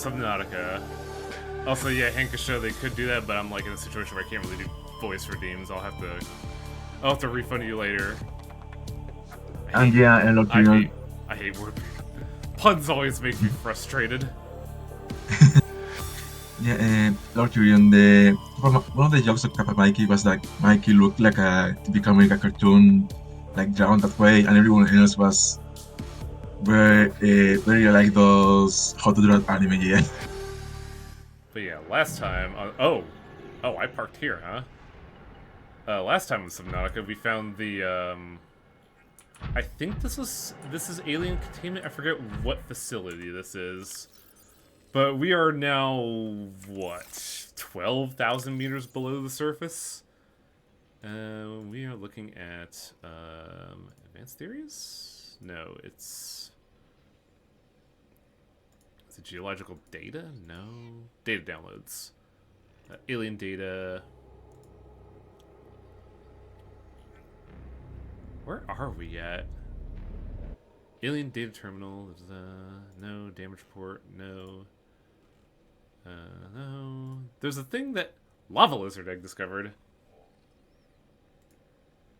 Subnautica. Also, yeah, Hankasho, they could do that, but I'm like in a situation where I can't really do voice redeems. I'll have to refund you later. And yeah, and Locrian. I hate word puns. Always make me frustrated. Yeah, Locrian. The one of the jokes of Kappa Mikey was that Mikey looked like a typical American cartoon, like drawn that way, and everyone else was very like those how to draw anime. Yeah. But yeah, last time. Oh, I parked here, huh? Last time with Subnautica, we found the. I think this is alien containment. I forget what facility this is, but we are now what 12,000 meters below the surface. We are looking at advanced theories. No, it's geological data. No, data downloads. Alien data. Where are we at? Alien data terminal. No damage report. No. No. There's a thing that lava lizard egg discovered.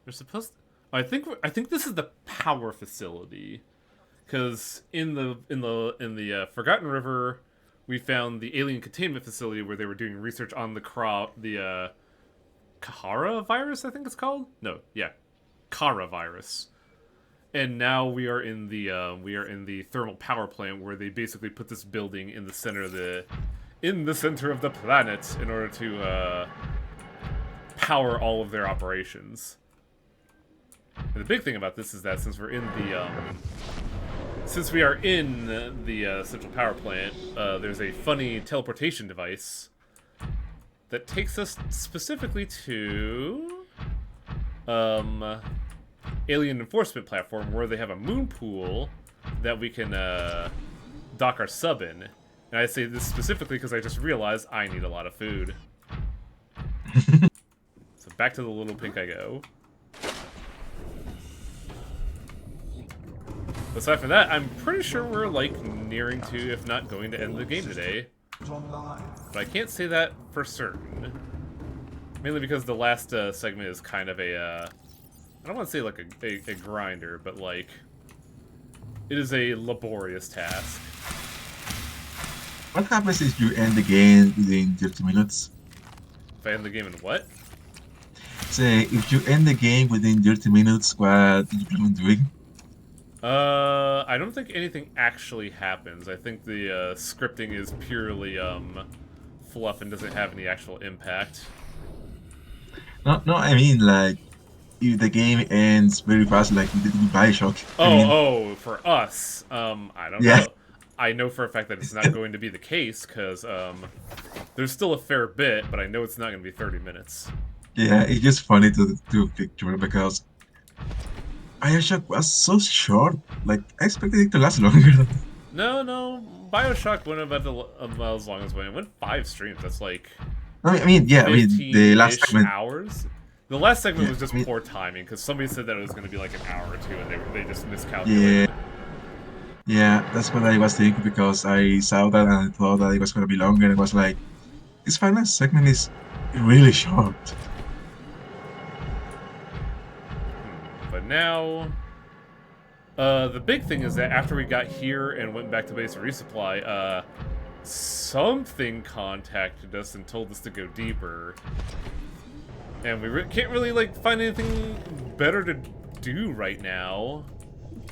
They're supposed to, I think this is the power facility, because in the Forgotten River, we found the alien containment facility where they were doing research on the Kahara virus. I think it's called. No, yeah. Kara virus, and now we are in the thermal power plant where they basically put this building in the center of the planet in order to power all of their operations. And the big thing about this is that since we are in the central power plant, there's a funny teleportation device that takes us specifically to alien enforcement platform where they have a moon pool that we can dock our sub in. And I say this specifically because I just realized I need a lot of food. So back to the little pink I go. Aside from that, I'm pretty sure we're like nearing to, if not going to end the game today. But I can't say that for certain. Mainly because the last segment is kind of a, I don't want to say like a grinder, but like, it is a laborious task. What happens if you end the game within 30 minutes? If I end the game in what? Say, if you end the game within 30 minutes, what do you plan on doing? I don't think anything actually happens. I think the scripting is purely fluff and doesn't have any actual impact. No, I mean like if the game ends very fast, like with Bioshock. For us, I don't Yeah. know. I know for a fact that it's not going to be the case because there's still a fair bit, but I know it's not going to be 30 minutes. Yeah, it's just funny to picture because Bioshock was so short. Like I expected it to last longer. No, Bioshock went about as long as when it went 5 streams. That's like I mean, yeah, I mean the last segment. hours. The last segment was just poor timing because somebody said that it was going to be like an hour or two, and they just miscalculated. Yeah, that's what I was thinking because I saw that and I thought that it was going to be longer. And it was like, this final segment is really short. But now, the big thing is that after we got here and went back to base resupply, something contacted us and told us to go deeper. And we can't really, like, find anything better to do right now.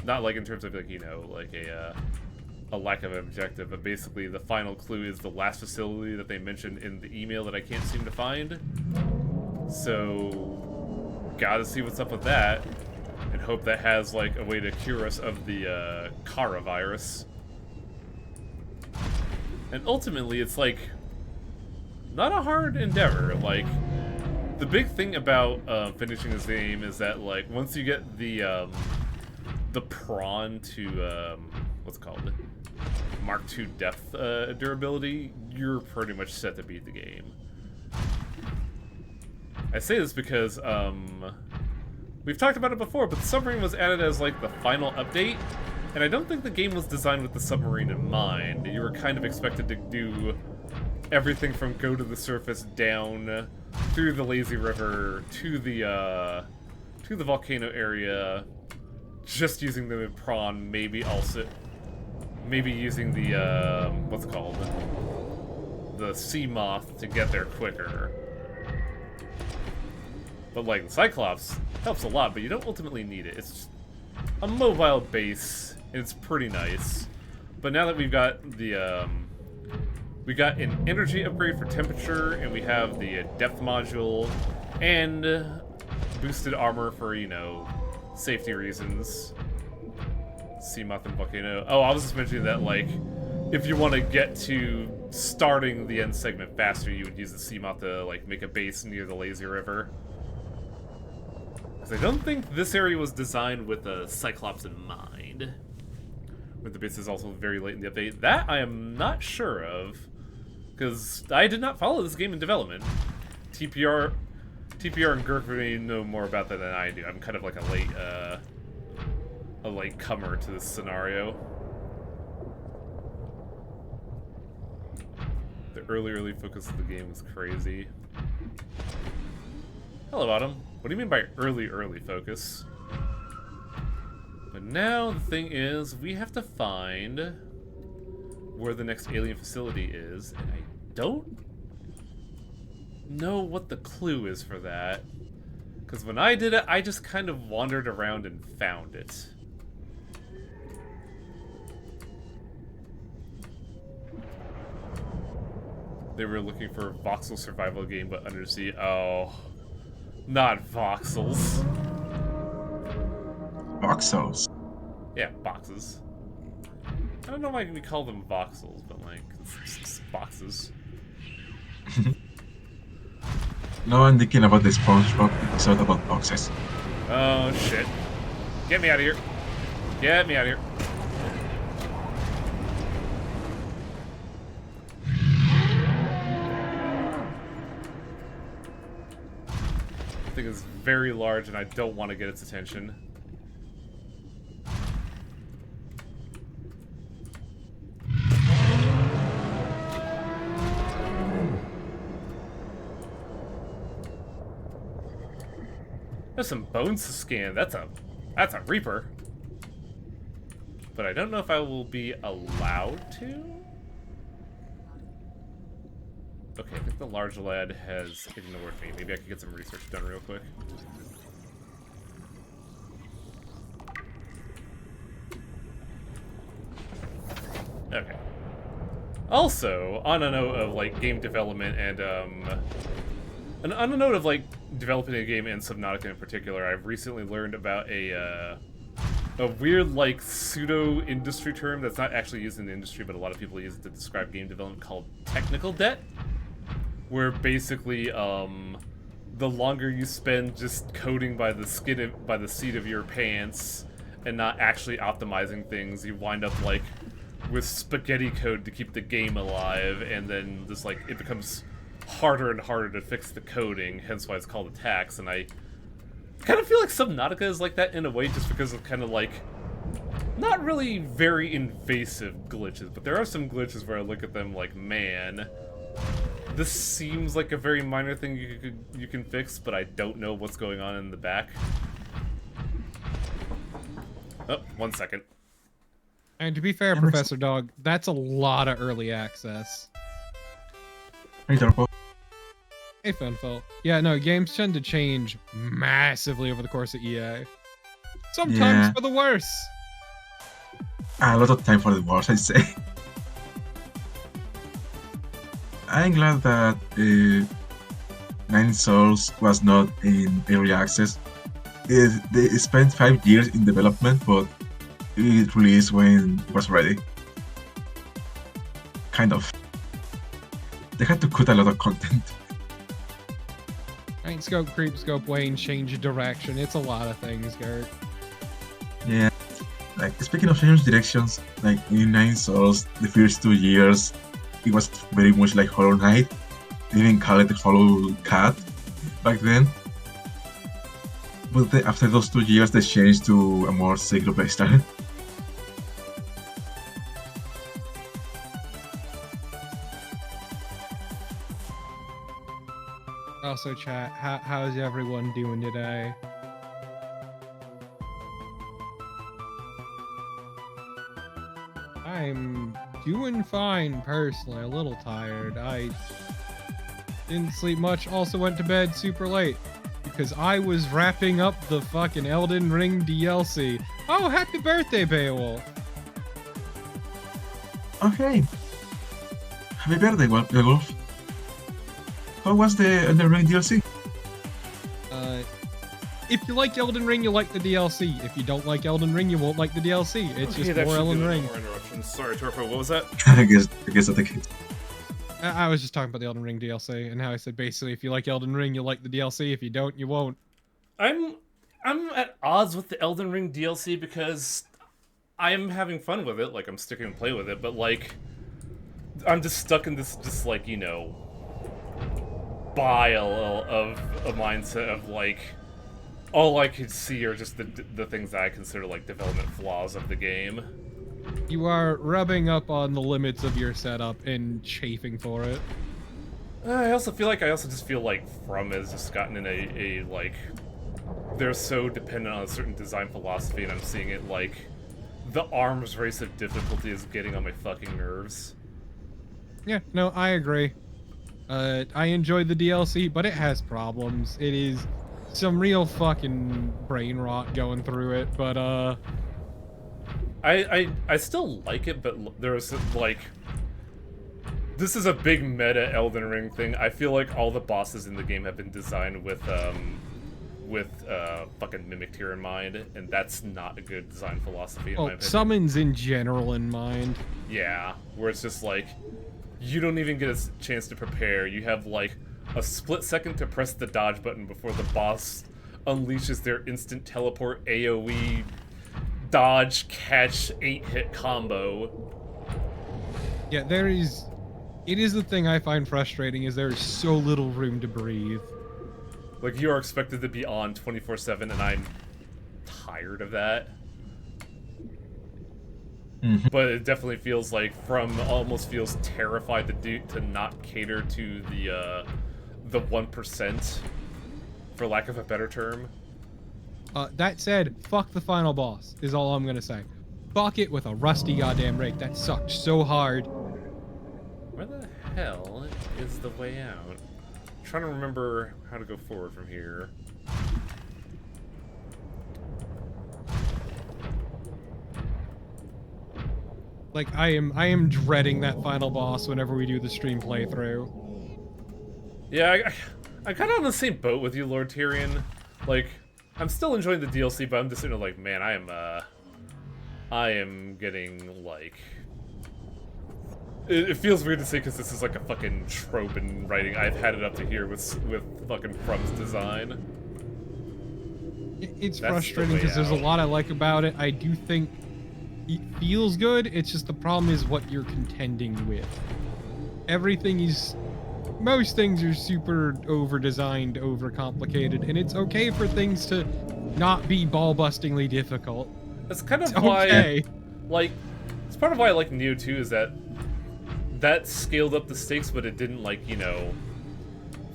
Not, like, in terms of, like, you know, like a lack of objective, but basically the final clue is the last facility that they mentioned in the email that I can't seem to find. So, gotta see what's up with that, and hope that has, like, a way to cure us of the Kara virus. And ultimately, it's, like, not a hard endeavor. Like, the big thing about finishing this game is that, like, once you get the prawn to, what's it called? Mark II depth durability, you're pretty much set to beat the game. I say this because, we've talked about it before, but the submarine was added as, like, the final update, And I don't think the game was designed with the submarine in mind. You were kind of expected to do everything from go to the surface down through the lazy river to the volcano area, just using the prawn, maybe also using the what's it called, the sea moth to get there quicker. But like the Cyclops helps a lot, but you don't ultimately need it. It's a mobile base, and it's pretty nice. But now that we've got the we got an energy upgrade for temperature, and we have the depth module, and boosted armor for, you know, safety reasons. Seamoth and Volcano. Oh, I was just mentioning that, like, if you want to get to starting the end segment faster, you would use the Seamoth to, like, make a base near the lazy river. Because I don't think this area was designed with a Cyclops in mind. With the base is also very late in the update. That I am not sure of, because I did not follow this game in development. TPR and Gerfrey know more about that than I do. I'm kind of like a late comer to this scenario. The early focus of the game was crazy. Hello, Autumn. What do you mean by early focus? But now the thing is, we have to find where the next alien facility is, and I don't know what the clue is for that. Because when I did it, I just kind of wandered around and found it. They were looking for a voxel survival game, but undersea. Oh, not voxels. Voxels. Yeah, boxes. I don't know why we call them voxels, but like, it's boxes. No, I'm thinking about the SpongeBob episode about boxes. Oh shit. Get me out of here. Get me out of here. The thing is very large and I don't want to get its attention. There's some bones to scan. That's a Reaper. But I don't know if I will be allowed to. Okay, I think the large lad has ignored me. Maybe I could get some research done real quick. Okay. Also, on a note of like game development and on a note of like developing a game and Subnautica in particular, I've recently learned about a weird like pseudo industry term that's not actually used in the industry, but a lot of people use it to describe game development, called technical debt. Where basically, the longer you spend just coding by the seat of your pants and not actually optimizing things, you wind up like with spaghetti code to keep the game alive, and then just like it becomes harder and harder to fix the coding, hence why it's called a tax. And I kind of feel like Subnautica is like that in a way, just because of kind of like not really very invasive glitches, but there are some glitches where I look at them like, man, this seems like a very minor thing you can fix, but I don't know what's going on in the back. Oh, 1 second. And to be fair, Professor Dog, that's a lot of early access. Hey, Darpo. Hey, Funfelt. Yeah, no, games tend to change massively over the course of EA. Sometimes for the worse. A lot of time for the worse, I say. I'm glad that Nine Souls was not in early access. They spent 5 years in development, but it released when it was ready. Kind of. They had to cut a lot of content. Right, scope creep, scope wane, change of direction. It's a lot of things, Garrett. Yeah. Like, speaking of change directions, like in Nine Souls, the first 2 years, it was very much like Hollow Knight. They didn't call it Hollow Cat back then. But after those 2 years, they changed to a more single play style. Also, chat, how's everyone doing today? I'm doing fine, personally. A little tired. I didn't sleep much. Also went to bed super late because I was wrapping up the fucking Elden Ring DLC. Oh, happy birthday, Beowulf! Okay. Happy birthday, Wolf. How was the Elden Ring DLC? If you like Elden Ring, you like the DLC. If you don't like Elden Ring, you won't like the DLC. It's just more Elden Ring. More interruptions. Sorry, Torpo, what was that? I guess that's the case. I was just talking about the Elden Ring DLC and how I said basically if you like Elden Ring, you like the DLC. If you don't, you won't. I'm at odds with the Elden Ring DLC because I'm having fun with it. Like, I'm sticking and play with it, but like, I'm just stuck in this just like, you know, bile of a mindset of like, all I could see are just the things that I consider like development flaws of the game. You are rubbing up on the limits of your setup and chafing for it. I also feel like From has just gotten in a like, they're so dependent on a certain design philosophy, and I'm seeing it like, the arms race of difficulty is getting on my fucking nerves. Yeah, no, I agree. I enjoyed the DLC, but it has problems. It is some real fucking brain rot going through it, but I still like it, but there's like, this is a big meta Elden Ring thing. I feel like all the bosses in the game have been designed with fucking Mimic Tier in mind, and that's not a good design philosophy in my opinion. Summons in general in mind. Yeah, where it's just like, you don't even get a chance to prepare. You have like a split second to press the dodge button before the boss unleashes their instant teleport AoE dodge catch 8-hit combo. Yeah, it is the thing I find frustrating is there is so little room to breathe. Like, you are expected to be on 24/7, and I'm tired of that. Mm-hmm. But it definitely feels like almost feels terrified to not cater to the 1%, for lack of a better term. That said, fuck the final boss, is all I'm gonna say. Fuck it with a rusty goddamn rake. That sucked so hard. Where the hell is the way out? I'm trying to remember how to go forward from here. Like, I am dreading that final boss whenever we do the stream playthrough. Yeah, I'm kind of on the same boat with you, Lord Tyrion. Like, I'm still enjoying the DLC, but I'm just sitting there like, man, I am getting, like... It feels weird to say because this is like a fucking trope in writing. I've had it up to here with fucking Frum's design. It's frustrating because there's a lot I like about it. I do think it feels good. It's just the problem is what you're contending with. Most things are super over-designed, over-complicated, and it's okay for things to not be ball-bustingly difficult. That's kind of It's why, okay. like, it's part of why I like Neo 2 is that scaled up the stakes, but it didn't, like, you know,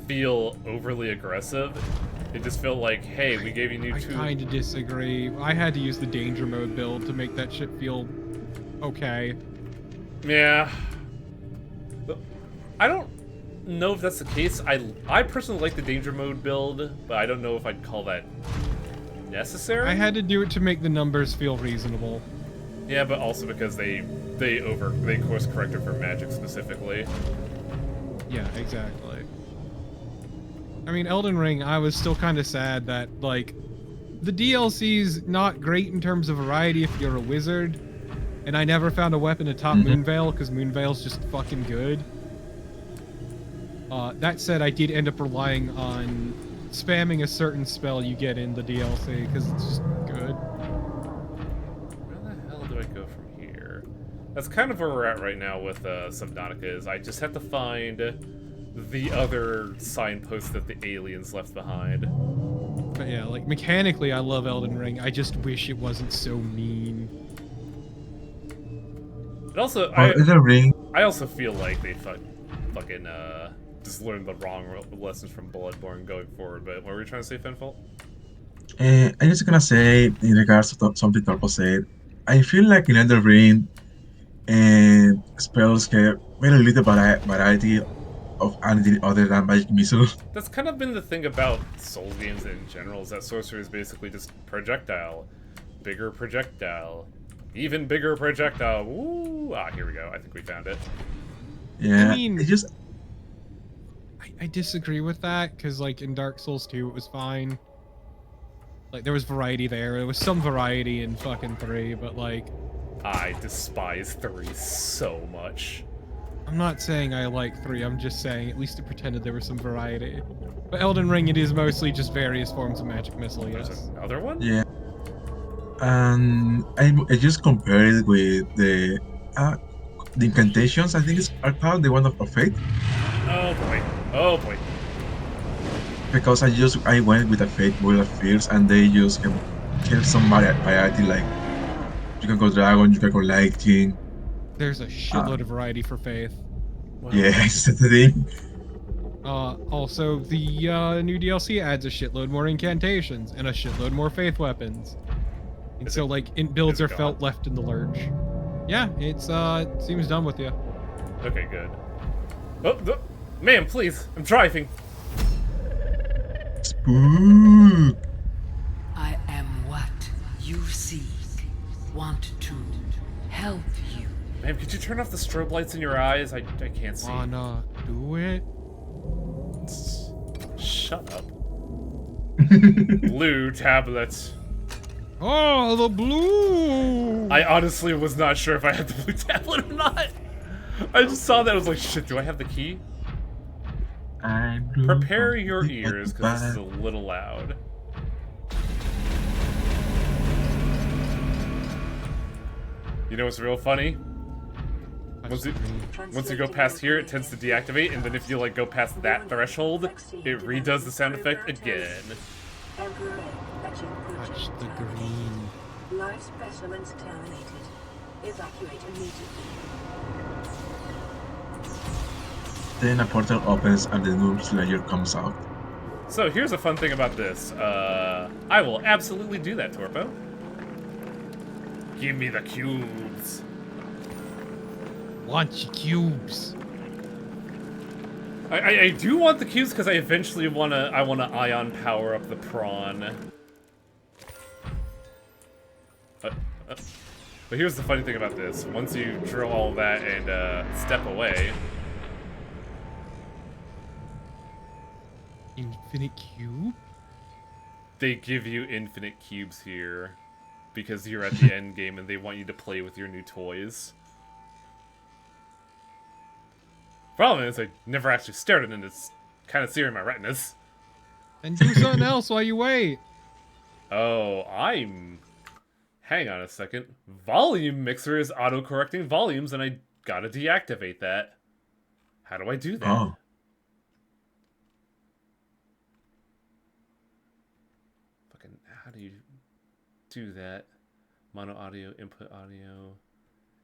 feel overly aggressive. It just felt like, hey, we gave you Neo 2. I kind of disagree. I had to use the danger mode build to make that shit feel okay. Yeah. I don't know if that's the case. I personally like the danger mode build, but I don't know if I'd call that necessary. I had to do it to make the numbers feel reasonable. Yeah, but also because they course corrected for magic specifically. Yeah, exactly. I mean, Elden Ring, I was still kind of sad that, like, the DLC's not great in terms of variety if you're a wizard, and I never found a weapon to top Moonveil, because Moonveil's just fucking good. That said, I did end up relying on spamming a certain spell you get in the DLC, because it's just good. Where the hell do I go from here? That's kind of where we're at right now with Subnautica, is I just have to find the other signpost that the aliens left behind. But yeah, like, mechanically, I love Elden Ring. I just wish it wasn't so mean. But also, Elden Ring. I also feel like they fucking just learned the wrong lessons from Bloodborne going forward. But what were you trying to say, Fenfold? I'm just gonna say, in regards to something Torpo said, I feel like in Elden Ring, spells have very little variety of anything other than magic missile. That's kind of been the thing about Souls games in general, is that sorcery is basically just projectile. Bigger projectile. Even bigger projectile. Woo! Ah, here we go. I think we found it. Yeah, I mean, it just I disagree with that, because, like, in Dark Souls 2, it was fine. Like, there was variety there. There was some variety in fucking 3, but, like... I despise 3 so much. I'm not saying I like 3, I'm just saying at least it pretended there was some variety. But Elden Ring, it is mostly just various forms of magic missile, There's yes. another one? yeah, and I just compared it with the incantations. I think are called the one of fate, Oh boy. Oh boy. because I went with a fate World of Fears, and they just have some variety, like you can go dragon, you can go lightning. There's a shitload of variety for Faith. Well, Yeah, it's the thing. Also, the new DLC adds a shitload more incantations and a shitload more Faith weapons. And so, like, builds are felt left in the lurch. Yeah, it seems done with you. Okay, good. Oh, ma'am, please. I'm driving. Spook. I am what you seek. Want to help you. Ma'am, could you turn off the strobe lights in your eyes? I can't see. Wanna do it? Shut up. Blue tablets. Oh, the blue! I honestly was not sure if I had the blue tablet or not. I just saw that. I was like, shit, do I have the key? I'm blue Prepare from your the ears, because this is a bad. little loud. You know what's real funny? Once you go past here, it tends to deactivate, and then if you like go past that threshold, it redoes the sound effect again. Touch the green. Life specimens terminated. Evacuate immediately. Then a portal opens and the Noob Slayer comes out. So here's a fun thing about this. I will absolutely do that, Torpo. Give me the cubes. Launch cubes. I do want the cubes because I eventually wanna ion power up the prawn. But here's the funny thing about this. Once you drill all that and step away, Infinite cube? they give you infinite cubes here because you're at the end game and they want you to play with your new toys. Problem is, I never actually stared at it, and it's kind of searing my retinas. And do something else while you wait. Oh, hang on a second. Volume Mixer is auto-correcting volumes, and I gotta deactivate that. How do I do that? Oh, Fucking, how do you do that? Mono audio, input audio.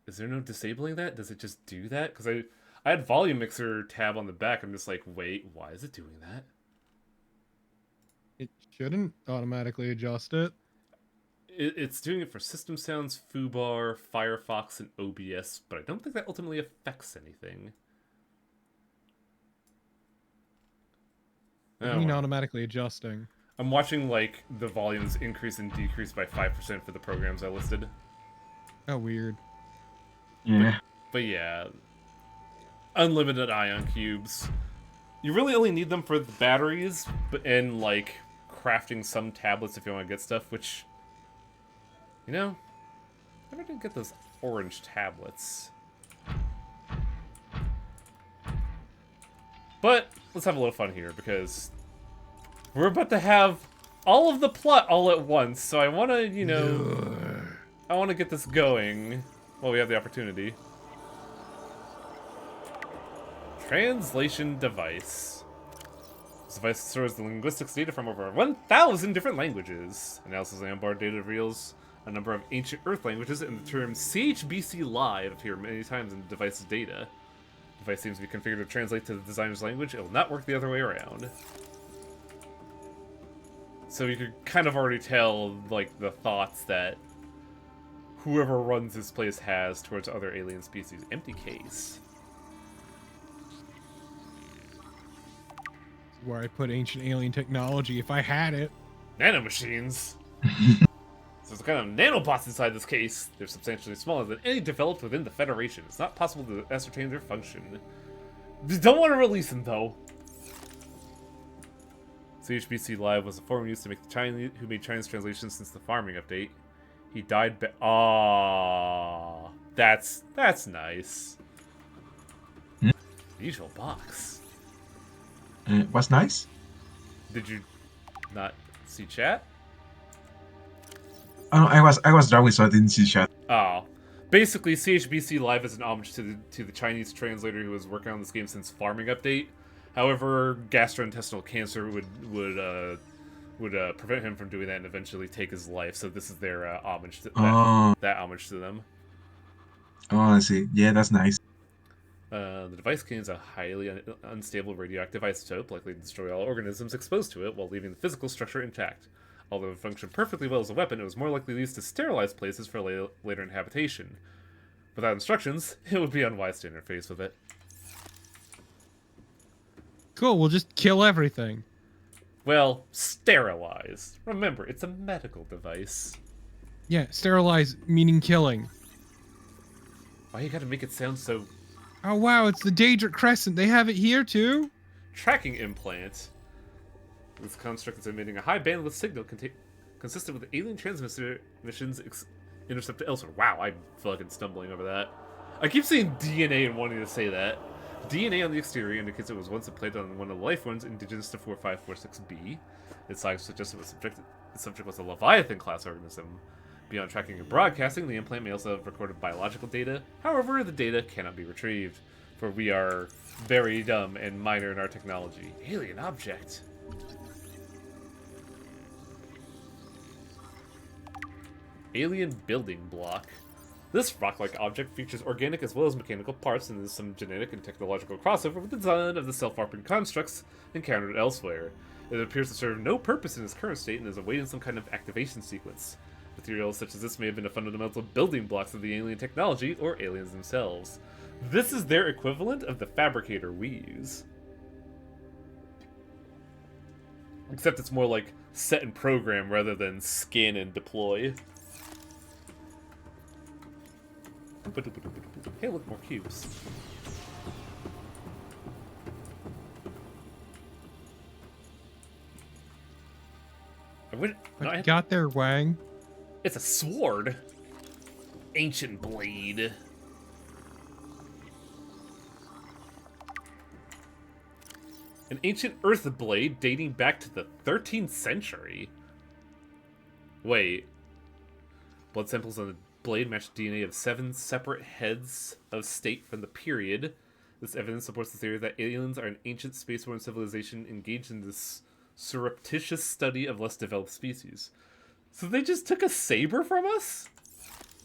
Is there no disabling that? Does it just do that? Because I had Volume Mixer tab on the back. I'm just like, wait, why is it doing that? It shouldn't automatically adjust it. It's doing it for System Sounds, Foobar, Firefox, and OBS, but I don't think that ultimately affects anything. I mean, automatically adjusting. I'm watching, like, the volumes increase and decrease by 5% for the programs I listed. Oh, weird. yeah. But yeah, unlimited ion cubes. You really only need them for the batteries, and, like, crafting some tablets if you want to get stuff, which... You know, I never did get those orange tablets. But let's have a little fun here, because we're about to have all of the plot all at once, so I want to, you know, I want to get this going while we have the opportunity. Translation device. This device stores the linguistics data from over 1,000 different languages. Analysis of onboard data reveals a number of ancient Earth languages, and the term CHBC Live appear many times in the device's data. device seems to be configured to translate to the designer's language. It will not work the other way around. So you could kind of already tell, like, the thoughts that whoever runs this place has towards other alien species. Empty case. Where I put ancient alien technology if I had it. Nanomachines. So the kind of nanobots inside this case. They're substantially smaller than any developed within the Federation. It's not possible to ascertain their function. Don't want to release them, though. CHBC Live was a forum used to make the Chinese who made Chinese translations since the farming update. He died. Aww, that's nice. Usual box. Was nice. Did you not see chat? Oh, I was driving, so I didn't see chat. Oh, basically, CHBC Live is an homage to the Chinese translator who was working on this game since farming update. However, gastrointestinal cancer would prevent him from doing that and eventually take his life. So this is their homage to that homage to them. Oh, I see. Yeah, that's nice. The device contains a highly unstable radioactive isotope, likely to destroy all organisms exposed to it while leaving the physical structure intact. Although it functioned perfectly well as a weapon, it was more likely used to sterilize places for later inhabitation. Without instructions, it would be unwise to interface with it. Cool, we'll just kill everything. Well, sterilize. Remember, it's a medical device. Yeah, sterilize meaning killing. Why you gotta make it sound so... Oh wow, it's the Daedric Crescent. They have it here too? Tracking implant. This construct is emitting a high bandwidth signal consistent with alien transmissions intercepted elsewhere. Wow, I'm fucking stumbling over that. I keep saying DNA and wanting to say that. DNA on the exterior indicates it was once implanted on one of the life forms indigenous to 4546b. Its size suggests the subject was a Leviathan-class organism. Beyond tracking and broadcasting, the implant may also have recorded biological data. However, the data cannot be retrieved, for we are very dumb and minor in our technology. Alien object. Alien building block. This rock-like object features organic as well as mechanical parts and is some genetic and technological crossover with the design of the self-warping constructs encountered elsewhere. It appears to serve no purpose in its current state and is awaiting some kind of activation sequence. Materials such as this may have been the fundamental building blocks of the alien technology or aliens themselves. This is their equivalent of the fabricator we use. Except it's more like set and program rather than scan and deploy. Hey, look, more cubes. I got there, Wang. It's a sword. Ancient blade. An ancient earth blade dating back to the 13th century. Wait. Blood samples on the blade match DNA of 7 separate heads of state from the period. This evidence supports the theory that aliens are an ancient spaceborne civilization engaged in this surreptitious study of less developed species. So they just took a saber from us?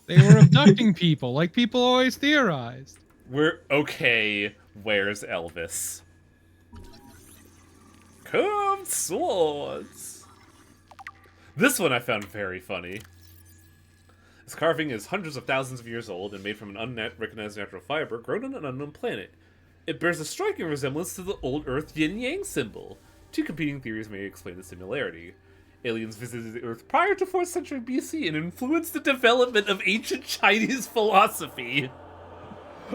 They were abducting people, like people always theorized. We're okay. Where's Elvis? Curved swords. This one I found very funny. This carving is hundreds of thousands of years old and made from an unrecognized natural fiber grown on an unknown planet. It bears a striking resemblance to the old Earth yin-yang symbol. Two competing theories may explain the similarity. Aliens visited the Earth prior to 4th century BC and influenced the development of ancient Chinese philosophy.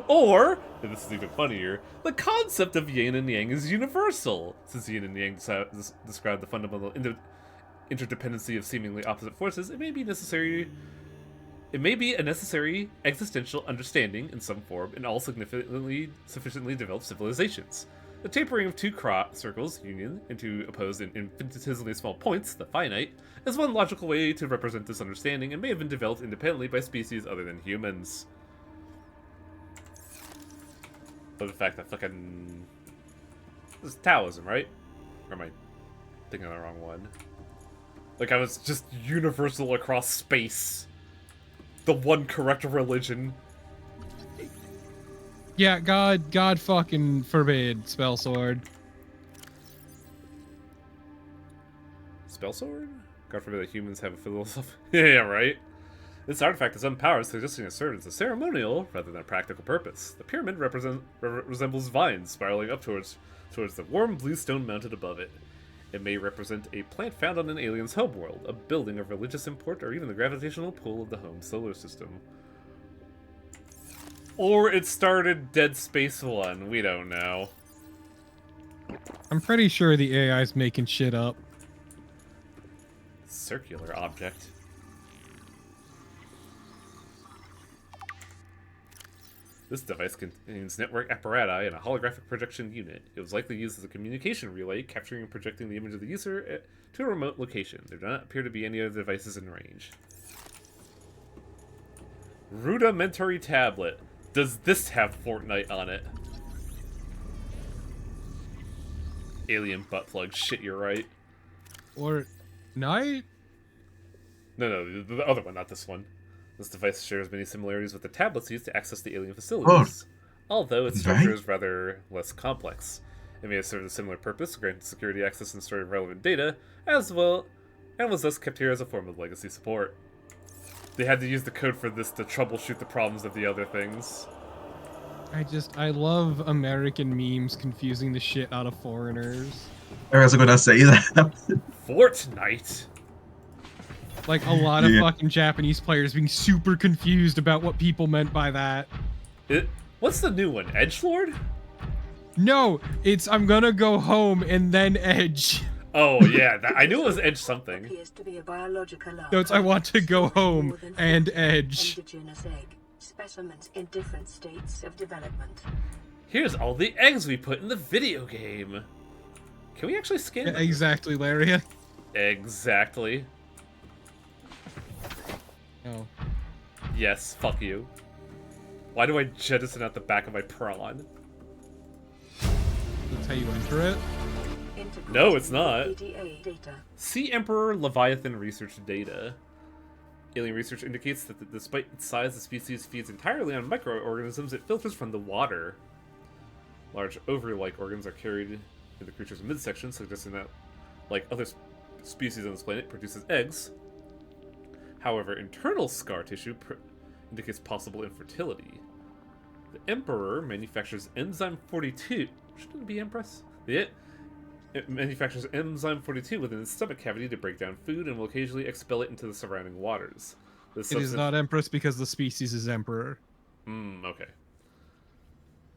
Or, and this is even funnier, the concept of yin and yang is universal, since yin and yang describe the fundamental interdependency of seemingly opposite forces. It may be a necessary existential understanding in some form in all sufficiently developed civilizations. The tapering of two circles, union, into opposed and infinitesimally small points, the finite, is one logical way to represent this understanding and may have been developed independently by species other than humans. But the fact that fucking... This is Taoism, right? Or am I thinking of the wrong one? Like, I was just universal across space. The one correct religion. Yeah, God fucking forbid spell sword. Spell sword? God forbid that humans have a philosophy. Yeah, right. This artifact is unpowered, suggesting it served as a ceremonial rather than a practical purpose. The pyramid resembles vines spiraling up towards the warm blue stone mounted above it. It may represent a plant found on an alien's homeworld, a building of religious import, or even the gravitational pull of the home solar system. Or it started Dead Space 1, we don't know. I'm pretty sure the AI's making shit up. Circular object. This device contains network apparatus and a holographic projection unit. It was likely used as a communication relay, capturing and projecting the image of the user to a remote location. There do not appear to be any other devices in range. Rudimentary tablet. Does this have Fortnite on it? Alien butt plug. Shit, you're right. Or night? No, the other one, not this one. This device shares many similarities with the tablets used to access the alien facilities, although its structure is rather less complex. It may have served a similar purpose, granting security access and storing relevant data, as well, and was thus kept here as a form of legacy support. They had to use the code for this to troubleshoot the problems of the other things. I love American memes confusing the shit out of foreigners. I was gonna say that. Fortnite? Like, a lot of fucking Japanese players being super confused about what people meant by that. What's the new one? Edgelord? No, it's I'm gonna go home and then edge. Oh, yeah, I knew it was Edge something. Appears to be a biological No, it's I want to go home and edge. indigenous egg. Specimens in different states of development. Here's all the eggs we put in the video game. Can we actually scan them? Exactly, Laria. Exactly. No. Yes, fuck you. Why do I jettison out the back of my prawn? That's how you enter it? No, it's not. EDA data. See Emperor Leviathan research data. Alien research indicates that despite its size, the species feeds entirely on microorganisms it filters from the water. Large ovary-like organs are carried in the creature's midsection, suggesting that, like other species on this planet, produces eggs. However, internal scar tissue indicates possible infertility. The Emperor manufactures enzyme 42. Shouldn't it be Empress? It manufactures enzyme 42 within its stomach cavity to break down food and will occasionally expel it into the surrounding waters. It is not Empress because the species is Emperor. Okay.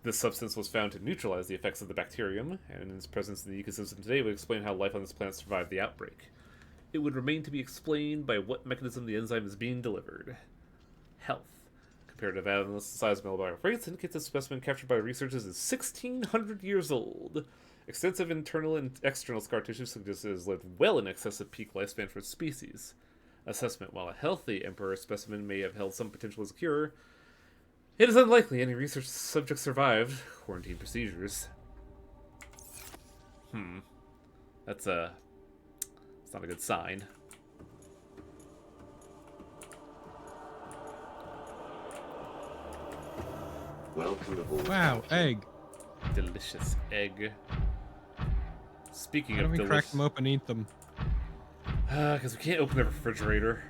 This substance was found to neutralize the effects of the bacterium, and its presence in the ecosystem today would explain how life on this planet survived the outbreak. It would remain to be explained by what mechanism the enzyme is being delivered. Health. Comparative analysis size of metabolic rates indicates the specimen captured by researchers is 1,600 years old. Extensive internal and external scar tissue suggests it has lived well in excess of peak lifespan for its species. Assessment. While a healthy Emperor specimen may have held some potential as a cure, it is unlikely any research subjects survived quarantine procedures. That's not a good sign. Welcome aboard. Wow, egg. Delicious egg. Speaking Why of don't we crack them open and eat them? because we can't open the refrigerator.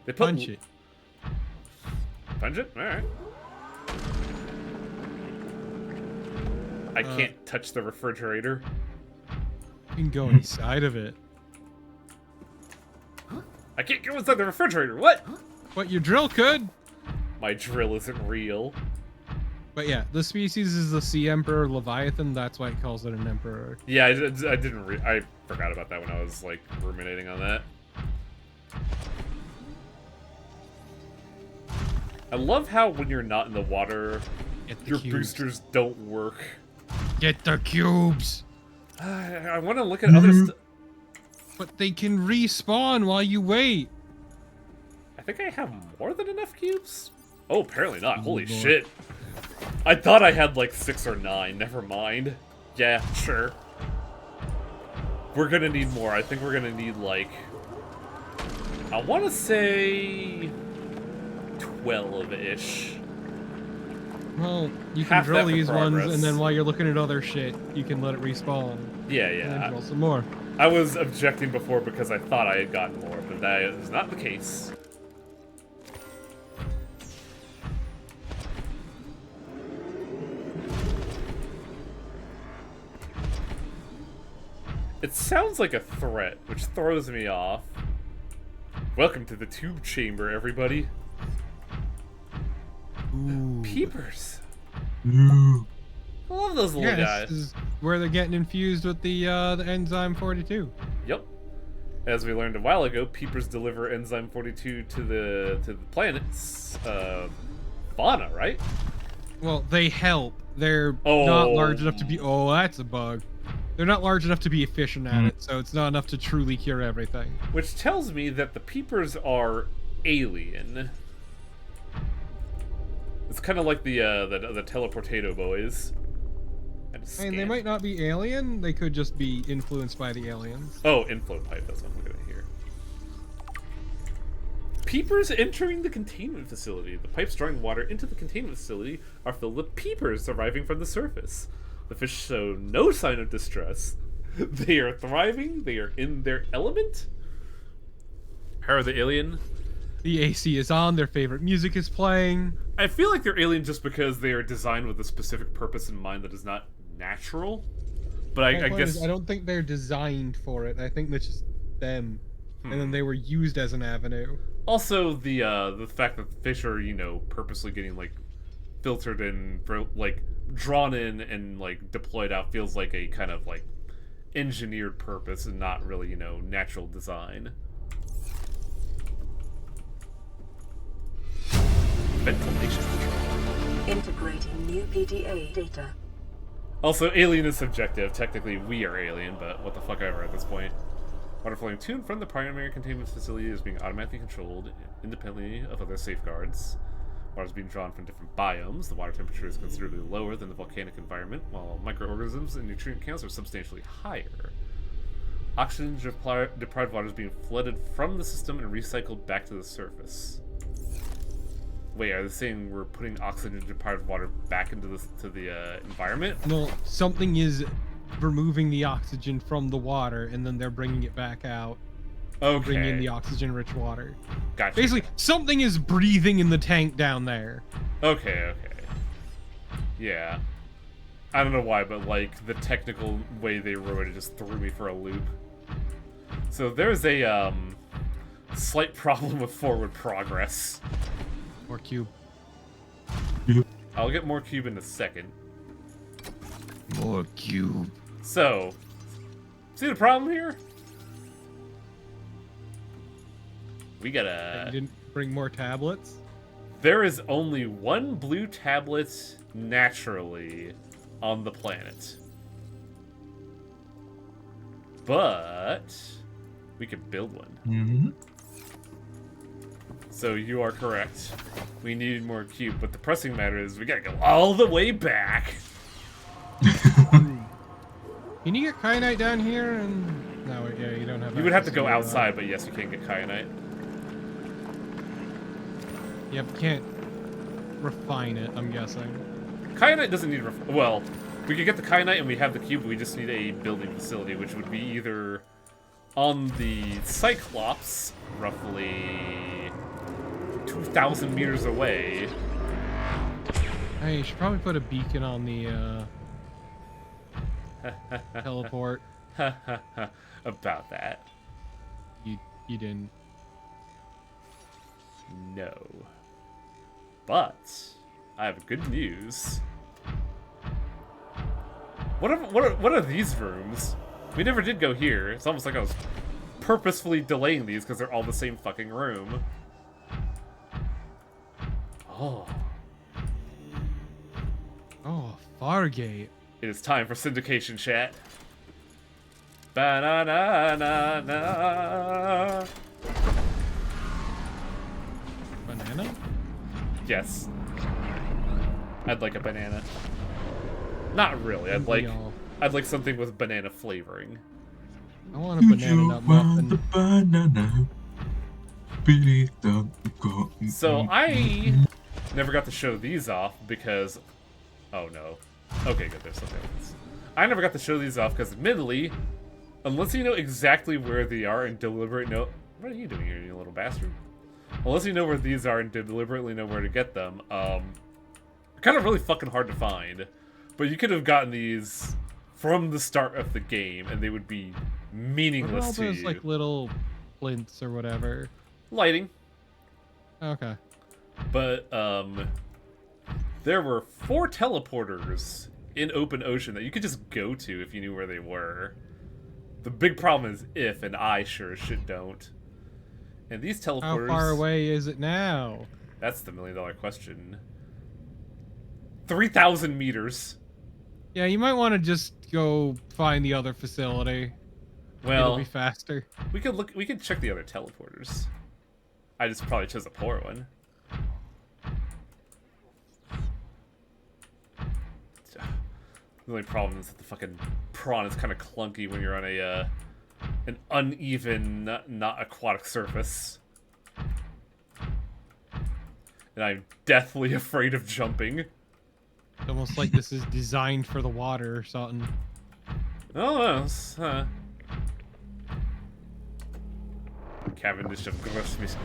They put Punch it. Punch it? Alright. I can't touch the refrigerator. You can go inside of it. I can't go inside the refrigerator! What? But your drill could. My drill isn't real. But yeah, the species is the Sea Emperor Leviathan. That's why it calls it an Emperor. Yeah, I forgot about that when I was, like, ruminating on that. I love how when you're not in the water, your cubes. boosters don't work. Get the cubes! I want to look at other stuff. But they can respawn while you wait. I think I have more than enough cubes? Oh, apparently not. Holy Lord. shit. I thought I had like 6 or 9. Never mind. Yeah, sure. We're gonna need more. I think we're gonna need like... I want to say... 12-ish. Well, you can Half drill that for these ones, progress. and then while you're looking at other shit, you can let it respawn. Yeah, And then yeah. drill some more. I was objecting before because I thought I had gotten more, but that is not the case. It sounds like a threat, which throws me off. Welcome to the tube chamber, everybody. Ooh. Peepers. Ooh. I love those little Yeah, guys. this is where they're getting infused with the enzyme 42. Yep. As we learned a while ago, peepers deliver enzyme 42 to the planet's fauna, right? Well, they help. They're Oh. not large enough to be. Oh, that's a bug. They're not large enough to be efficient at it, so it's not enough to truly cure everything. Which tells me that the peepers are alien. It's kind of like the teleportato boys. I mean, they might not be alien. They could just be influenced by the aliens. Oh, inflow pipe. That's what I'm looking at here. Peepers entering the containment facility. The pipes drawing water into the containment facility are filled with peepers arriving from the surface. The fish show no sign of distress. They are thriving. They are in their element. How are the alien? The AC is on. Their favorite music is playing. I feel like they're alien just because they are designed with a specific purpose in mind that is not natural. But I My point guess is, I don't think they're designed for it. I think that's just them, and then they were used as an avenue. also the fact that the fish are, you know, purposely getting like filtered and like drawn in and like deployed out feels like a kind of like engineered purpose and not really, you know, natural design. Ventilation control. Integrating new PDA data. Also, alien is subjective. Technically, we are alien, but what the fuck ever at this point. Water flowing to and from the primary containment facility is being automatically controlled independently of other safeguards. Water is being drawn from different biomes. The water temperature is considerably lower than the volcanic environment, while microorganisms and nutrient counts are substantially higher. Oxygen-deprived water is being flooded from the system and recycled back to the surface. Wait, are they saying we're putting oxygen-deprived water back into the environment? No, something is removing the oxygen from the water, and then they're bringing it back out. Okay. Bring in the oxygen-rich water. Gotcha. Basically, something is breathing in the tank down there. Okay. Yeah. I don't know why, but like the technical way they wrote it just threw me for a loop. So there's a slight problem with forward progress. Or cube. I'll get more cube in a second. More cube. So, see the problem here? We You gotta... didn't bring more tablets? There is only one blue tablet naturally on the planet. But we could build one. Mm-hmm. So you are correct. We need more cube, but the pressing matter is we gotta go all the way back. Can you get kyanite down here? And no, yeah, you don't have. You would have to access go that. outside, but yes, you can get kyanite. Yep, can't refine it. I'm guessing. Kyanite doesn't need well, we could get the kyanite and we have the cube, we just need a building facility, which would be either on the Cyclops, roughly 2,000 meters away. Hey, you should probably put a beacon on the teleport. About that. You didn't. No. But I have good news. What are these rooms? We never did go here. It's almost like I was purposefully delaying these because they're all the same fucking room. Oh. Oh, Fargate. It is time for syndication chat. Ba-na-na-na-na. Banana? Yes. I'd like a banana. Not really. I'd like something with banana flavoring. I want a banana nut muffin. Banana? So I never got to show these off because... Oh, no. Okay, good. There's something else. I never got to show these off because, admittedly, unless you know exactly where they are and deliberately know... What are you doing here, you little bastard? Unless you know where these are and deliberately know where to get them, kind of really fucking hard to find. But you could have gotten these from the start of the game, and they would be meaningless What are all to those you. like little plinths or whatever? Lighting. Okay. But, there were 4 teleporters in open ocean that you could just go to if you knew where they were. The big problem is if, and I sure as shit don't. And these teleporters... How far away is it now? That's the million-dollar question. 3,000 meters. Yeah, you might want to just go find the other facility. It'll Well, be faster. we could check the other teleporters. I just probably chose a poor one. The only problem is that the fucking prawn is kind of clunky when you're on a an uneven, not aquatic surface. And I'm deathly afraid of jumping. It's almost like this is designed for the water or something. Oh, Cavendish of Grossmis.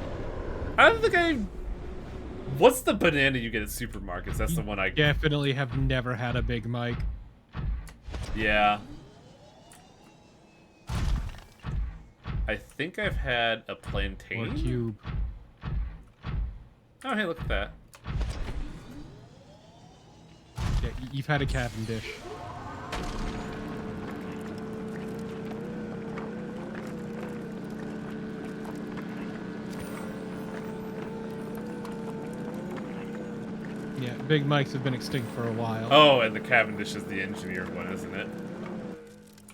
I don't think I... What's the banana you get at supermarkets? That's the one I... Definitely have never had a Big Mike. Yeah. I think I've had a plantain. Or cube. Oh, hey, look at that. Yeah, you've had a Cavendish. Yeah, Big Mikes have been extinct for a while. Oh, and the Cavendish is the engineered one, isn't it?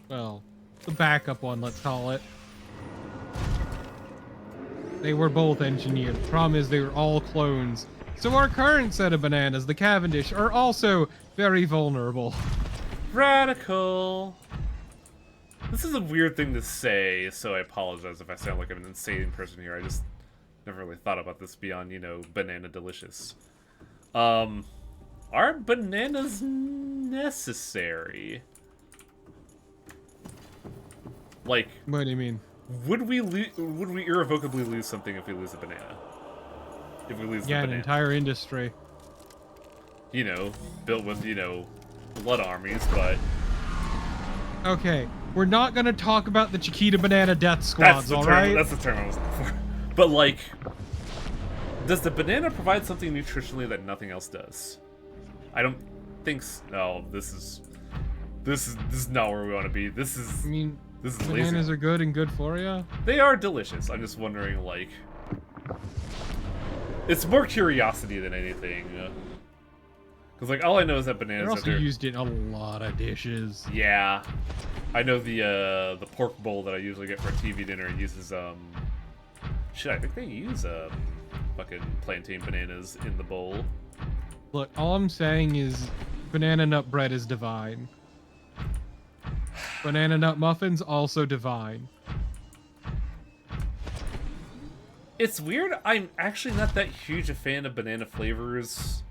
Well, the backup one, let's call it. They were both engineered. The problem is they were all clones. So our current set of bananas, the Cavendish, are also very vulnerable. Radical. This is a weird thing to say, so I apologize if I sound like I'm an insane person here. I just never really thought about this beyond, you know, banana delicious. Are bananas necessary? Like, What do you mean? would we irrevocably lose something if we lose a banana? If we lose the Yeah, an banana. entire industry. You know, built with, you know, blood armies, but... Okay, we're not gonna talk about the Chiquita Banana Death Squads, alright? That's the term I was looking for. But, like, does the banana provide something nutritionally that nothing else does? I don't think so. No, this is not where we want to be. This is I mean, lazy. bananas are good and good for you. They are delicious. I'm just wondering, like... It's more curiosity than anything. Because, like, all I know is that bananas They're have also their... used in a lot of dishes. Yeah. I know the pork bowl that I usually get for TV dinner uses, Shit, I think they use, fucking plantain bananas in the bowl. Look, all I'm saying is banana nut bread is divine. Banana nut muffins, also divine. It's weird, I'm actually not that huge a fan of banana flavors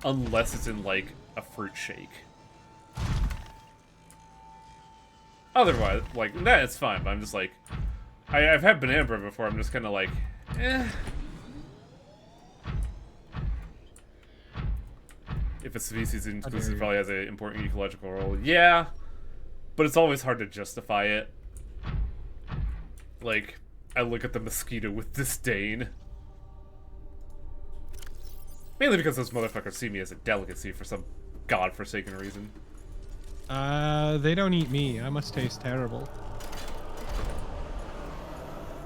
unless it's in, like, a fruit shake. Otherwise, like, that it's fine, but I'm just like... I've had banana bread before, I'm just kind of like, eh. If a species inclusive probably has an important ecological role. Yeah, but it's always hard to justify it. Like, I look at the mosquito with disdain. Mainly because those motherfuckers see me as a delicacy for some godforsaken reason. They don't eat me. I must taste terrible.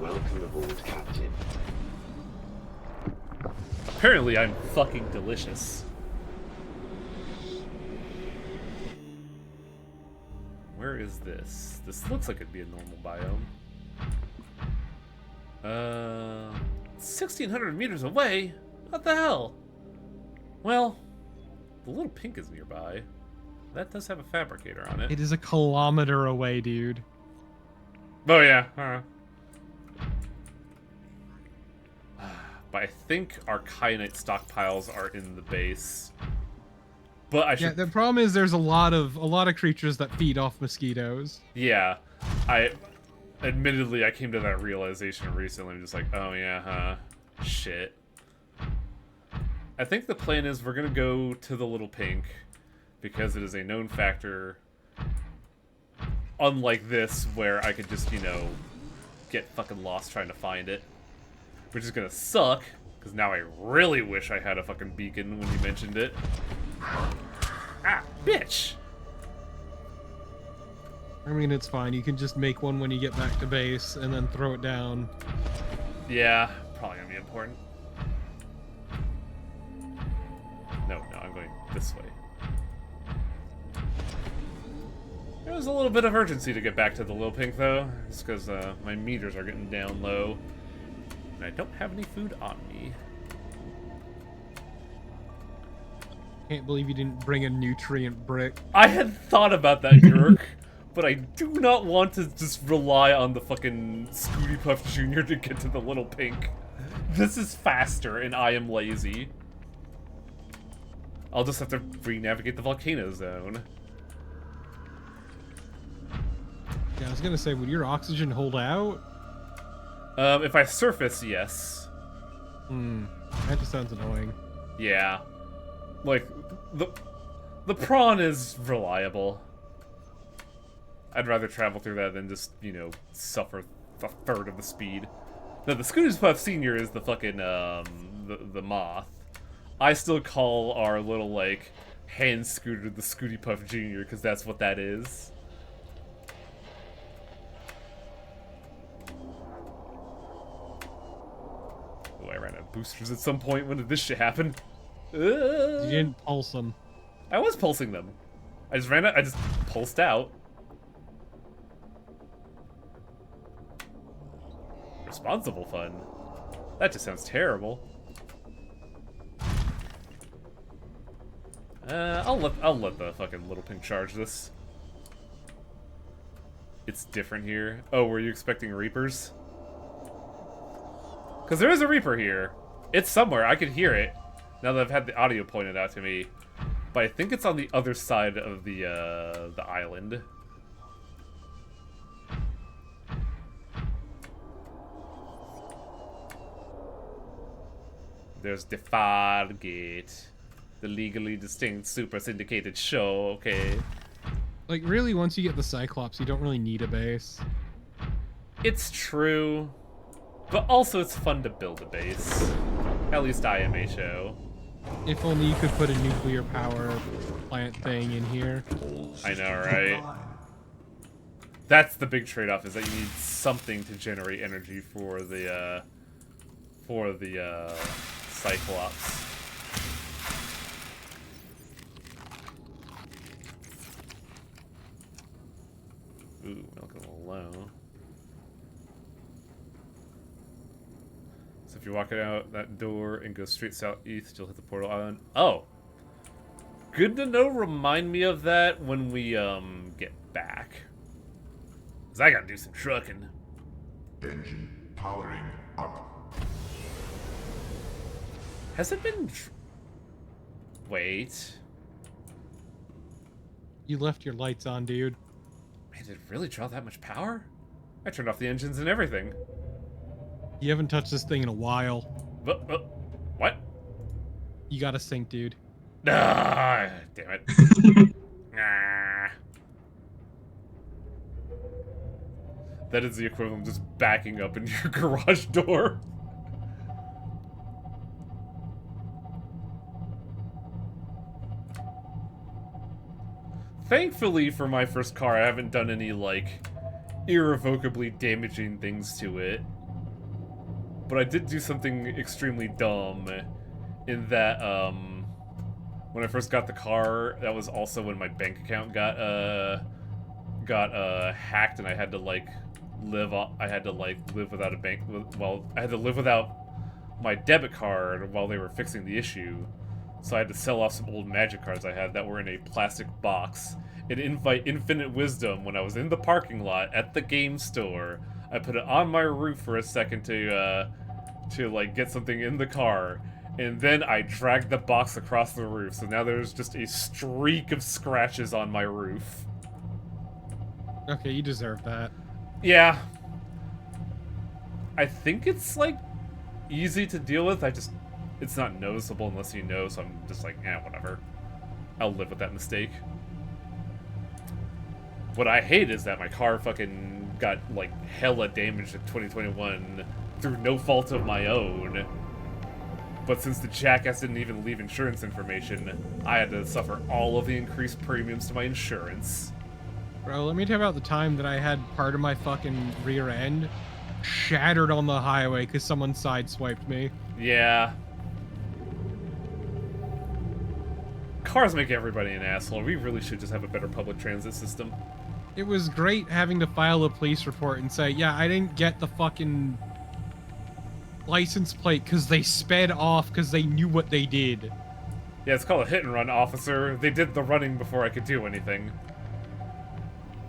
Welcome aboard, Captain. Apparently, I'm fucking delicious. Where is this? This looks like it'd be a normal biome. 1,600 meters away? What the hell? Well, the little pink is nearby. That does have a fabricator on it. It is a kilometer away, dude. Oh, yeah. but I think our kyanite stockpiles are in the base. But I should. Yeah, the problem is there's a lot of creatures that feed off mosquitoes. Yeah, admittedly I came to that realization recently. I'm just like, oh yeah, huh, shit. I think the plan is we're gonna go to the Little Pink because it is a known factor. Unlike this, where I could just, you know, get fucking lost trying to find it. Which is gonna suck, because now I really wish I had a fucking beacon when you mentioned it. Ah, bitch! I mean, it's fine. You can just make one when you get back to base and then throw it down. Yeah, probably gonna be important. No, I'm going this way. There was a little bit of urgency to get back to the Little Pink, though. Just because my meters are getting down low. And I don't have any food on me. Can't believe you didn't bring a nutrient brick. I had thought about that, Yurk, but I do not want to just rely on the fucking Scooty Puff Jr. to get to the Little Pink. This is faster, and I am lazy. I'll just have to re-navigate the volcano zone. Yeah, I was gonna say, would your oxygen hold out? If I surface, yes. That just sounds annoying. Yeah. Like, the prawn is reliable. I'd rather travel through that than just, you know, suffer a third of the speed. No, the Scooty Puff Senior is the fucking, the moth. I still call our little, like, hand scooter the Scooty Puff Jr. because that's what that is. Oh, I ran out of boosters at some point. When did this shit happen? You didn't pulse them. I was pulsing them. I just pulsed out. Responsible fun. That just sounds terrible. I'll let the fucking Little Pink charge this. It's different here. Oh, were you expecting Reapers? Because there is a Reaper here. It's somewhere. I can hear it. Now that I've had the audio pointed out to me. But I think it's on the other side of the island. There's the Fargate. The legally distinct super syndicated show, okay. Like, really, once you get the Cyclops, you don't really need a base. It's true. But also it's fun to build a base. At least I am HO. If only you could put a nuclear power plant thing in here. I know, right? That's the big trade-off, is that you need something to generate energy for the Cyclops. Ooh, milk a little low. So if you're walking out that door and go straight southeast, you'll hit the portal island. Oh! Good to know, remind me of that when we, get back. Because I gotta do some trucking. Engine powering up. Has it been... Wait. You left your lights on, dude. Man, did it really draw that much power? I turned off the engines and everything. You haven't touched this thing in a while. What? You gotta sync, dude. Ah, damn it. Ah. That is the equivalent of just backing up into your garage door. Thankfully, for my first car, I haven't done any, like, irrevocably damaging things to it. But I did do something extremely dumb in that, when I first got the car, that was also when my bank account got hacked, and I had to, like, live without a bank, I had to live without my debit card while they were fixing the issue. So I had to sell off some old magic cards I had that were in a plastic box. And invite infinite wisdom, when I was in the parking lot at the game store, I put it on my roof for a second to to, like, get something in the car, and then I dragged the box across the roof, so now there's just a streak of scratches on my roof. Okay, you deserve that. Yeah. I think it's, like, easy to deal with. It's not noticeable unless you know, so I'm just like, whatever. I'll live with that mistake. What I hate is that my car fucking got, like, hella damaged in 2021 through no fault of my own. But since the jackass didn't even leave insurance information, I had to suffer all of the increased premiums to my insurance. Bro, let me tell you about the time that I had part of my fucking rear end shattered on the highway because someone sideswiped me. Yeah. Cars make everybody an asshole. We really should just have a better public transit system. It was great having to file a police report and say, yeah, I didn't get the fucking license plate because they sped off because they knew what they did. Yeah, it's called a hit and run, officer. They did the running before I could do anything.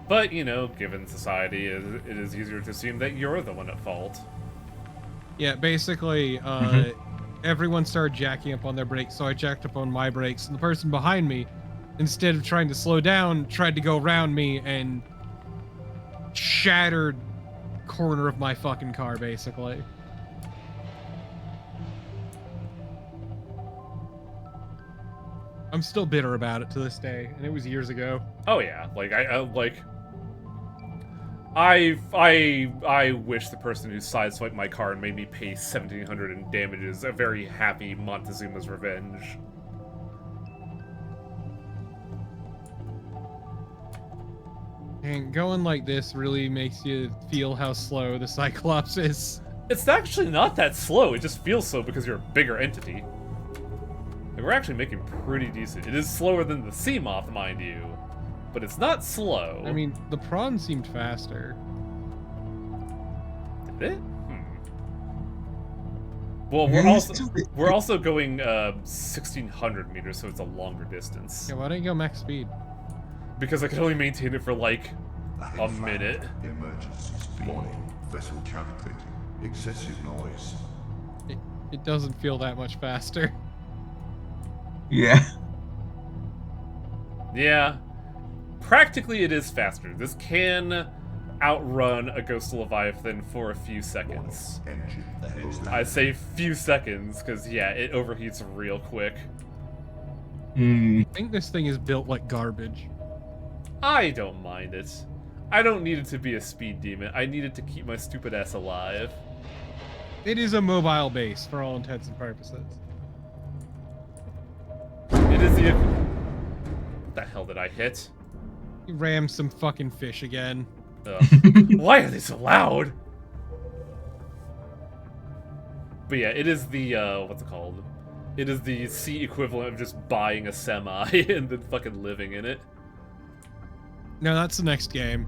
But, you know, given society, it is easier to assume that you're the one at fault. Yeah, basically, everyone started jacking up on their brakes, so I jacked up on my brakes, and the person behind me, instead of trying to slow down, tried to go around me and shattered corner of my fucking car, basically. I'm still bitter about it to this day, and it was years ago. Oh yeah, like I wish the person who sideswiped my car and made me pay $1,700 in damages a very happy Montezuma's revenge. And going like this really makes you feel how slow the Cyclops is. It's actually not that slow, it just feels so because you're a bigger entity. Like, we're actually making pretty decent. It is slower than the Seamoth, mind you, but it's not slow. I mean, the prawn seemed faster. Did it? Well, we're also going 1,600 meters, so it's a longer distance. Yeah, why don't you go max speed? Because I can only maintain it for like Ahead a flag. minute. Emergency speed. Warning. Vessel calculating. Excessive noise. It doesn't feel that much faster. Yeah. Yeah. Practically it is faster. This can outrun a Ghost of Leviathan for a few seconds. Engine. I say few seconds, because yeah, it overheats real quick. Hmm. I think this thing is built like garbage. I don't mind it. I don't need it to be a speed demon. I need it to keep my stupid ass alive. It is a mobile base for all intents and purposes. It is the... What the hell did I hit? You rammed some fucking fish again. Ugh. Why are they so loud? But yeah, it is the, what's it called? It is the sea equivalent of just buying a semi and then fucking living in it. No, that's the next game.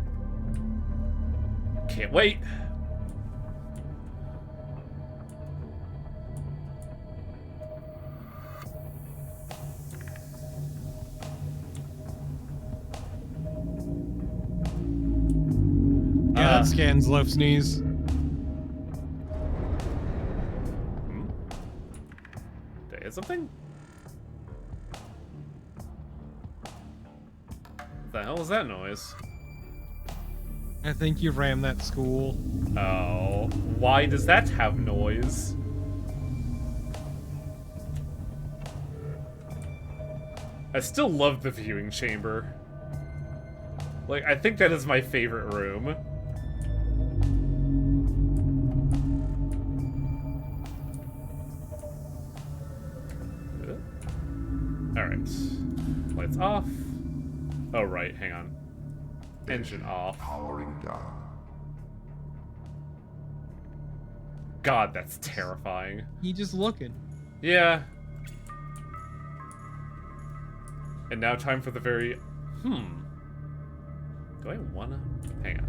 Can't wait. Yeah, that scans low sneeze. Did I hit something? What the hell was that noise? I think you rammed that school. Oh, why does that have noise? I still love the viewing chamber. Like, I think that is my favorite room. Alright. Lights off. Oh, right, hang on. Engine off. Powering down. God, that's terrifying. He just looking. Yeah. And now time for the very... Do I wanna... Hang on.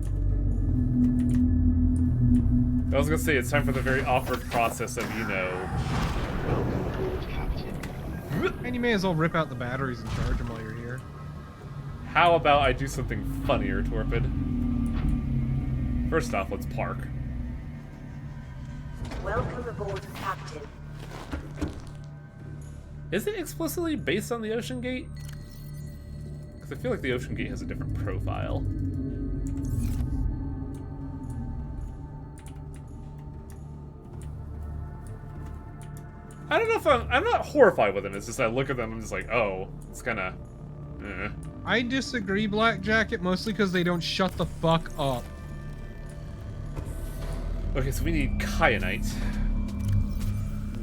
I was gonna say, it's time for the very awkward process of, you know... Welcome aboard, Captain. And you may as well rip out the batteries and charge them while you're here. How about I do something funnier, Torpid? First off, let's park. Welcome aboard, Captain. Is it explicitly based on the Ocean Gate? Because I feel like the Ocean Gate has a different profile. I don't know if I'm not horrified with them. It's just I look at them and I'm just like, oh, it's kind of. I disagree, Black Jacket, mostly because they don't shut the fuck up. Okay, so we need kyanite.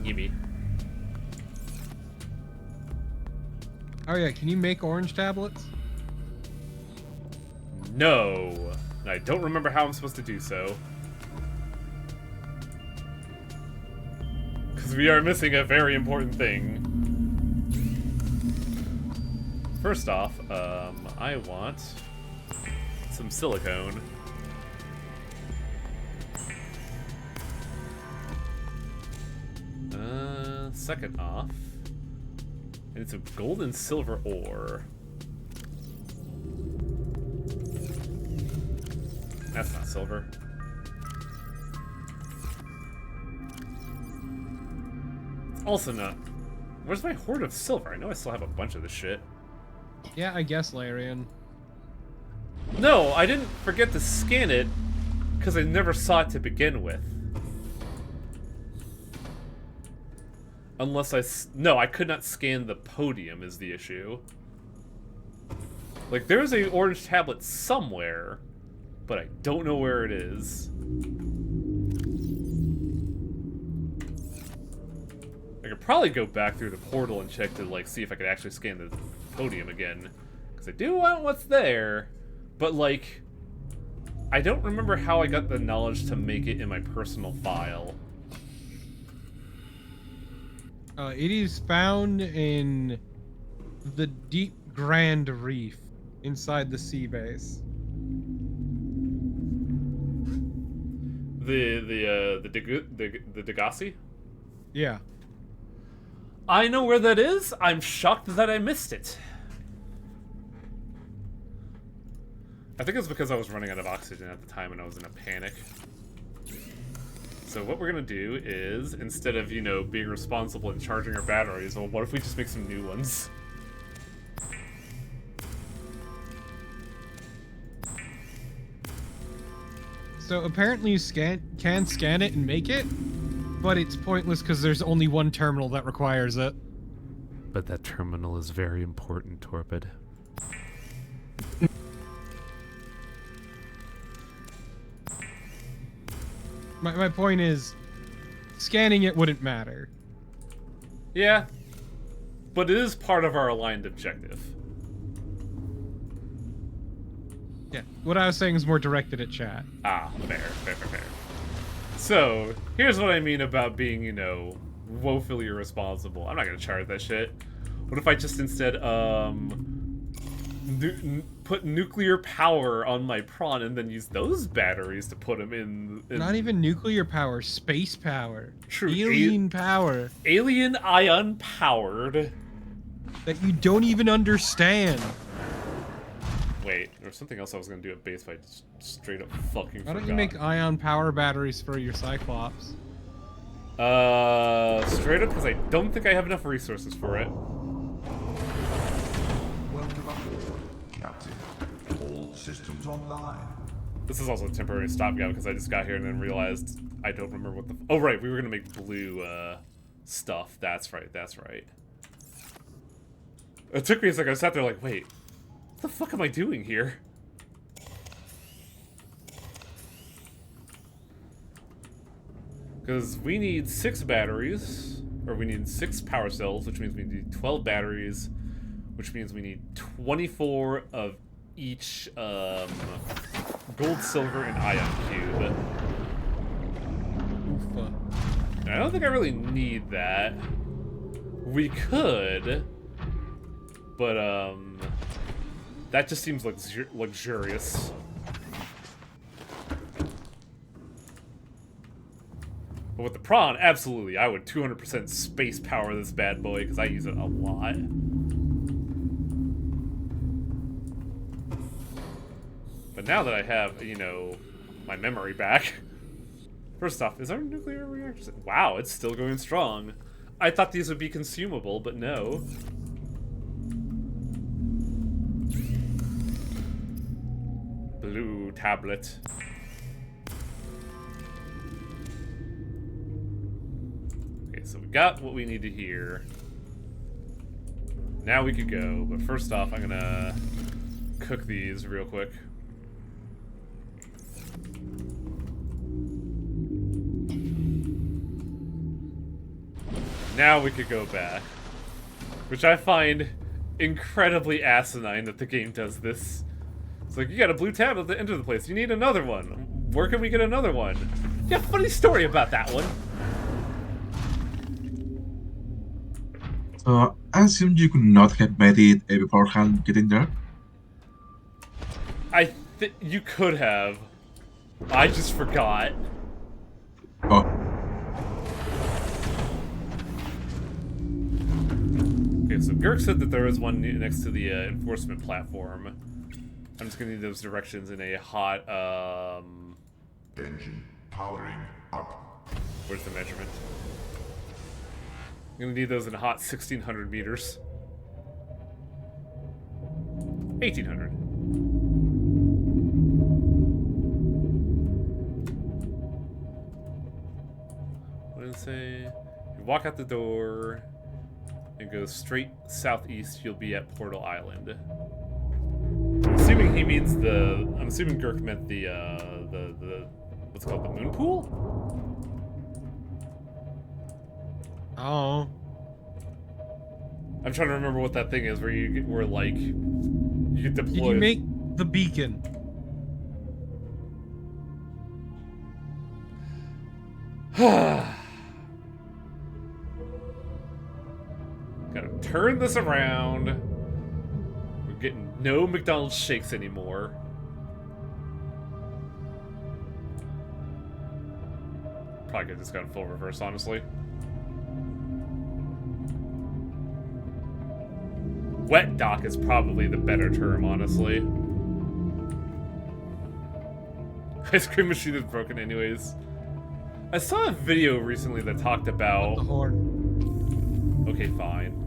Gimme. Oh yeah, can you make orange tablets? No. I don't remember how I'm supposed to do so. Because we are missing a very important thing. First off, I want some silicone. Second off, I need some gold and silver ore. That's not silver. It's also not. Where's my hoard of silver? I know I still have a bunch of this shit. Yeah, I guess, Larian. No, I didn't forget to scan it because I never saw it to begin with. Unless no, I could not scan the podium is the issue. Like, there's a orange tablet somewhere, but I don't know where it is. I could probably go back through the portal and check to, like, see if I could actually scan the podium again. Because I do want what's there, but, like, I don't remember how I got the knowledge to make it in my personal file. It is found in the deep Grand Reef inside the sea base. The Degassi? Yeah. I know where that is. I'm shocked that I missed it. I think it's because I was running out of oxygen at the time and I was in a panic. So what we're gonna do is, instead of, you know, being responsible and charging our batteries, well, what if we just make some new ones? So apparently you can scan it and make it, but it's pointless because there's only one terminal that requires it. But that terminal is very important, Torpid. My point is, scanning it wouldn't matter. Yeah, but it is part of our aligned objective. Yeah, what I was saying is more directed at chat. Ah, fair. So, here's what I mean about being, you know, woefully irresponsible. I'm not gonna charge that shit. What if I just instead, put nuclear power on my prawn and then use those batteries to put them in Not even nuclear power, space power. True, Alien power. alien ion powered. That you don't even understand. Wait, there was something else I was gonna do at base, but I just straight up fucking Why forgot. don't you make ion power batteries for your Cyclops? Straight up because I don't think I have enough resources for it. Welcome aboard, Captain. All systems online. This is also a temporary stopgap because I just got here and then realized I don't remember what the... Oh, right, we were gonna make blue, stuff. That's right. It took me a second. I sat there like, wait, what the fuck am I doing here? Because we need 6 batteries, or we need 6 power cells, which means we need 12 batteries, which means we need 24 of each gold, silver, and ion cube. Oofa. And I don't think I really need that. We could, but that just seems like luxurious. But with the prawn, absolutely, I would 200% space power this bad boy because I use it a lot. But now that I have, you know, my memory back, First off, is our nuclear reactor... Wow, it's still going strong. I thought these would be consumable, but no. Blue tablet. Okay, so we got what we needed here. Now we could go, but first off, I'm gonna cook these real quick. Now we could go back. Which I find incredibly asinine that the game does this. It's like, you got a blue tab at the end of the place. You need another one. Where can we get another one? Yeah, funny story about that one. So I assume you could not have made it beforehand getting there. You could have. I just forgot. Oh, Okay, so Girk said that there was one next to the enforcement platform. I'm just gonna need those directions in a hot, Engine powering up. where's the measurement? I'm gonna need those in a hot 1600 meters. 1800. What did it say? You walk out the door and go straight southeast, you'll be at Portal Island. I'm assuming he means I'm assuming Girk meant the what's it called, the moon pool? Oh. I'm trying to remember what that thing is where like you get Did deploy. you make the beacon? Gotta turn this around. We're getting no McDonald's shakes anymore. Probably could've just gone full reverse, honestly. Wet dock is probably the better term, honestly. Ice cream machine is broken anyways. I saw a video recently that talked about... The horn. Okay, fine.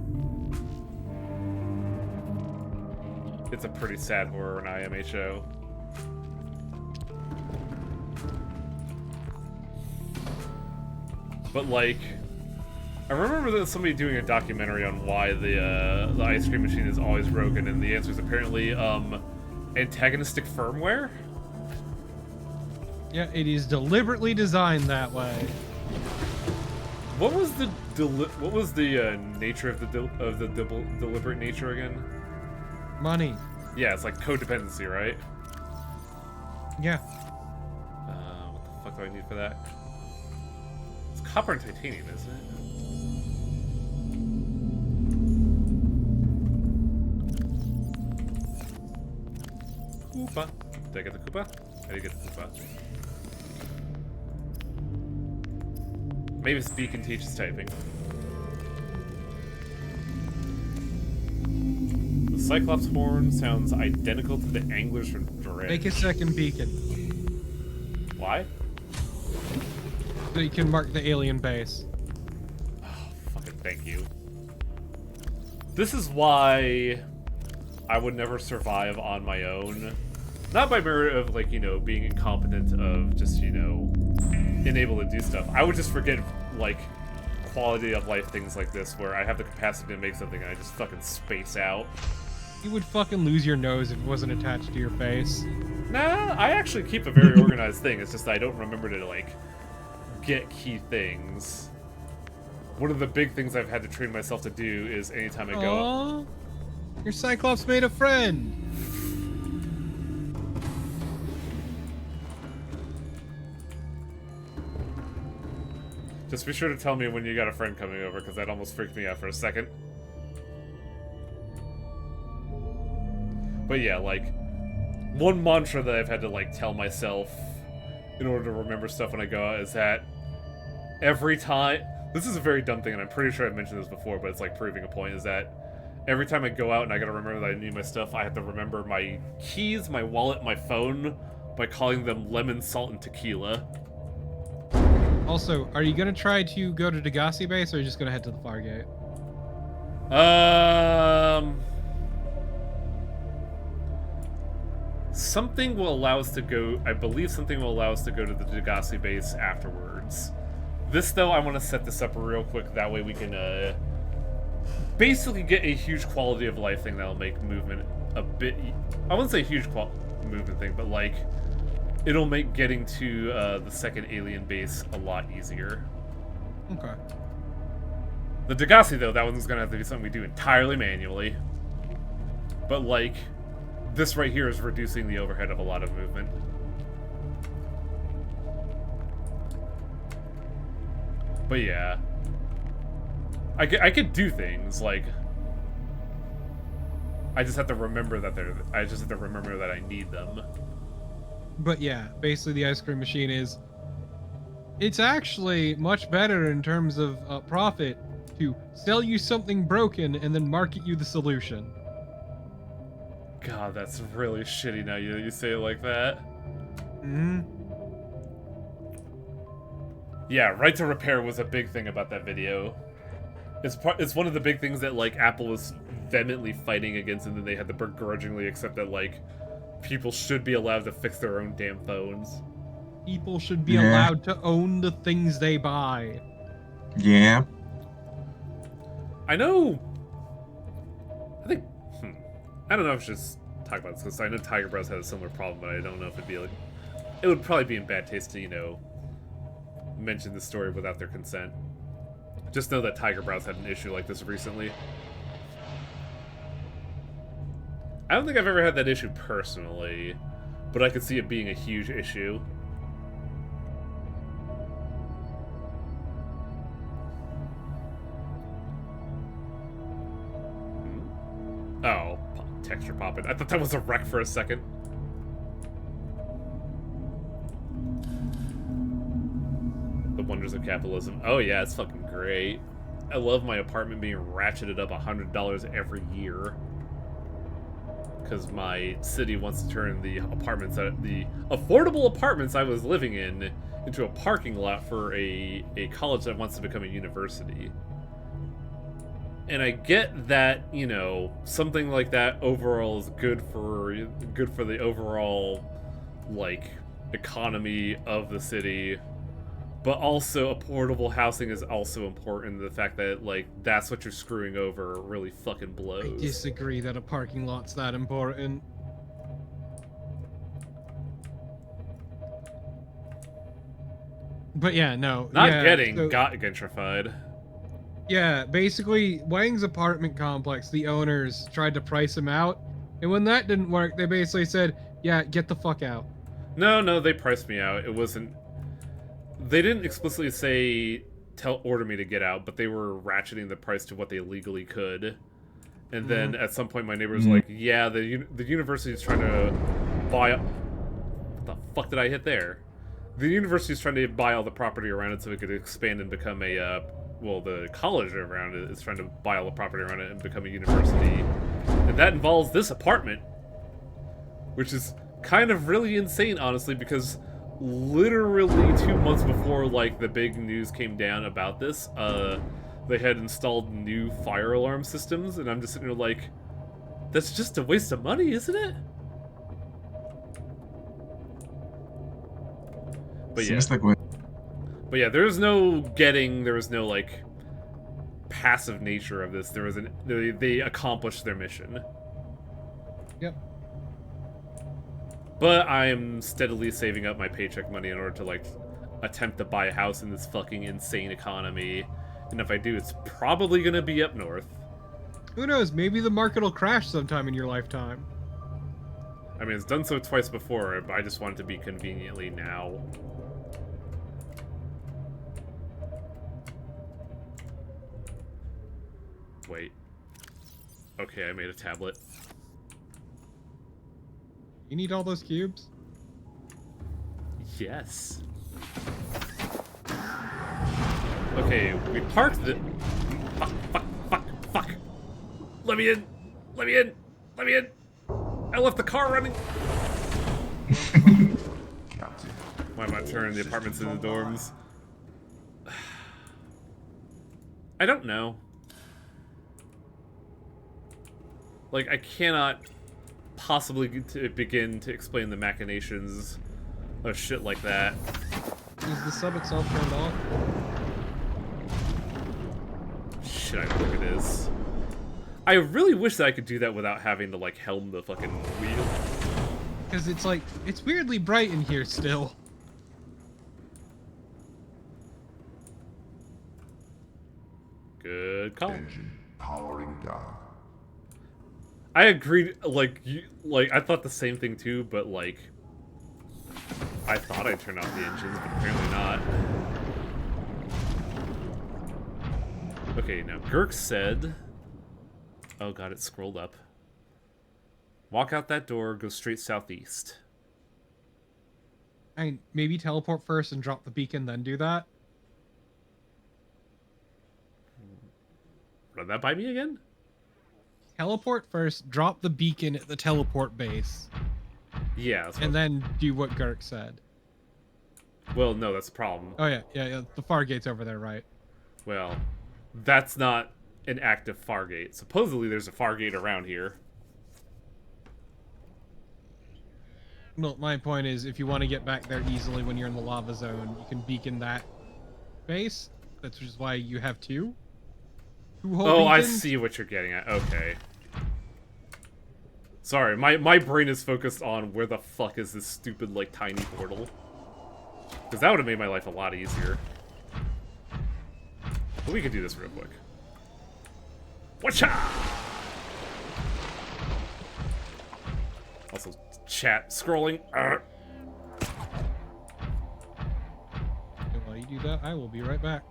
It's a pretty sad horror and IMA show. But like, I remember that somebody doing a documentary on why the ice cream machine is always broken, and the answer is apparently antagonistic firmware. Yeah, it is deliberately designed that way. What was the nature of the deliberate nature again? Money. Yeah, it's like codependency, right? Yeah. What the fuck do I need for that? It's copper and titanium, isn't it? Koopa. Did I get the Koopa? I did get the Koopa. Maybe this beacon teaches typing. The Cyclops horn sounds identical to the anglers from Dread. Make a second beacon. Why? So you can mark the alien base. Oh, fucking thank you. This is why I would never survive on my own. Not by merit of, like, you know, being incompetent of just, you know, unable to do stuff. I would just forget, like, quality of life things like this where I have the capacity to make something and I just fucking space out. You would fucking lose your nose if it wasn't attached to your face. Nah, I actually keep a very organized thing. It's just I don't remember to, like, get key things. One of the big things I've had to train myself to do is anytime I go... Aww. Your Cyclops made a friend! Just be sure to tell me when you got a friend coming over, because that almost freaked me out for a second. But yeah, like, one mantra that I've had to, like, tell myself in order to remember stuff when I go out is that every time... This is a very dumb thing, and I'm pretty sure I've mentioned this before, but it's, like, proving a point, is that every time I go out and I gotta remember that I need my stuff, I have to remember my keys, my wallet, my phone, by calling them lemon, salt, and tequila. Also, are you gonna try to go to Degassi base, or are you just gonna head to the Fargate? Something will allow us to go. I believe something will allow us to go to the Degassi base afterwards. This, though, I want to set this up real quick. That way we can basically get a huge quality of life thing that'll make movement a bit. I wouldn't say huge movement thing, but like it'll make getting to the second alien base a lot easier. Okay. The Degassi, though, that one's gonna have to be something we do entirely manually. But like, this right here is reducing the overhead of a lot of movement. But yeah, I could do things like. I just have to remember that they're. I just have to remember that I need them. But yeah, basically the ice cream machine is. It's actually much better in terms of profit to sell you something broken and then market you the solution. God, that's really shitty now you say it like that. Hmm. Yeah, right to repair was a big thing about that video. It's one of the big things that like Apple was vehemently fighting against, and then they had to begrudgingly accept that like people should be allowed to fix their own damn phones. People should be allowed to own the things they buy. Yeah. I know. I think. I don't know if I should just talk about this because I know Tiger Brows had a similar problem, but I don't know if it'd be like. It would probably be in bad taste to mention the story without their consent. Just know that Tiger Brows had an issue like this recently. I don't think I've ever had that issue personally, but I could see it being a huge issue. Oh, texture popping. I thought that was a wreck for a second. The wonders of capitalism. Oh yeah, it's fucking great. I love my apartment being ratcheted up $100 every year. Because my city wants to turn the affordable apartments I was living in into a parking lot for a college that wants to become a university. And I get that, something like that overall is good for the overall like economy of the city. But also, affordable housing is also important. The fact that, like, that's what you're screwing over really fucking blows. I disagree that a parking lot's that important. But yeah, no. Not yeah, getting so, got gentrified. Yeah, basically, Wang's apartment complex, the owners tried to price him out. And when that didn't work, they basically said, yeah, get the fuck out. No, they priced me out. It wasn't... They didn't explicitly say order me to get out, but they were ratcheting the price to what they legally could. And then at some point, my neighbor was like, "Yeah, the university is trying to buy." What the fuck did I hit there? The university is trying to buy all the property around it so it could expand and become a. Well, the college around it is trying to buy all the property around it and become a university, and that involves this apartment, which is kind of really insane, honestly, because. Literally 2 months before, like, the big news came down about this, they had installed new fire alarm systems, and I'm just sitting there like, that's just a waste of money, isn't it? But yeah. Seems like when... But yeah, there was no, like, passive nature of this. They accomplished their mission. Yep. But I am steadily saving up my paycheck money in order to, like, attempt to buy a house in this fucking insane economy. And if I do, it's probably gonna be up north. Who knows? Maybe the market will crash sometime in your lifetime. I mean, it's done so twice before, but I just want it to be conveniently now. Wait. Okay, I made a tablet. You need all those cubes? Yes. Okay, we parked the... Fuck. Let me in! I left the car running! Captain. Why am I turning the apartments into dorms? I don't know. Like, I cannot possibly begin to explain the machinations of shit like that. Is the sub itself turned off? Shit, I don't think it is. I really wish that I could do that without having to, like, helm the fucking wheel. Because it's like, it's weirdly bright in here still. Good call. Engine powering down. I agreed, like, I thought the same thing too, but, like, I thought I turned off the engines, but apparently not. Okay, now, Girk said... Oh god, it scrolled up. Walk out that door, go straight southeast. I mean, maybe teleport first and drop the beacon, then do that. Run that by me again? Teleport first, drop the beacon at the teleport base, Yeah, that's and then do what Girk said. Well, no, that's the problem. Oh yeah. The Fargate's over there, right? Well, that's not an active Fargate. Supposedly there's a Fargate around here. Well, my point is, if you want to get back there easily when you're in the lava zone, you can beacon that base. That's just why you have two. Oh, I beacons. see what you're getting at. Okay. Sorry, my brain is focused on where the fuck is this stupid, like, tiny portal. Because that would have made my life a lot easier. But we can do this real quick. Watcha! Also, chat scrolling. And while you do that, I will be right back.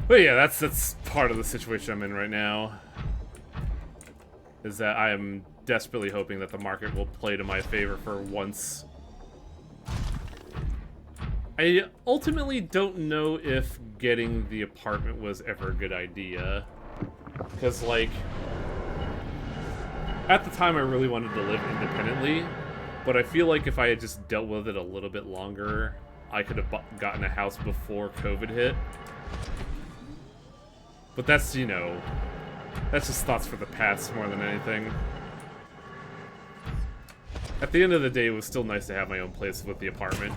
But yeah, that's part of the situation I'm in right now. Is that I am desperately hoping that the market will play to my favor for once. I ultimately don't know if getting the apartment was ever a good idea. Because, like, at the time I really wanted to live independently, but I feel like if I had just dealt with it a little bit longer, I could have gotten a house before COVID hit. But that's, you know, that's just thoughts for the past more than anything. At the end of the day, it was still nice to have my own place with the apartment.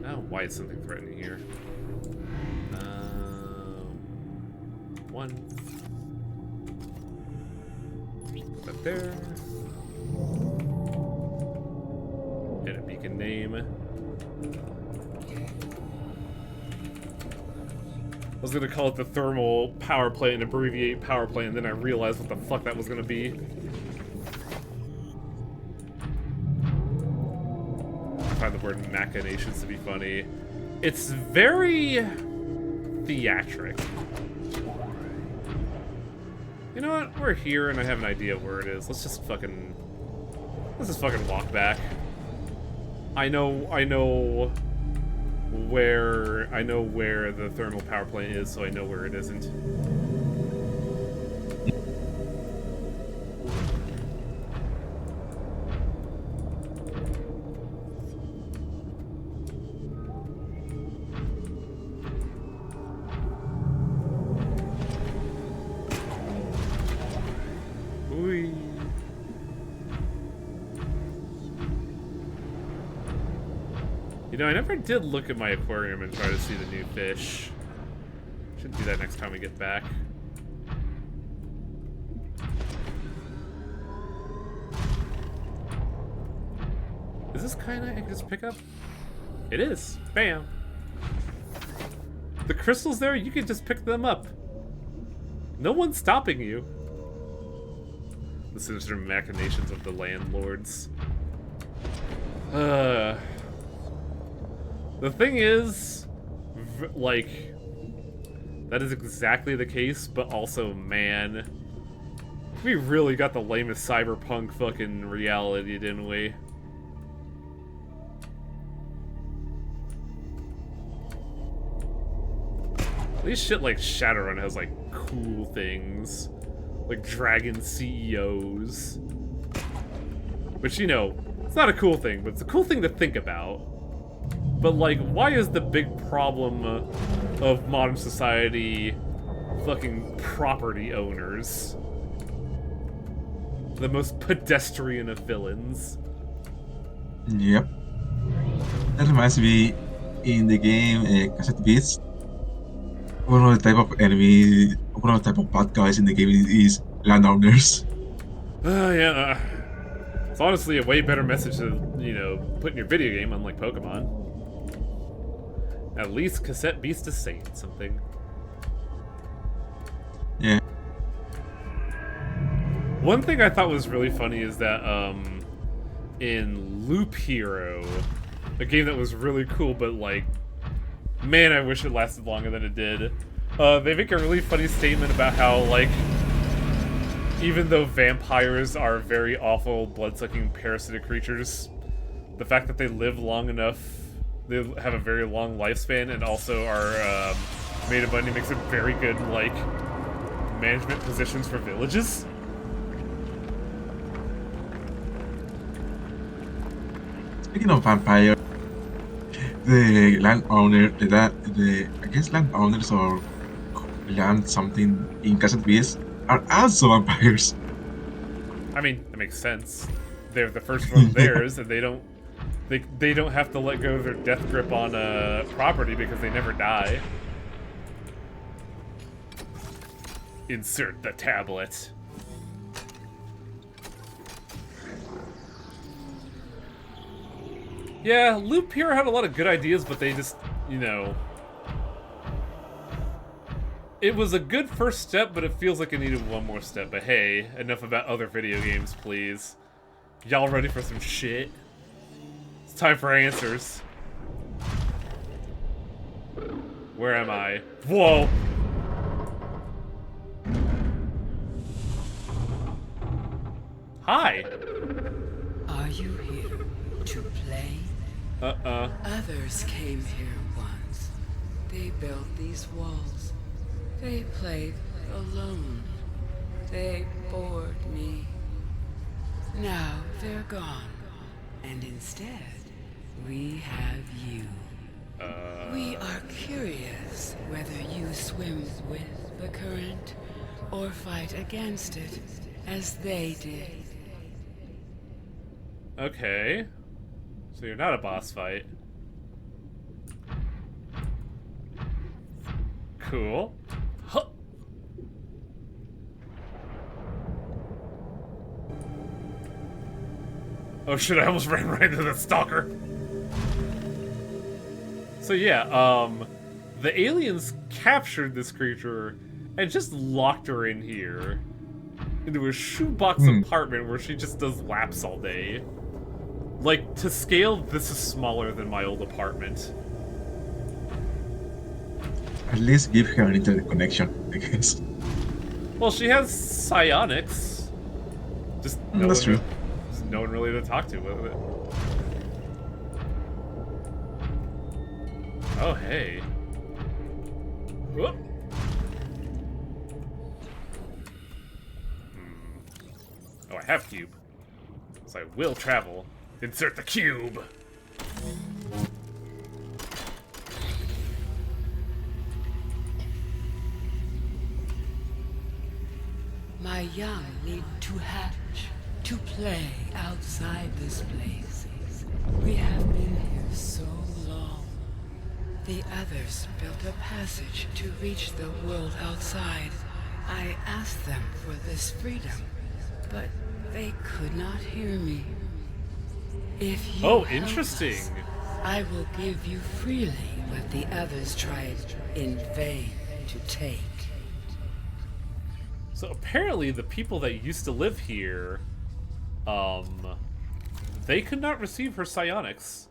Oh, why is something threatening here? One. Put that there. Get a beacon name. I was gonna call it the thermal power plant and abbreviate power plant, and then I realized what the fuck that was gonna be. I find the word machinations to be funny. It's very theatric. You know what? We're here and I have an idea of where it is. Let's just fucking walk back. I know where the thermal power plant is, so I know where it isn't. Whee. You know, I never did look at my aquarium and try to see the new fish. Should do that next time we get back. Is this kind I can just pick up? It is. Bam. The crystals there, you can just pick them up. No one's stopping you. The sinister machinations of the landlords. The thing is, like, that is exactly the case, but also, man, we really got the lamest cyberpunk fucking reality, didn't we? At least shit like Shadowrun has, like, cool things. Like dragon CEOs. Which, you know, It's not a cool thing, but it's a cool thing to think about. But, like, why is the big problem of modern society fucking property owners? The most pedestrian of villains. Yep. That reminds me, in the game Cassette Beats, one of the type of enemy, one of the type of bad guys in the game is landowners. Yeah. It's honestly a way better message to, you know, put in your video game, unlike Pokemon. At least Cassette Beast is saying something. Yeah. One thing I thought was really funny is that, in Loop Hero, a game that was really cool, but, like, man, I wish it lasted longer than it did. They make a really funny statement about how, like, even though vampires are very awful, blood-sucking, parasitic creatures, the fact that they live long enough, they have a very long lifespan, and also are made of money makes it very good, like, management positions for villages. Speaking of vampire, the landowner, I guess landowners or land something in Cassette Beast are also vampires. I mean, that makes sense. They're the first one of theirs, and they don't have to let go of their death grip on property because they never die. Insert the tablet. Yeah, Loop Hero had a lot of good ideas, but they just, you know... It was a good first step, but it feels like it needed one more step. But hey, enough about other video games, please. Y'all ready for some shit? It's time for answers. Where am I? Whoa! Hi! Are you here to play? Others came here once. They built these walls. They played alone. They bored me. Now they're gone. And instead, we have you. We are curious whether you swim with the current or fight against it, as they did. Okay. So you're not a boss fight. Cool. Huh. Oh shit, I almost ran right into the stalker. So yeah, the aliens captured this creature and just locked her in here. Into a shoebox apartment where she just does laps all day. Like, to scale, this is smaller than my old apartment. At least give her an internet connection, I guess. Well, she has psionics. Just no That's true. Just no one really to talk to with it. Oh, hey. Whoop. Oh, I have cube. So I will travel. Insert the cube! My young need to hatch, to play outside this place. We have been here so long. The others built a passage to reach the world outside. I asked them for this freedom, but they could not hear me. If you help interesting. us, I will give you freely what the others tried in vain to take. So apparently the people that used to live here, they could not receive her psionics.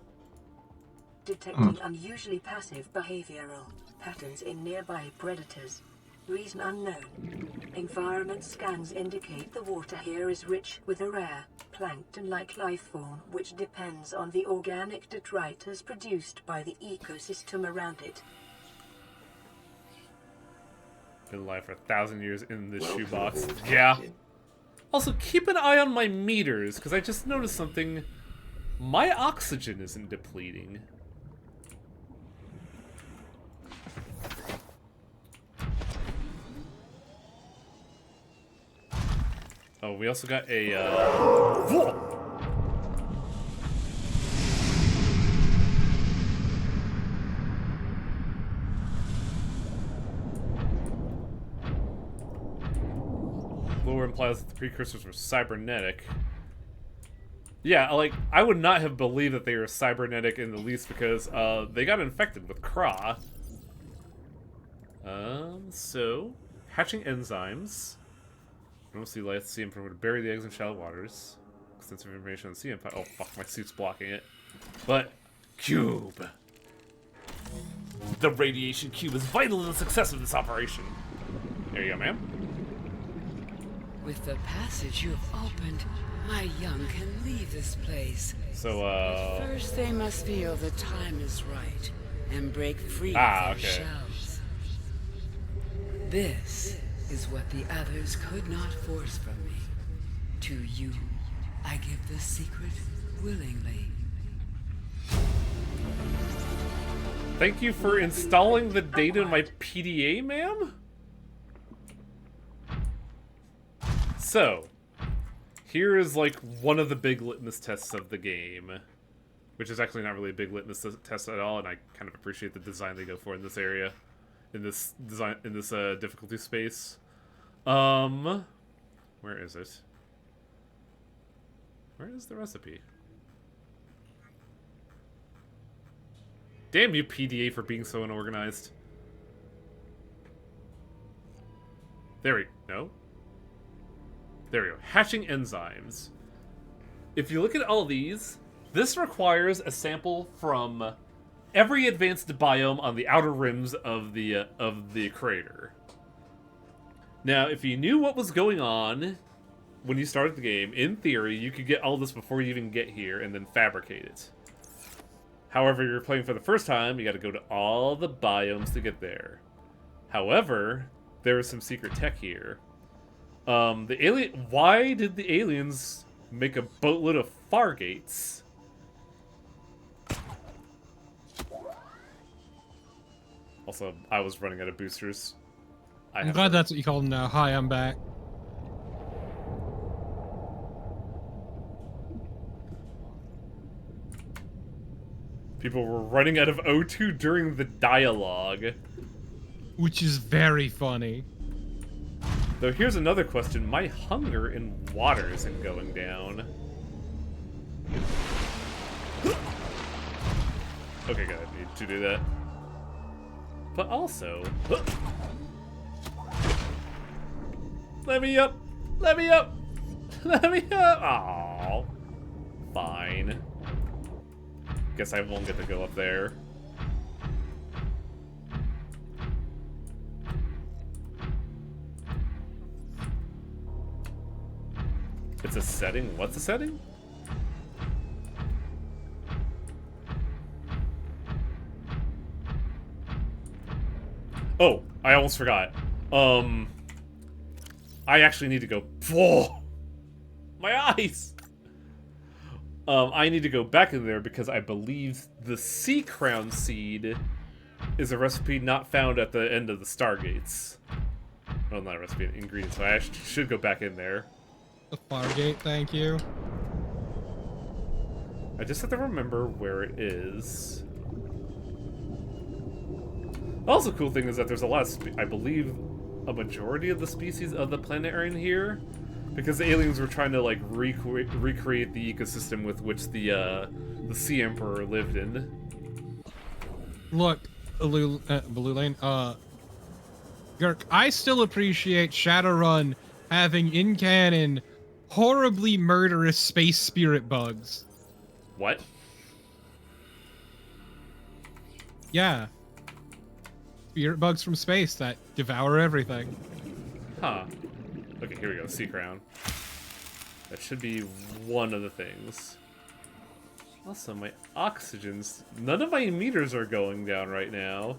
Detecting unusually passive behavioral patterns in nearby predators. Reason unknown. Environment scans indicate the water here is rich with a rare, plankton-like life form which depends on the organic detritus produced by the ecosystem around it. Been alive for 1,000 years in this shoebox. Yeah. Also, keep an eye on my meters, because I just noticed something My oxygen isn't depleting. Oh, we also got a, whoa! Lore implies that the precursors were cybernetic. Yeah, like, I would not have believed that they were cybernetic in the least because, they got infected with Craw. So, hatching enzymes. Normal sea life, sea improve to bury the eggs in shallow waters. Extensive information on sea impact. Oh, fuck, my suit's blocking it. But, cube. The radiation cube is vital to the success of this operation. There you go, ma'am. With the passage you have opened, my young can leave this place. So, But first they must feel the time is right and break free of their okay. shells. This is what the others could not force from me. To you, I give the secret willingly. Thank you for installing the data in my PDA, ma'am? So, here is like one of the big litmus tests of the game, which is actually not really a big litmus test at all, and I kind of appreciate the design they go for in this area, in this difficulty space. Where is it? Where is the recipe? Damn you, PDA, for being so unorganized. There we go. There we go. Hatching enzymes. If you look at all these, this requires a sample from every advanced biome on the outer rims of the crater. Now, if you knew what was going on when you started the game, in theory, you could get all this before you even get here and then fabricate it. However, you're playing for the first time, you gotta go to all the biomes to get there. However, there is some secret tech here. Why did the aliens make a boatload of Fargates? Also, I was running out of boosters. I'm glad that's what you call them now. Hi, I'm back. People were running out of O2 during the dialogue. Which is very funny. Though here's another question. My hunger in water isn't going down. Okay, good. I need to do that. But also... Let me up! Let me up! Let me up! Aww. Fine. Guess I won't get to go up there. It's a setting? What's a setting? Oh, I almost forgot. I actually need to go... Whoa! My eyes! I need to go back in there because I believe the Sea Crown Seed is a recipe not found at the end of the Stargates. Well, not a recipe, an ingredient, so I actually should go back in there. The Fargate, thank you. I just have to remember where it is. Also, cool thing is that there's a lot of, I believe, a majority of the species of the planet are in here, because the aliens were trying to like recreate the ecosystem with which the Sea Emperor lived in. Look, Blue Lane, Gurk, I still appreciate Shadowrun having in canon horribly murderous space spirit bugs. What? Yeah. Spirit bugs from space that devour everything. Huh. Okay, here we go. Sea Crown. That should be one of the things. Also, my oxygen's... None of my meters are going down right now.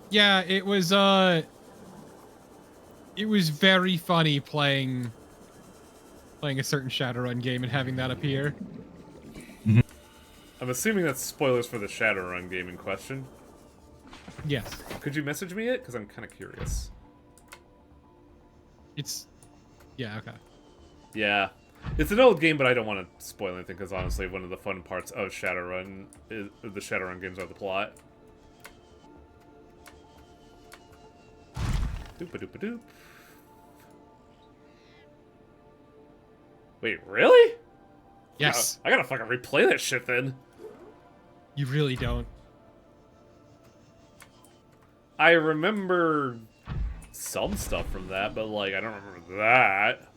Yeah, it was very funny playing a certain Shadowrun game and having that appear. I'm assuming that's spoilers for the Shadowrun game in question. Yes. Could you message me it? Because I'm kind of curious. It's... Yeah, okay. Yeah. It's an old game, but I don't want to spoil anything, because honestly, one of the fun parts of Shadowrun is the Shadowrun games are the plot. Doop-a-doop-a-doop. Wait, really? Yes. I gotta fucking replay that shit then. You really don't. I remember some stuff from that, but like, I don't remember that.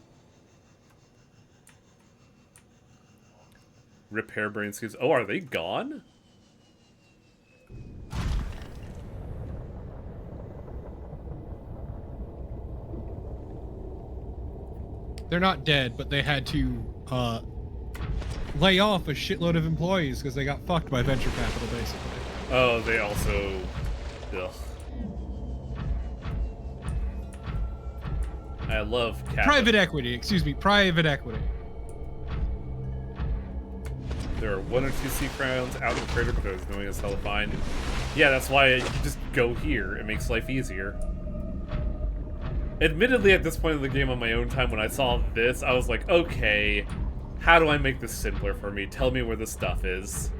Repair brain schemes. Oh, are they gone? They're not dead, but they had to lay off a shitload of employees because they got fucked by venture capital, basically. Oh, they also... Ugh. I love Private equity, excuse me, private equity. There are 1 or 2 sea crowns out of the crater because knowing is hella fine. Yeah, that's why you just go here. It makes life easier. Admittedly, at this point in the game on my own time, when I saw this, I was like, okay, how do I make this simpler for me? Tell me where the stuff is.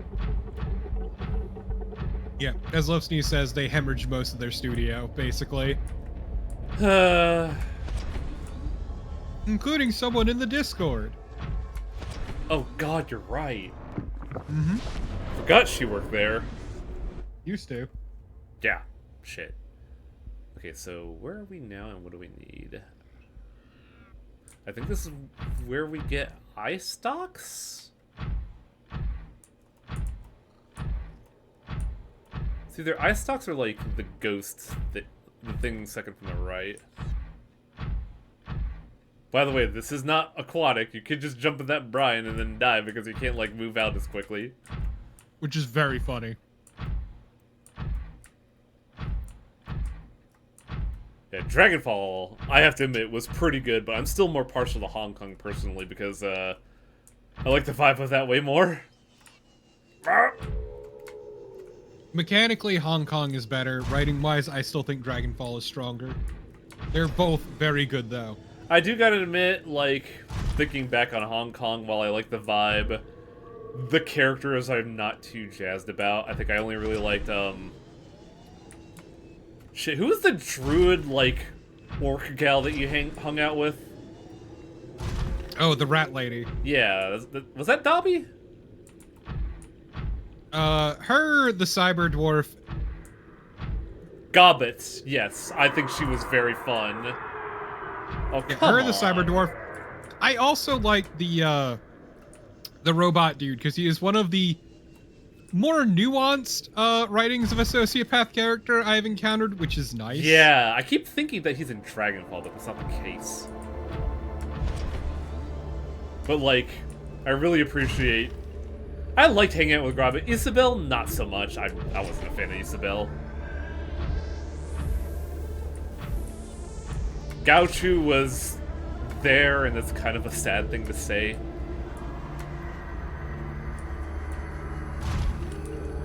Yeah, as Love Sneeze says, they hemorrhaged most of their studio, basically. Including someone in the Discord. Oh god, you're right. Mm-hmm. Forgot she worked there. Used to. Yeah, shit. Okay, so where are we now and what do we need? I think this is where we get eye stalks? It's either eye stalks or like the ghosts, the thing second from the right. By the way, this is not aquatic. You could just jump in that brine and then die because you can't like move out as quickly. Which is very funny. Yeah, Dragonfall, I have to admit, was pretty good, but I'm still more partial to Hong Kong personally because I like the vibe of that way more. Mechanically, Hong Kong is better. Writing-wise, I still think Dragonfall is stronger. They're both very good, though. I do gotta admit, like, thinking back on Hong Kong, while I like the vibe, the characters I'm not too jazzed about. I think I only really liked, shit, who was the druid, like, orc gal that you hung out with? Oh, the rat lady. Yeah, was that Dobby? Her, the cyber dwarf. Gobbet, yes. I think she was very fun. Oh, Yeah, come her, on. the cyber dwarf. I also like the robot dude, because he is one of the more nuanced writings of a sociopath character I've encountered, which is nice. Yeah, I keep thinking that he's in Dragonfall, but that's not the case. But, like, I really appreciate... I liked hanging out with Grobbit. Isabel, not so much. I wasn't a fan of Isabel. Gauchu was there, and that's kind of a sad thing to say.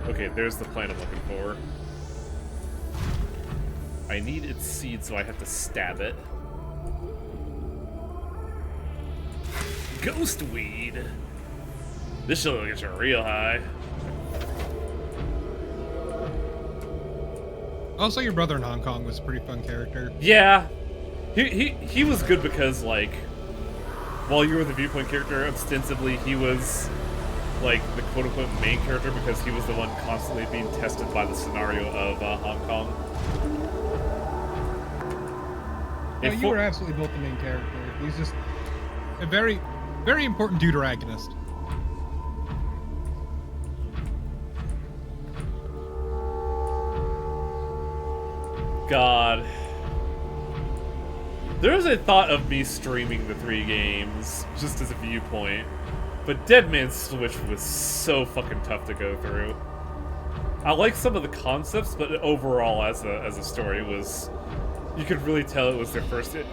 Okay, there's the plant I'm looking for. I need its seed, so I have to stab it. Ghostweed! This shit will get you real high. Also, your brother in Hong Kong was a pretty fun character. Yeah. He was good because, like, while you were the viewpoint character, ostensibly he was, like, the quote-unquote main character because he was the one constantly being tested by the scenario of Hong Kong. No, you were absolutely both the main character. He's just a very, very important deuteragonist. God. There was a thought of me streaming the 3 games, just as a viewpoint. But Dead Man's Switch was so fucking tough to go through. I like some of the concepts, but overall, as a story, it was... You could really tell it was their first... it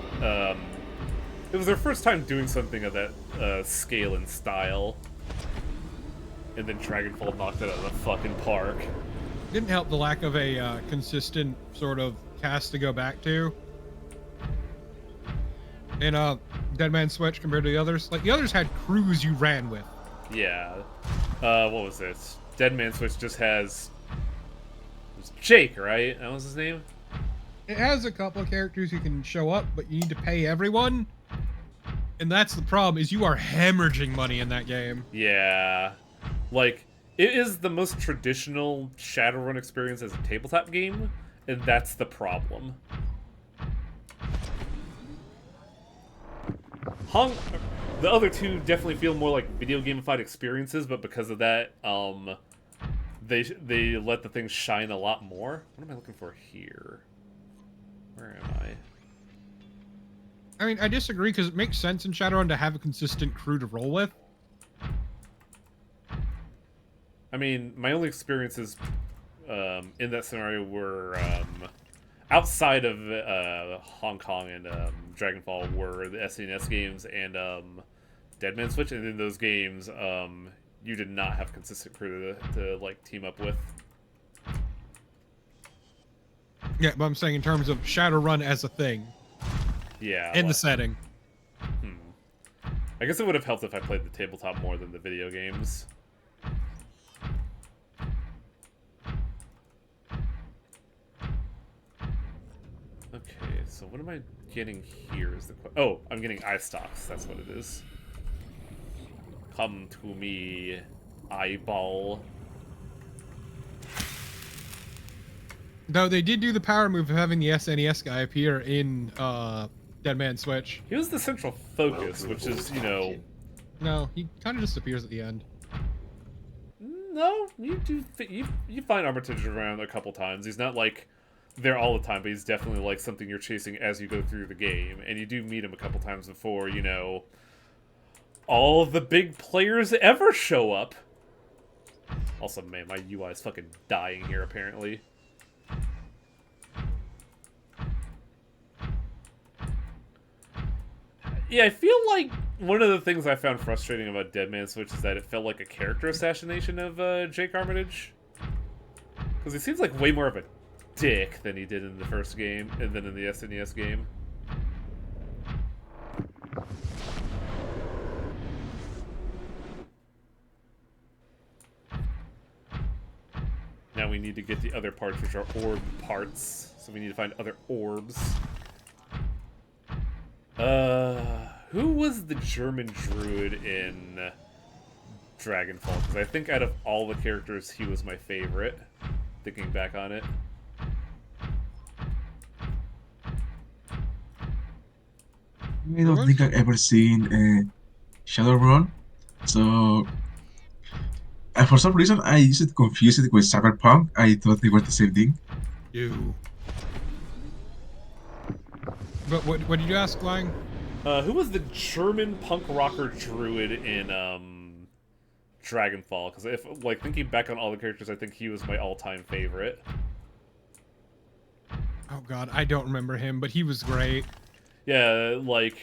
was their first time doing something of that scale and style. and then Dragonfall knocked it out of the fucking park. Didn't help the lack of a consistent sort of cast to go back to. In Dead Man's Switch compared to the others. Like, the others had crews you ran with. Yeah. What was this? Dead Man Switch just has... It was Jake, right? That was his name? It has a couple of characters who can show up, but you need to pay everyone. And that's the problem, is you are hemorrhaging money in that game. Yeah. Like, it is the most traditional Shadowrun experience as a tabletop game, and that's the problem. The other two definitely feel more like video gamified experiences, but because of that, they let the things shine a lot more. What am I looking for here? Where am I? I mean, I disagree, because it makes sense in Shadowrun to have a consistent crew to roll with. I mean, my only experiences in that scenario were outside of Hong Kong and Dragonfall were the SNES games and Dead Man Switch, and in those games, you did not have consistent crew to like team up with. Yeah, but I'm saying in terms of Shadowrun as a thing. Yeah. In the setting. I guess it would have helped if I played the tabletop more than the video games. Okay, so what am I getting here is the oh, I'm getting eye stalks, that's what it is. Come to me, eyeball. Though they did do the power move of having the SNES guy appear in Dead Man Switch. He was the central focus, which is, you know... No, he kind of just appears at the end. No, you find Armitage around a couple times. He's not, like, there all the time, but he's definitely, like, something you're chasing as you go through the game. And you do meet him a couple times before, you know, all the big players ever show up. Also, man, my UI is fucking dying here, apparently. Yeah, I feel like one of the things I found frustrating about Dead Man Switch is that it felt like a character assassination of Jake Armitage. Because he seems like way more of a dick than he did in the first game, and then in the SNES game. Now we need to get the other parts, which are orb parts. So we need to find other orbs. Who was the German druid in Dragonfall? Because I think out of all the characters, he was my favorite, thinking back on it. I don't think I've ever seen Shadowrun, so for some reason I used to confuse it with Cyberpunk. I thought they were the same thing. Ew. But what did you ask, Lang? Who was the German punk rocker druid in Dragonfall? Because if, like, thinking back on all the characters, I think he was my all-time favorite. Oh god, I don't remember him, but he was great. Yeah, like...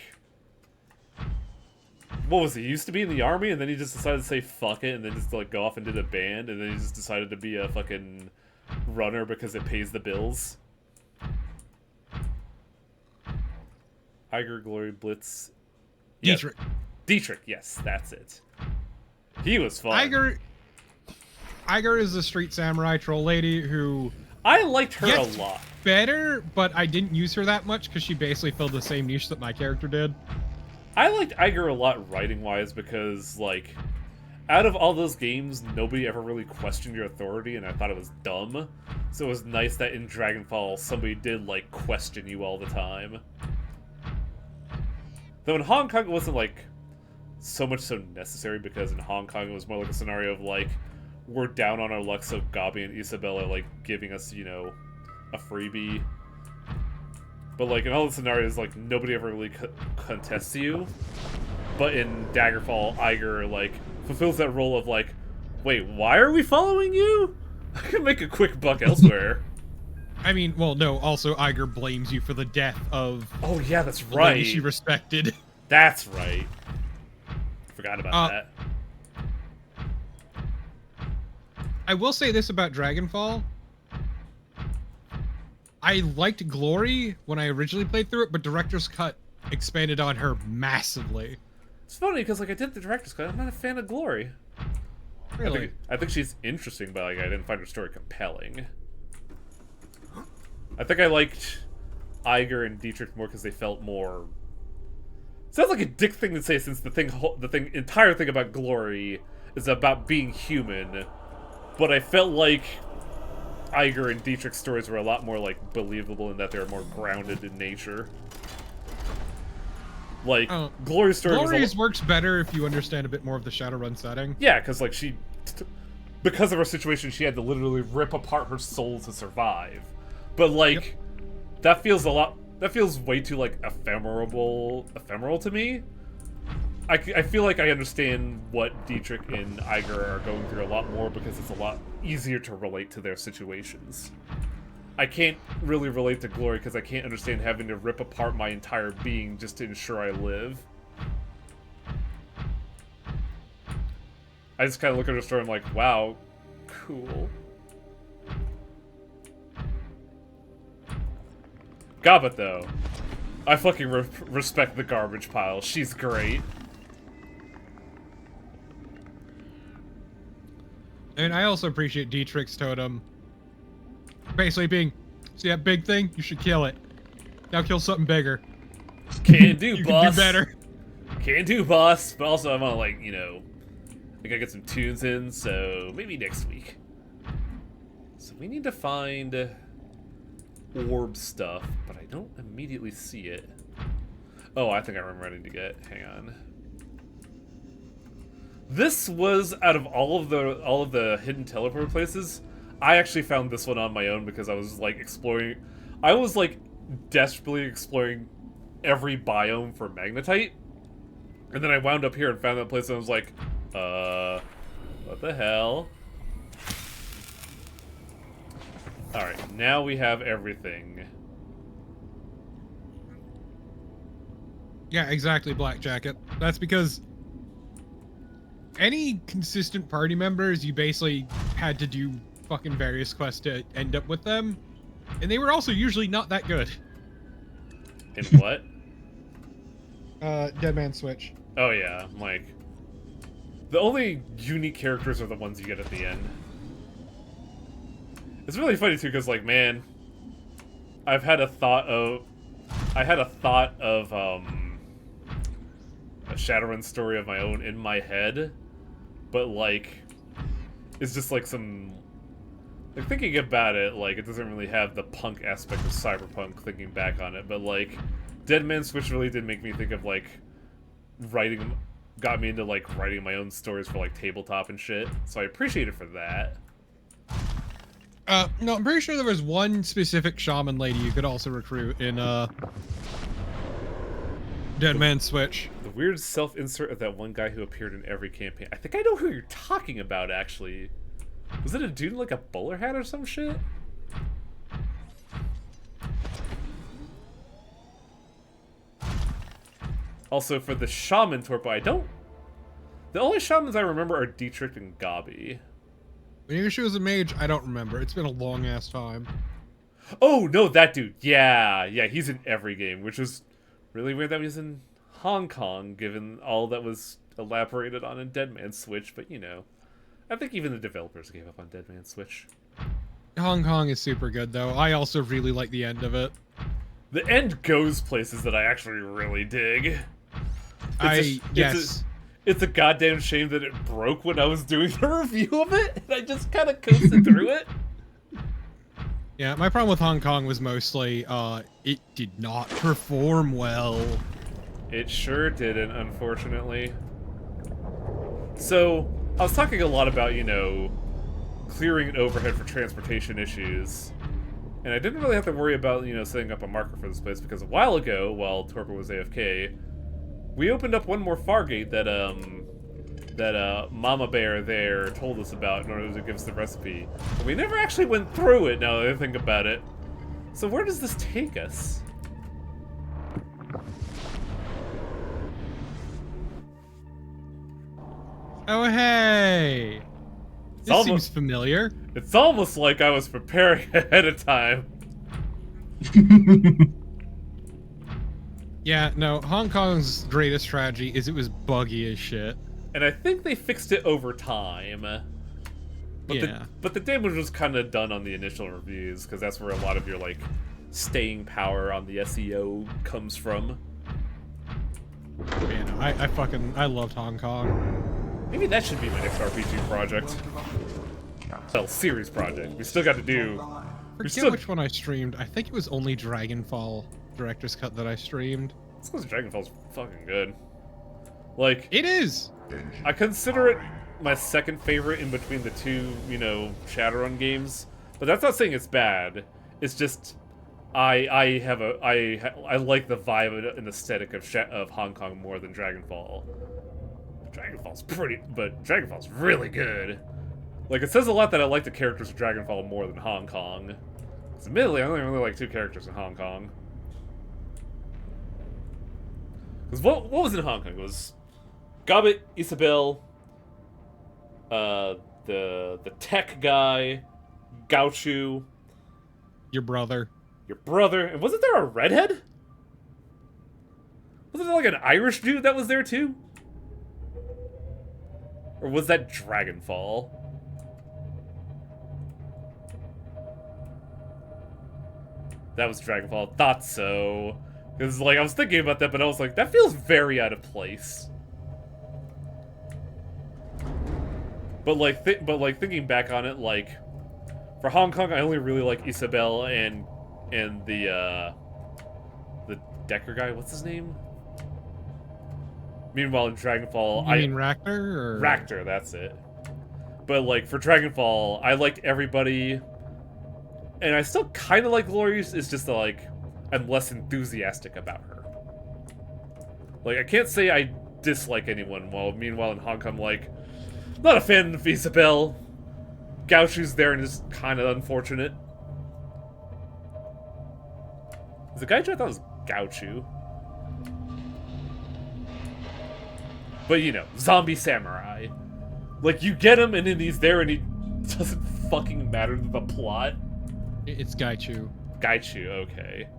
What was he? He used to be in the army, and then he just decided to say fuck it, and then just, like, go off and did a band, and then he just decided to be a fucking runner because it pays the bills. Iger, Glory, Blitz... Dietrich. Yeah. Dietrich, yes, that's it. He was fun. Iger is a street samurai troll lady who... I liked her a lot. Better, but I didn't use her that much because she basically filled the same niche that my character did. I liked Iger a lot writing-wise because, like, out of all those games, nobody ever really questioned your authority, and I thought it was dumb. So it was nice that in Dragonfall, somebody did, like, question you all the time. Though in Hong Kong, it wasn't, like, so much so necessary, because in Hong Kong, it was more like a scenario of, like, we're down on our luck, so Gabi and Isabella are, like, giving us, you know, a freebie. But, like, in all the scenarios, like, nobody ever really contests you. But in Daggerfall, Iger, like, fulfills that role of, like, wait, why are we following you? I can make a quick buck elsewhere. I mean, well, no, also Iger blames you for the death of... Oh, yeah, that's the right. lady she respected. That's right. Forgot about that. I will say this about Dragonfall. I liked Glory when I originally played through it, but Director's Cut expanded on her massively. It's funny because like I did the director's cut. I'm not a fan of Glory. Really? I think she's interesting, but like I didn't find her story compelling. I think I liked Iger and Dietrich more because they felt more. Sounds like a dick thing to say, since the entire thing about Glory is about being human. But I felt like Iger and Dietrich's stories were a lot more like believable in that they were more grounded in nature. Like Glory's story works better if you understand a bit more of the Shadowrun setting. Yeah, because like because of her situation, she had to literally rip apart her soul to survive. But like, that feels way too like ephemeral to me. I feel like I understand what Dietrich and Iger are going through a lot more because it's a lot easier to relate to their situations. I can't really relate to Glory because I can't understand having to rip apart my entire being just to ensure I live. I just kind of look at her story and I'm like, wow, cool. Gabbat, though. I fucking respect the garbage pile. She's great. And I also appreciate Dietrich's totem. Basically being, see that big thing? You should kill it. Now kill something bigger. Can do, you boss. Can do better. Can do, boss. But also, I want to, like, you know, I gotta get some tunes in, so maybe next week. So we need to find orb stuff, but I don't immediately see it. Oh, I think I remember what I need to get. Hang on. This was, out of all of the hidden teleport places, I actually found this one on my own because I was like exploring. I was like desperately exploring every biome for magnetite, and then I wound up here and found that place and I was like, what the hell? Alright, now we have everything. Yeah, exactly, Black Jacket. That's because any consistent party members, you basically had to do fucking various quests to end up with them. And they were also usually not that good. In what? Dead Man Switch. Oh yeah, like, the only unique characters are the ones you get at the end. It's really funny too, because like, man, I had a thought of a Shadowrun story of my own in my head, but like, it's just like some, like, thinking about it, like, it doesn't really have the punk aspect of cyberpunk thinking back on it, but like, Dead Man Switch really did make me think of like got me into like writing my own stories for like tabletop and shit, so I appreciate it for that. No, I'm pretty sure there was one specific shaman lady you could also recruit in Dead Man Switch. The weird self-insert of that one guy who appeared in every campaign. I think I know who you're talking about, actually. Was it a dude in like a bowler hat or some shit? Also, for the shaman torpo, the only shamans I remember are Dietrich and Gabi. Maybe she was a mage, I don't remember. It's been a long ass time. Oh, no, that dude. Yeah, he's in every game, which was really weird that he was in Hong Kong, given all that was elaborated on in Dead Man Switch, but you know. I think even the developers gave up on Dead Man Switch. Hong Kong is super good, though. I also really like the end of it. The end goes places that I actually really dig. It's a goddamn shame that it broke when I was doing the review of it, and I just kind of coasted through it. Yeah, my problem with Hong Kong was mostly, it did not perform well. It sure didn't, unfortunately. So, I was talking a lot about, you know, clearing an overhead for transportation issues. And I didn't really have to worry about, you know, setting up a marker for this place, because a while ago, while Torpor was AFK, we opened up one more Fargate that Mama Bear there told us about in order to give us the recipe. And we never actually went through it, now that I think about it. So where does this take us? Oh, hey! This seems almost familiar. it's almost like I was preparing ahead of time. Yeah, no, Hong Kong's greatest tragedy is it was buggy as shit. And I think they fixed it over time. But Yeah. the damage was kind of done on the initial reviews, because that's where a lot of your, like, staying power on the SEO comes from. Yeah, no, I loved Hong Kong. Maybe that should be my next RPG project. Well, series project. We still got to do... Forget which one I streamed. I think it was only Dragonfall Director's Cut that I streamed. It's because Dragonfall's fucking good. Like, It is! I consider it my second favorite in between the two, you know, Shadowrun games. But that's not saying it's bad. It's just... I like the vibe and aesthetic of Hong Kong more than Dragonfall. Dragonfall's pretty... But Dragonfall's really good. Like, it says a lot that I like the characters of Dragonfall more than Hong Kong. Because admittedly, I only really like 2 characters in Hong Kong. Because what was in Hong Kong? It was Gobbet, Isabel, the tech guy, Gauchu, Your brother. your brother, and wasn't there a redhead? Wasn't there like an Irish dude that was there too? Or was that Dragonfall? That was Dragonfall. Thought so. Because, like, I was thinking about that, but I was like, that feels very out of place. But, like, thinking back on it, like, for Hong Kong, I only really like Isabel and the Decker guy. What's his name? Meanwhile, in Dragonfall, You mean Ractor? Or... Ractor, that's it. But, like, for Dragonfall, I liked everybody. And I still kind of like Glorious, it's just, like, I'm less enthusiastic about her. Like, I can't say I dislike anyone, while meanwhile in Hong Kong, like, not a fan of Isabel. Gauchu's there and is kind of unfortunate. The guy I thought was Gauchu. But, you know, zombie samurai. Like, you get him, and then he's there, and he doesn't fucking matter to the plot. It's Gaichu. Gaichu, okay.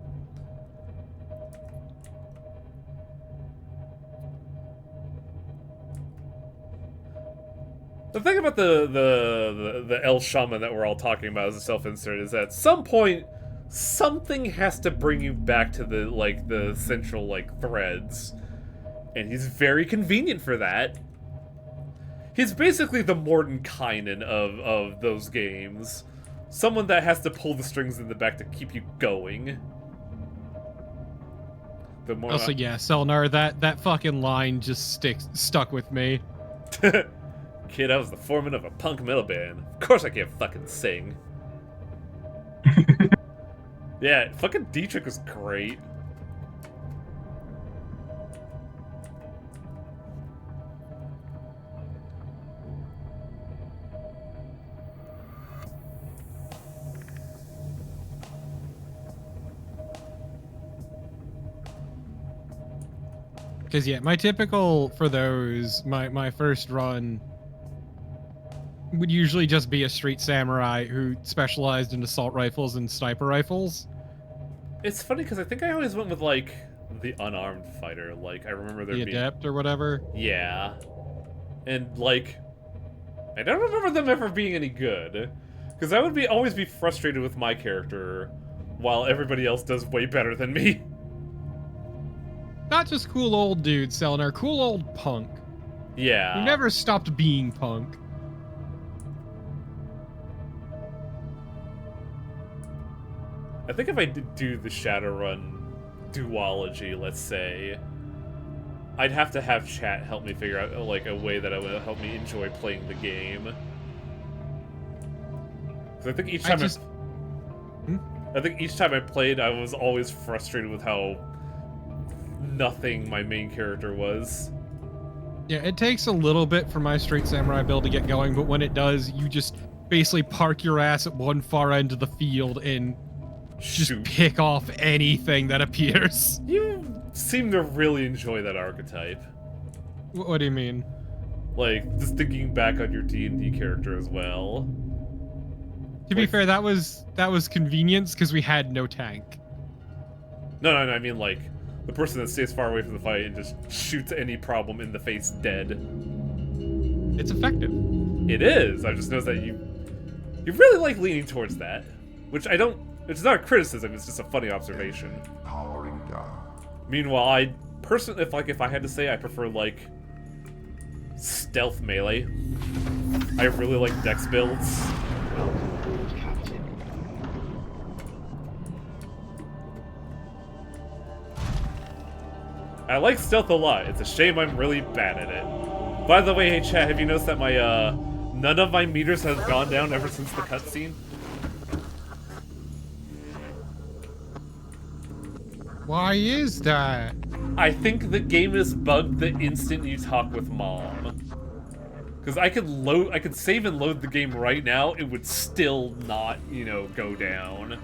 The thing about the El Shaman that we're all talking about as a self-insert is that at some point, something has to bring you back to the, like, the central, like, threads. And he's very convenient for that. He's basically the Mordenkainen of those games. Someone that has to pull the strings in the back to keep you going. The more Also, yeah, Selnar, that fucking line just stuck with me. Kid, I was the foreman of a punk metal band. Of course I can't fucking sing. Yeah, fucking Dietrich was great. Because, yeah, my typical for those, my first run would usually just be a street samurai who specialized in assault rifles and sniper rifles. It's funny because I think I always went with, like, the unarmed fighter. Like, I remember there The being... adept or whatever. Yeah. And, like, I don't remember them ever being any good. Because I would always be frustrated with my character while everybody else does way better than me. Not just cool old dude, Selnar, cool old punk. Yeah. Who never stopped being punk. I think if I did do the Shadowrun duology, let's say, I'd have to have chat help me figure out, like, a way that would help me enjoy playing the game. Because I think each time I think each time I played, I was always frustrated with how nothing my main character was. Yeah, it takes a little bit for my street samurai build to get going, but when it does, you just basically park your ass at one far end of the field and just Shoot. pick off anything that appears. You seem to really enjoy that archetype. What do you mean? Like, just thinking back on your D&D character as well. To be fair, that was convenience because we had no tank. No, I mean, like, the person that stays far away from the fight and just shoots any problem in the face dead. It's effective. It is. I just noticed that you really like leaning towards that. Which I don't... It's not a criticism, it's just a funny observation. Powering down. Meanwhile, I personally, if I had to say, I prefer, like, stealth melee. I really like dex builds. Welcome aboard, Captain. I like stealth a lot. It's a shame I'm really bad at it. By the way, hey chat, have you noticed that my, none of my meters has gone down ever since the cutscene? Why is that? I think the game is bugged the instant you talk with Mom. Because I could save and load the game right now, it would still not, you know, go down.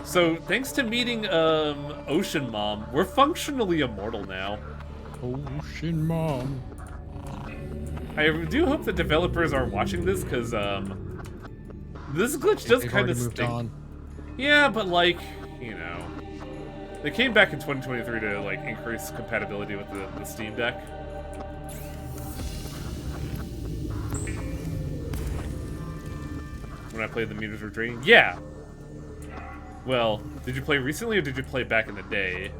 So, thanks to meeting, Ocean Mom, we're functionally immortal now. Ocean Mom. I do hope the developers are watching this, because, this glitch does They've kind already of moved stink. on. Yeah, but, like, you know... They came back in 2023 to, like, increase compatibility with the Steam Deck. When I played, the meters were draining? Yeah! Well, did you play recently or did you play back in the day?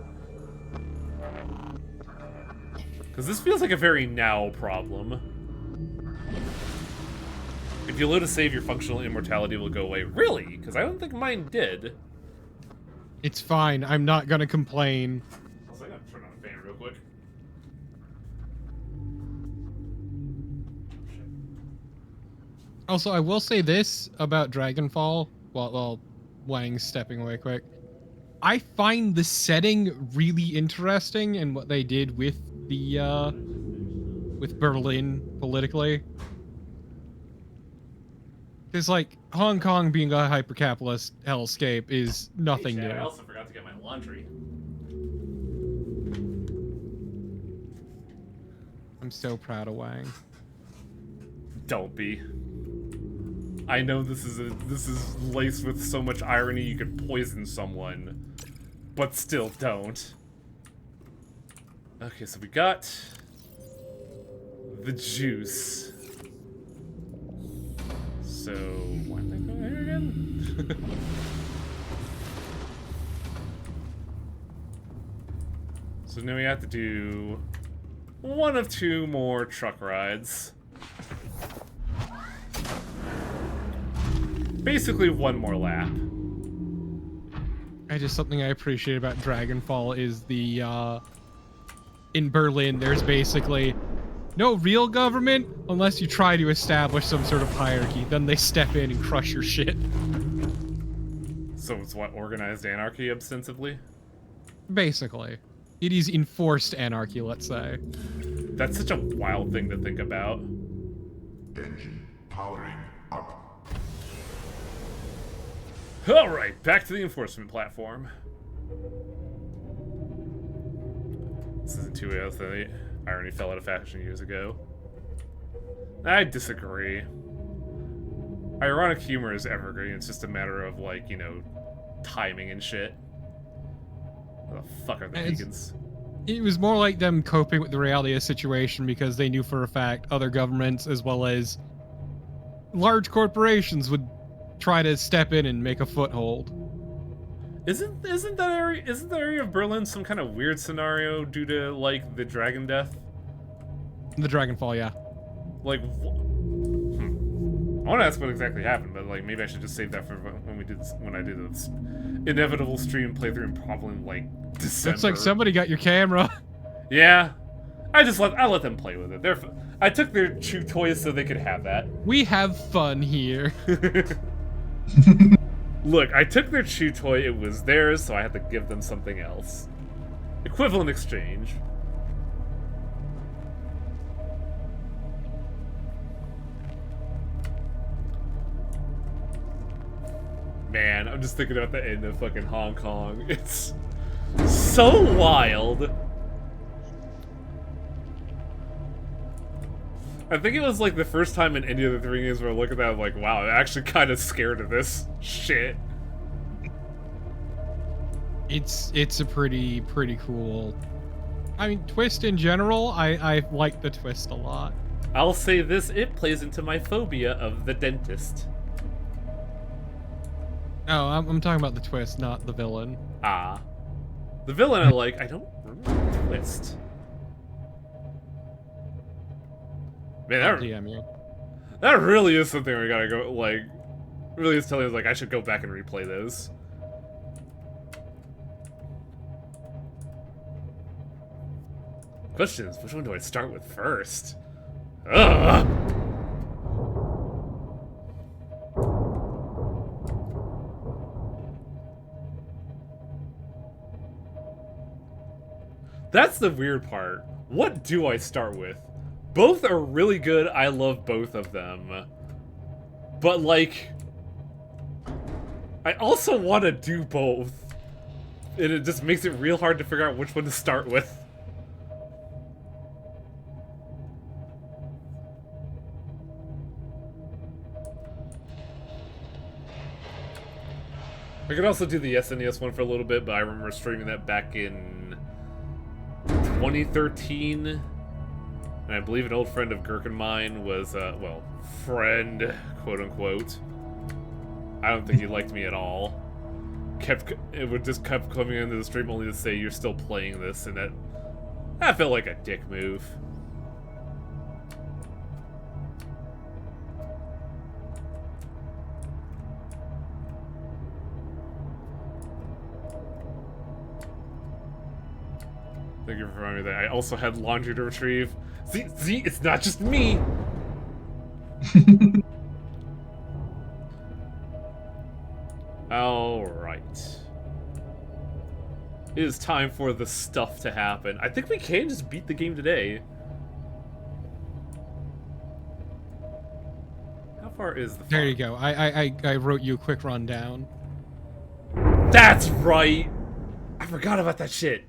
Because this feels like a very now problem. If you load a save, your functional immortality will go away. Really? Because I don't think mine did. It's fine. I'm not gonna complain. Also, I gotta turn on a fan real quick. Also, I will say this about Dragonfall, while Wang's stepping away quick. I find the setting really interesting and what they did with the with Berlin politically. Because, like, Hong Kong being a hyper-capitalist hellscape is nothing Hey, Chad, new. I also forgot to get my laundry. I'm so proud of Wang. Don't be. I know this is laced with so much irony you could poison someone, but still don't. Okay, so we got the juice. So why did I go here again? So now we have to do one of two more truck rides. Basically one more lap. Something I appreciate about Dragonfall is the, in Berlin, there's basically no real government unless you try to establish some sort of hierarchy. Then they step in and crush your shit. So it's what, organized anarchy ostensibly? Basically. It is enforced anarchy, let's say. That's such a wild thing to think about. Engine powering up. Alright, back to the enforcement platform. This isn't too else than irony fell out of fashion years ago. I disagree. Ironic humor is evergreen, it's just a matter of, like, you know, timing and shit. What the fuck are the vegans? It was more like them coping with the reality of the situation because they knew for a fact other governments as well as large corporations would try to step in and make a foothold. Isn't that area of Berlin some kind of weird scenario due to, like, the dragon death? The Dragonfall, yeah. Like, I want to ask what exactly happened, but, like, maybe I should just save that for when I do this inevitable stream playthrough in probably, like, December. Looks like somebody got your camera. Yeah, I let them play with it. I took their chew toys so they could have that. We have fun here. Look, I took their chew toy, it was theirs, so I had to give them something else. Equivalent exchange. Man, I'm just thinking about the end of fucking Hong Kong. It's so wild. I think it was like the first time in any of the 3 games where I look at that, I'm like, wow, I'm actually kind of scared of this shit. It's a pretty cool. I mean, twist in general, I like the twist a lot. I'll say this, it plays into my phobia of the dentist. No, I'm talking about the twist, not the villain. Ah. The villain I like, I don't remember the twist. Man, I'll DM you. that really is something we gotta go, like, really is telling us, like, I should go back and replay those. Question is, which one do I start with first? Ugh! That's the weird part. What do I start with? Both are really good. I love both of them. But, like, I also want to do both. And it just makes it real hard to figure out which one to start with. I could also do the SNES one for a little bit, but I remember streaming that back in 2013. And I believe an old friend of Gherkin mine was, well, friend, quote unquote. I don't think he liked me at all. It would just kept coming into the stream only to say you're still playing this, and that felt like a dick move. Thank you for reminding me that I also had laundry to retrieve. See, it's not just me! Alright. It is time for the stuff to happen. I think we can just beat the game today. How far is the farm? There you go. I wrote you a quick rundown. That's right! I forgot about that shit.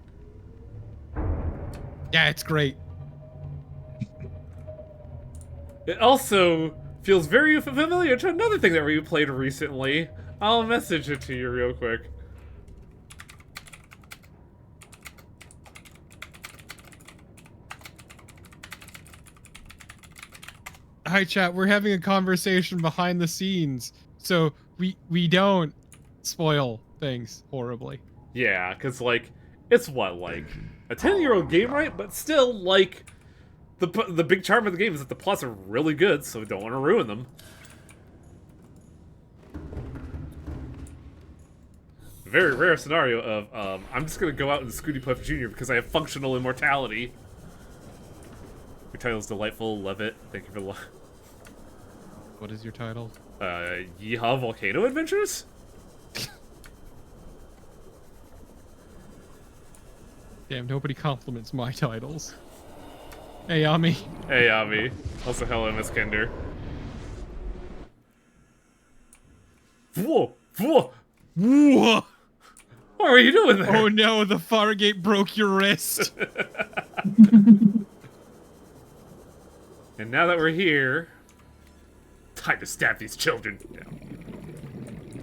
Yeah, it's great. It also feels very familiar to another thing that we played recently. I'll message it to you real quick. Hi chat, we're having a conversation behind the scenes, so we don't spoil things horribly. Yeah, because, like, it's what, like, a 10-year-old game, right? But still, like, the big charm of the game is that the plots are really good, so we don't want to ruin them. Very rare scenario of, I'm just gonna go out and Scooty Puff Jr. because I have functional immortality. Your title's delightful, love it. Thank you for What is your title? Yeehaw Volcano Adventures? Damn, nobody compliments my titles. Hey, Ami. Hey, Avi. Also, hello, Miss Kinder. Whoa! Whoa! Whoa! What are you doing there? Oh no, the Fargate broke your wrist. And now that we're here, time to stab these children. Yeah.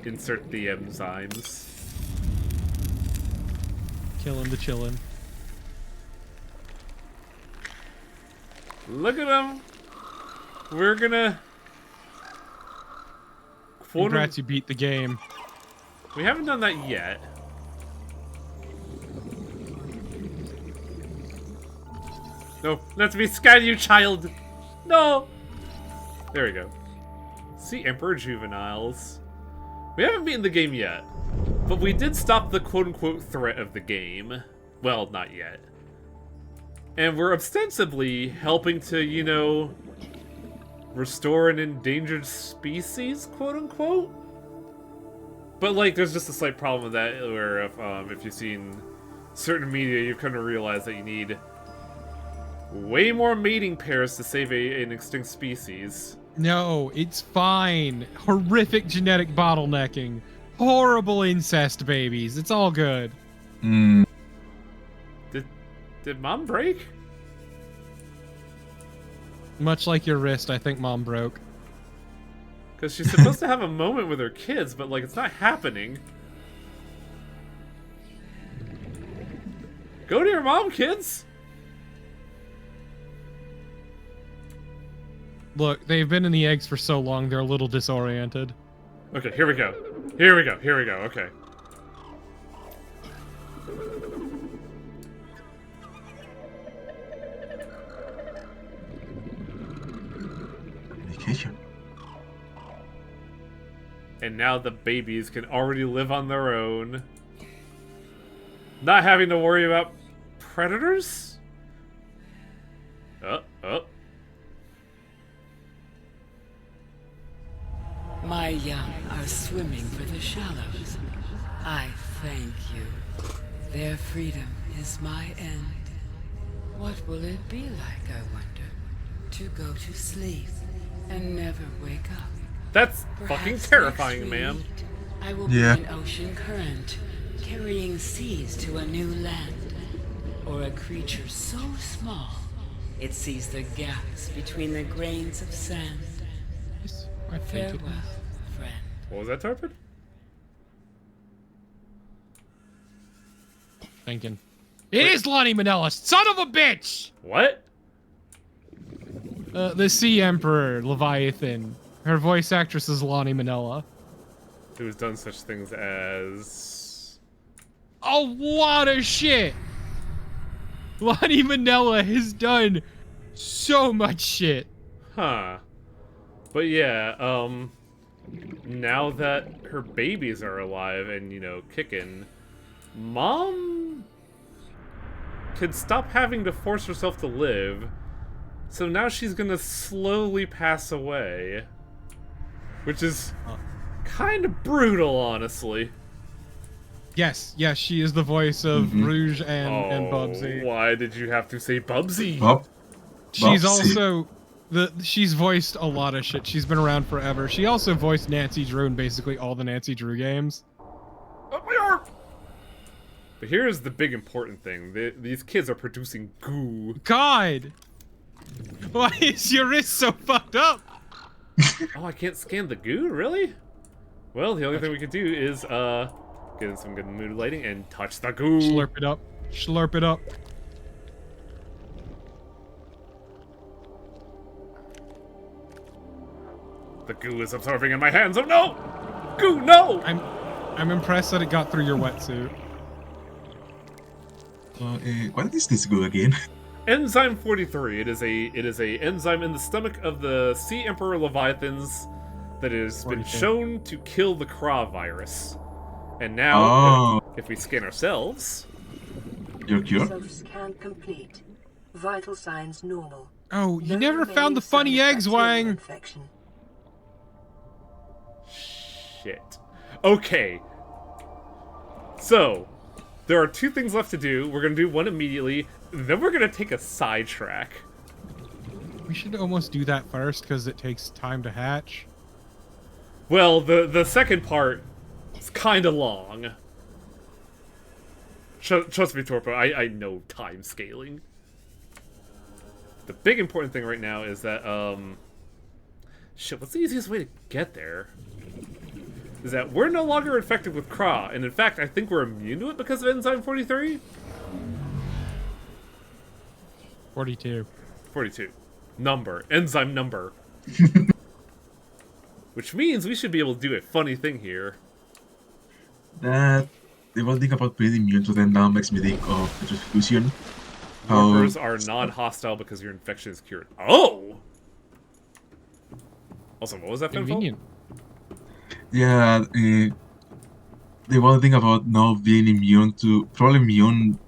Insert the enzymes. Killing the chillin'. Look at them. We're gonna. Congrats, you beat the game. We haven't done that yet. No, let me scan you, child. No. There we go. See, Emperor Juveniles. We haven't beaten the game yet, but we did stop the quote-unquote threat of the game. Well, not yet. And we're ostensibly helping to, you know, restore an endangered species, quote-unquote? But, like, there's just a slight problem with that, where if you've seen certain media, you've come to realize that you need way more mating pairs to save an extinct species. No, it's fine. Horrific genetic bottlenecking. Horrible incest babies. It's all good. Did Mom break? Much like your wrist, I think Mom broke. Because she's supposed to have a moment with her kids, but, like, it's not happening. Go to your mom, kids! Look, they've been in the eggs for so long, they're a little disoriented. Okay, here we go. Here we go, here we go, okay. Medication. And now the babies can already live on their own. Not having to worry about predators? My young are swimming for the shallows. I thank you. Their freedom is my end. What will it be like, I wonder, to go to sleep and never wake up? That's fucking Perhaps terrifying, next we ma'am. meet, I will Yeah. be an ocean current, carrying seas to a new land. Or a creature so small, it sees the gaps between the grains of sand. Yes, I think it Farewell, is. friend. What was that, Tarpon? Thinking. It is Lonnie Manella, son of a bitch! What? The Sea Emperor, Leviathan. Her voice actress is Lonnie Manella. Who's done such things as... A lot of shit! Lonnie Manella has done so much shit. Huh. But yeah, now that her babies are alive and, you know, kicking, Mom can stop having to force herself to live, so now she's gonna slowly pass away. Which is kind of brutal, honestly. Yes, she is the voice of Rouge and Bubsy. Why did you have to say Bubsy? She's Bubsy. also she's voiced a lot of shit. She's been around forever. She also voiced Nancy Drew in basically all the Nancy Drew games. Oh, my arm! But here's the big important thing. These kids are producing goo. God! Why is your wrist so fucked up? Oh, I can't scan the goo? Really? Well, the only thing we can do is, get in some good mood lighting and touch the goo. Slurp it up. Slurp it up. The goo is absorbing in my hands. Oh, no! Goo, no! I'm impressed that it got through your wetsuit. What is this good again? Enzyme 43. It is a enzyme in the stomach of the Sea Emperor Leviathans that has been 42. shown to kill the Craw virus. And now, Oh, if we scan ourselves, your cure? Self-scan complete. Vital signs normal. Oh, you No never remaining found the funny signs of eggs, bacterial Wang. infection. shit. Okay. So, there are two things left to do. We're gonna do one immediately, then we're gonna take a sidetrack. We should almost do that first because it takes time to hatch. Well, the second part is kind of long. Trust me, Torpo, I know time scaling. The big important thing right now is that, shit, what's the easiest way to get there? Is that we're no longer infected with Craw, and in fact, I think we're immune to it because of Enzyme 43? 42. 42. Number. Enzyme number. Which means we should be able to do a funny thing here. That the one thing about being immune to them now makes me think of petrification. Workers are non-hostile because your infection is cured. Oh! Also, what was that info? Convenient. Yeah, the one thing about not being immune to, probably immune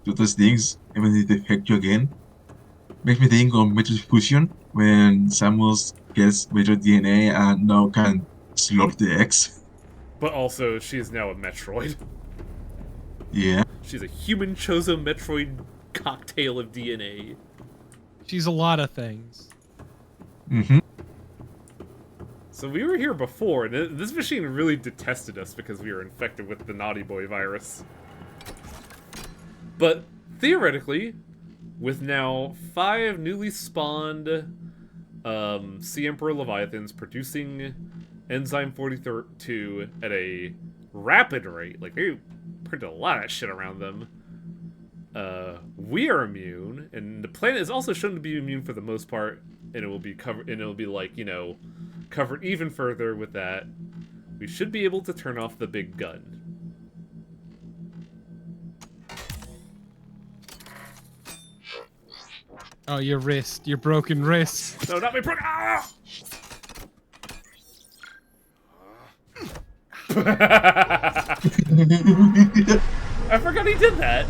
to those things, even if they affect you again, makes me think of Metroid Fusion, when Samus gets Metroid DNA and now can slurp the eggs. But also, she is now a Metroid. Yeah. She's a human Chozo Metroid cocktail of DNA. She's a lot of things. Mm-hmm. So we were here before, and this machine really detested us because we were infected with the Naughty Boy virus. But theoretically, with now 5 newly spawned Sea Emperor Leviathans producing Enzyme 42 at a rapid rate. Like, they printed a lot of that shit around them. We are immune, and the planet is also shown to be immune for the most part, and it will be covered, and it will be like, you know, covered even further with that. We should be able to turn off the big gun. Oh, your wrist. Your broken wrist. No, not my broken. Ah! I forgot he did that.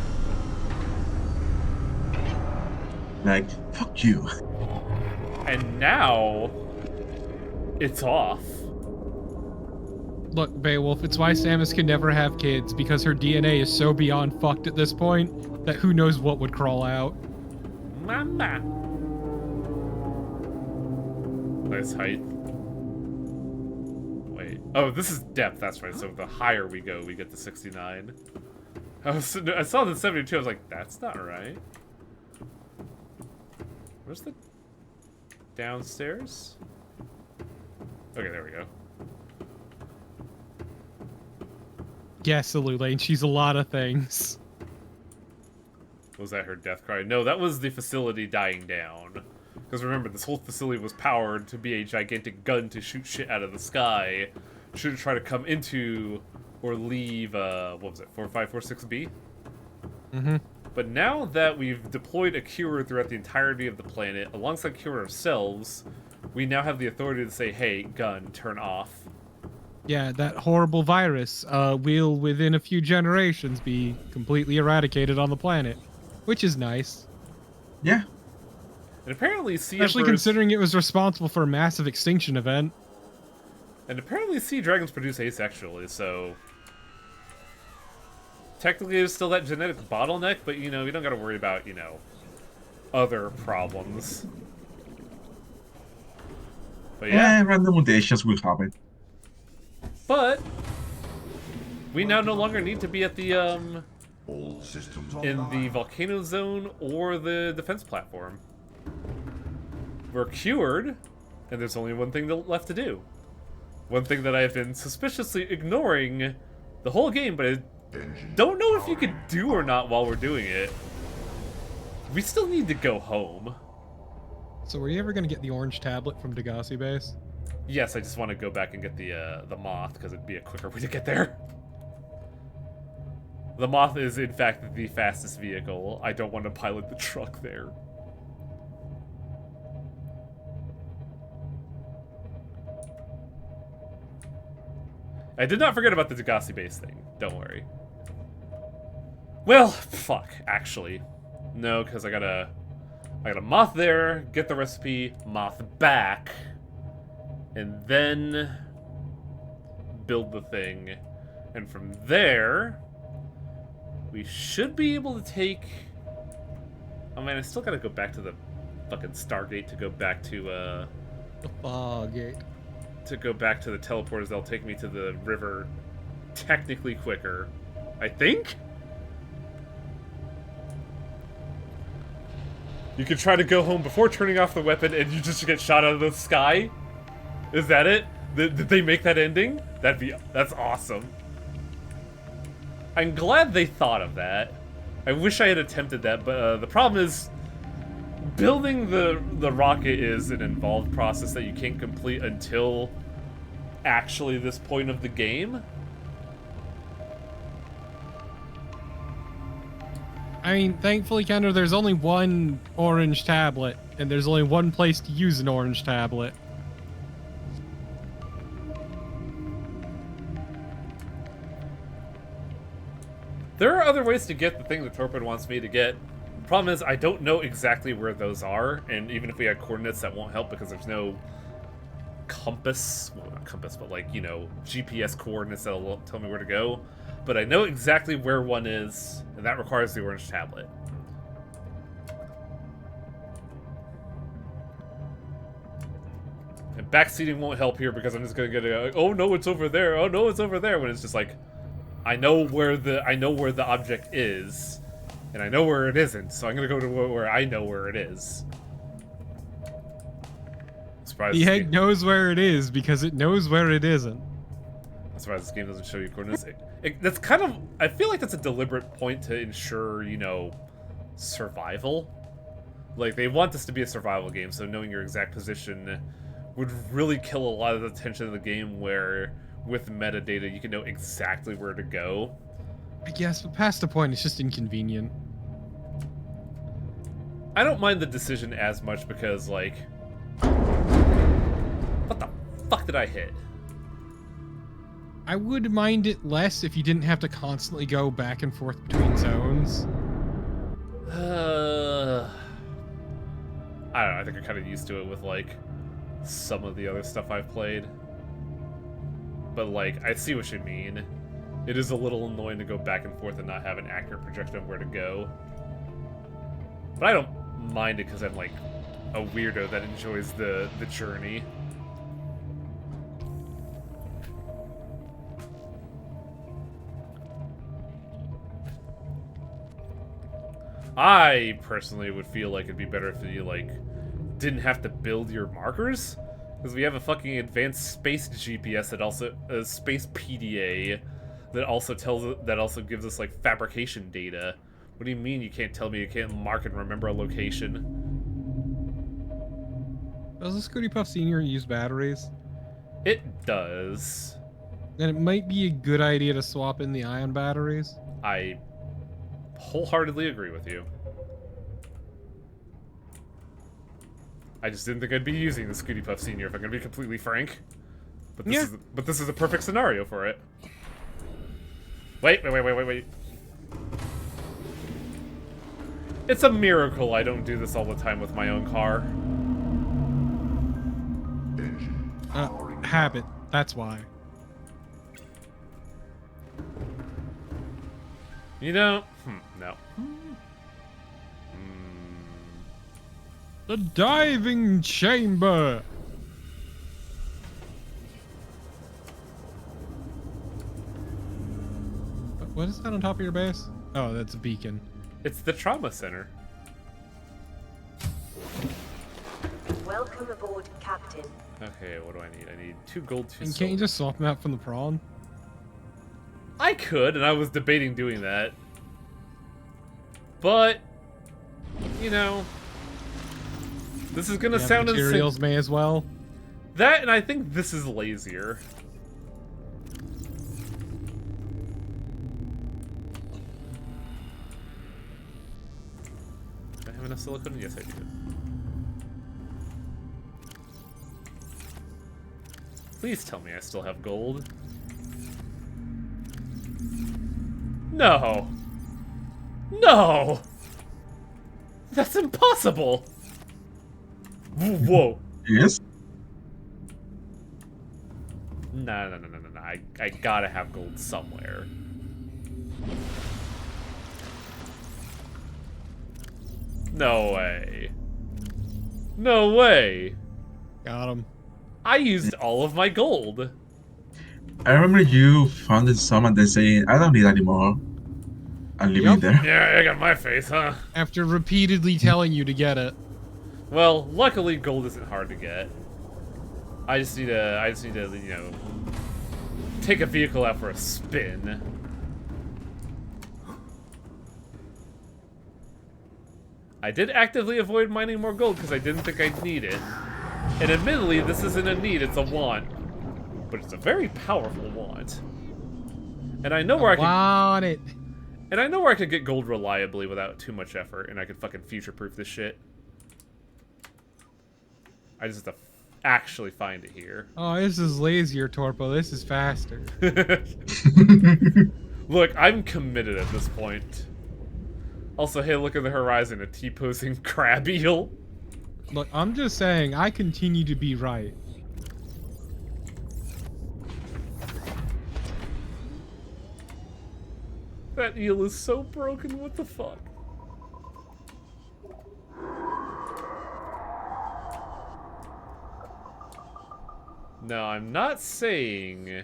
Like, fuck you. And now it's off. Look, Beowulf, it's why Samus can never have kids, because her DNA is so beyond fucked at this point that who knows what would crawl out. Mama. Nice height. Wait. Oh, this is depth, that's right. So the higher we go, we get to 69. I saw the 72, I was like, that's not right. Where's the downstairs? Okay, there we go. Yes, Lane, she's a lot of things. Was that her death cry? No, that was the facility dying down. Because remember, this whole facility was powered to be a gigantic gun to shoot shit out of the sky. Should it try to come into or leave, what was it, 4546B? Mm-hmm. But now that we've deployed a cure throughout the entirety of the planet, alongside cure ourselves, we now have the authority to say, hey, gun, turn off. Yeah, that horrible virus will, within a few generations, be completely eradicated on the planet. Which is nice. Yeah. And apparently Sea Especially Emperors... considering it was responsible for a massive extinction event. And apparently sea dragons produce asexually, so... Technically there's still that genetic bottleneck, but, you know, you don't gotta worry about, you know, other problems. But yeah. Random mutations will happen. But... we now no longer need to be at the, All systems in online. the volcano zone or the defense platform. We're cured, and there's only one thing left to do. One thing that I have been suspiciously ignoring the whole game, but I don't know if you could do or not while we're doing it. We still need to go home. So were you ever going to get the orange tablet from Degassi Base? Yes, I just want to go back and get the Moth, because it'd be a quicker way to get there. The Moth is, in fact, the fastest vehicle. I don't want to pilot the truck there. I did not forget about the Degassi base thing. Don't worry. Well, fuck, actually. No, because I got a Moth there, get the recipe, Moth back, and then build the thing. And from there... we should be able to take... oh man, I still gotta go back to the fucking Stargate to go back to, The Foggate. to go back to the teleporters that'll take me to the river technically quicker. I think? You can try to go home before turning off the weapon and you just get shot out of the sky? Is that it? Did they make that ending? That's awesome. I'm glad they thought of that. I wish I had attempted that, but the problem is building the rocket is an involved process that you can't complete until actually this point of the game. I mean, thankfully, Kendra, there's only one orange tablet, and there's only one place to use an orange tablet. There are other ways to get the thing that Torpid wants me to get. Problem is, I don't know exactly where those are, and even if we had coordinates, that won't help because there's no compass. Well, not compass, but like, you know, GPS coordinates that'll tell me where to go. But I know exactly where one is, and that requires the orange tablet. And backseating won't help here because I'm just gonna get a, oh no, it's over there. Oh no, it's over there. When it's just like, I know where the object is, and I know where it isn't. So I'm gonna go to where I know where it is. surprised The this egg game, knows where it is because it knows where it isn't. I'm surprised this game doesn't show you coordinates. That's kind of, I feel like that's a deliberate point to ensure, you know, survival. Like, they want this to be a survival game, so knowing your exact position would really kill a lot of the tension of the game where, with metadata, you can know exactly where to go. I guess, but past the point, it's just inconvenient. I don't mind the decision as much because, like... What the fuck did I hit? I would mind it less if you didn't have to constantly go back and forth between zones. I don't know, I think I'm kind of used to it with, like, some of the other stuff I've played. But, like, I see what you mean. It is a little annoying to go back and forth and not have an accurate projection of where to go. But I don't mind it because I'm, like, a weirdo that enjoys the journey. I personally would feel like it'd be better if you, like, didn't have to build your markers, because we have a fucking advanced space GPS that also space PDA that also gives us, like, fabrication data. What do you mean you can't tell me you can't mark and remember a location? Does the Scooty Puff Senior use batteries? It does. Then it might be a good idea to swap in the ion batteries. I wholeheartedly agree with you. I just didn't think I'd be using the Scooty Puff Senior, if I'm gonna be completely frank. But this is a perfect scenario for it. Wait. It's a miracle I don't do this all the time with my own car. Engine powering Habit. That's why. You know, no. The diving chamber. What is that on top of your base? Oh, that's a beacon. It's the trauma center. Welcome aboard, Captain. Okay, what do I need? I need 2 gold, 2 And silver. can't you just swap them out from the prawn? I could, and I was debating doing that. But, you know, this is gonna Yeah, sound materials may as well. That, and I think this is lazier. Do I have enough silicone? Yes, I do. Please tell me I still have gold. No! No! That's impossible! Whoa. Yes? No. I gotta have gold somewhere. No way. No way. Got him. I used all of my gold. I remember you founded some and then saying, I don't need anymore. And leaving it there. Yeah, I got my face, huh? After repeatedly telling you to get it. Well, luckily gold isn't hard to get. I just need to, you know, take a vehicle out for a spin. I did actively avoid mining more gold because I didn't think I'd need it. And admittedly, this isn't a need, it's a want. But it's a very powerful want. And I know where I can... Want it. And I know where I could get gold reliably without too much effort, and I could fucking future-proof this shit. I just have to actually find it here. Oh, this is lazier, Torpo. This is faster. Look, I'm committed at this point. Also, hey, look at the horizon, a T-posing crab eel. Look, I'm just saying, I continue to be right. That eel is so broken, what the fuck? No, I'm not saying...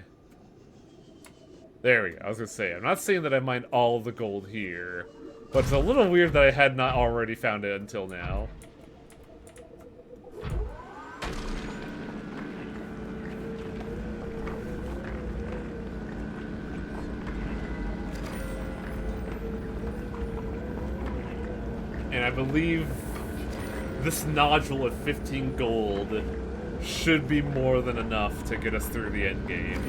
There we go, I was gonna say, I'm not saying that I mined all of the gold here, but it's a little weird that I had not already found it until now. And I believe this nodule of 15 gold should be more than enough to get us through the end game.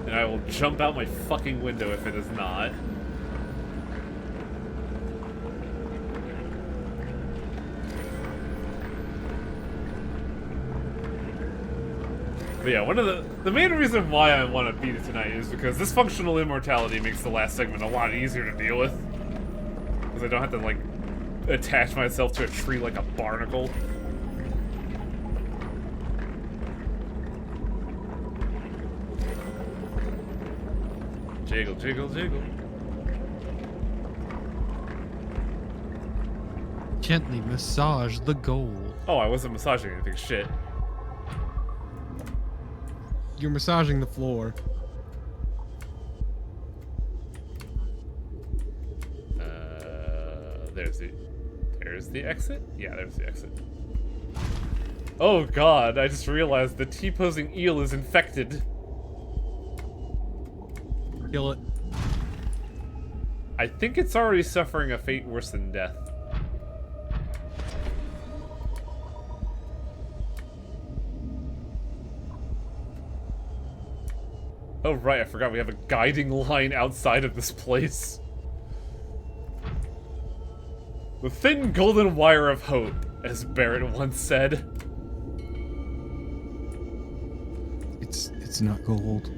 And I will jump out my fucking window if it is not. But yeah, one of the main reason why I want to beat it tonight is because this functional immortality makes the last segment a lot easier to deal with. Because I don't have to, like, attach myself to a tree like a barnacle. Jiggle, jiggle, jiggle. Gently massage the goal. Oh, I wasn't massaging anything. Shit. You're massaging the floor. There's the exit? Yeah, there's the exit. Oh god, I just realized the T-posing eel is infected. Kill it. I think it's already suffering a fate worse than death. Oh right, I forgot we have a guiding line outside of this place. The thin golden wire of hope, as Barrett once said. It's not gold.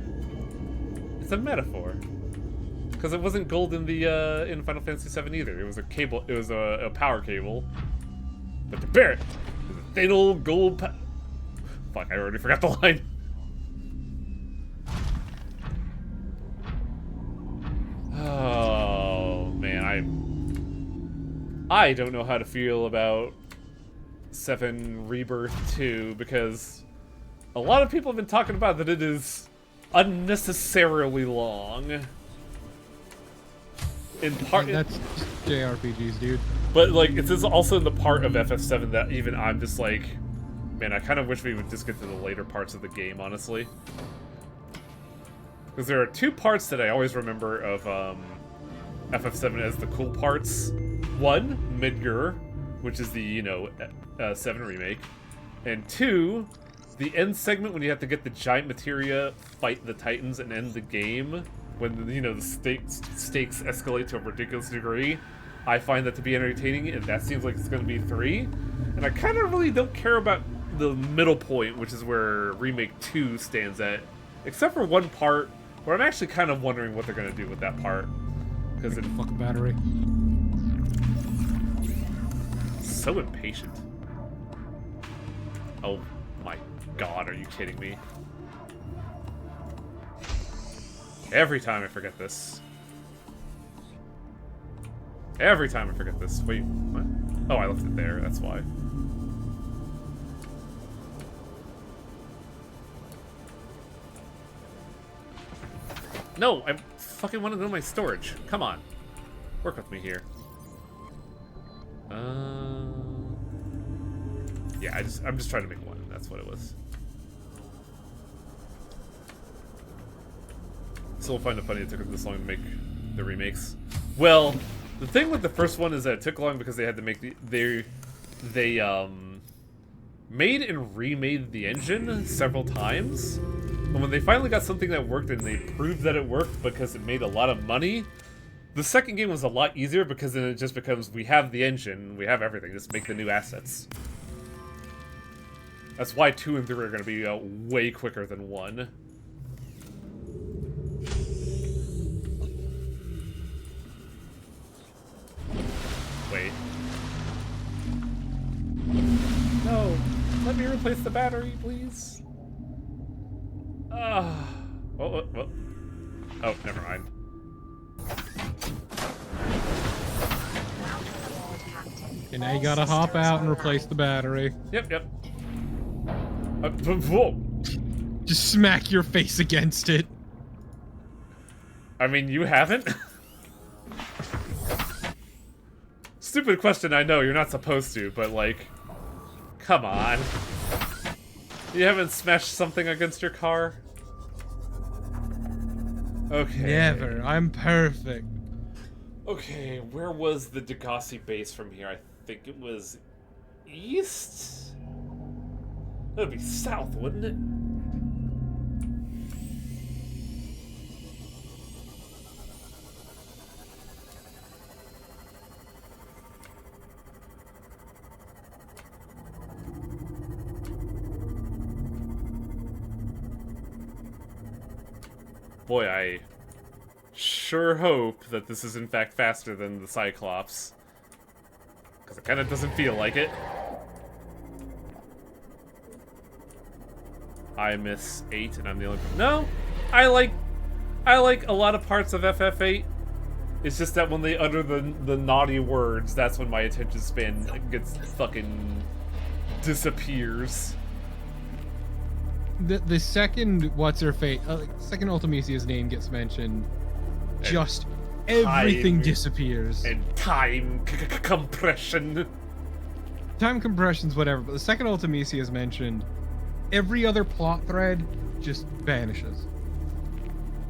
It's a metaphor. Because it wasn't gold in the in Final Fantasy VII either. It was a cable. It was a power cable. But to Barrett, it was a thin old gold. Fuck! I already forgot the line. Oh man, I don't know how to feel about 7 Rebirth 2 because a lot of people have been talking about that it is unnecessarily long. In part, That's JRPGs, dude. but like it's also in the part of FF7 that even I'm just like, man, I kind of wish we would just get to the later parts of the game, honestly. Because there are 2 parts that I always remember of FF7 as the cool parts. 1, Midgar, which is the, you know, 7 remake. And 2, the end segment when you have to get the giant materia, fight the Titans, and end the game. When, you know, the stakes escalate to a ridiculous degree. I find that to be entertaining, and that seems like it's going to be 3. And I kind of really don't care about the middle point, which is where Remake 2 stands at. Except for one part where I'm actually kind of wondering what they're going to do with that part. Because it... Fuck battery. So impatient. Oh my god, are you kidding me? Every time I forget this. Every time I forget this. Wait, what? Oh, I left it there, that's why. No, I fucking want to know my storage. Come on. Work with me here. Yeah, I'm just trying to make one. That's what it was. Still find it funny it took them this long to make the remakes. Well, the thing with the first one is that it took long because they had to make they made and remade the engine several times. And when they finally got something that worked and they proved that it worked because it made a lot of money, the second game was a lot easier because then it just becomes, we have the engine, we have everything, just make the new assets. That's why 2 and 3 are going to be way quicker than 1. Wait. No! Let me replace the battery, please! Oh, never mind. And now you gotta hop out and replace the battery. Yep. Whoa! Just smack your face against it. I mean, you haven't? Stupid question, I know, you're not supposed to, but like... Come on. You haven't smashed something against your car? Okay. Never. I'm perfect. Okay, where was the Degassi base from here? I think it was east? That would be south, wouldn't it? Boy, I sure hope that this is in fact faster than the Cyclops. Because it kind of doesn't feel like it. I miss 8 and I'm the only... No! I like a lot of parts of FF8. It's just that when they utter the naughty words, that's when my attention span gets fucking disappears. The second second Ultimecia's name gets mentioned, just everything disappears. And time compression. Time compression's whatever, but the second Ultimecia is mentioned, every other plot thread just vanishes.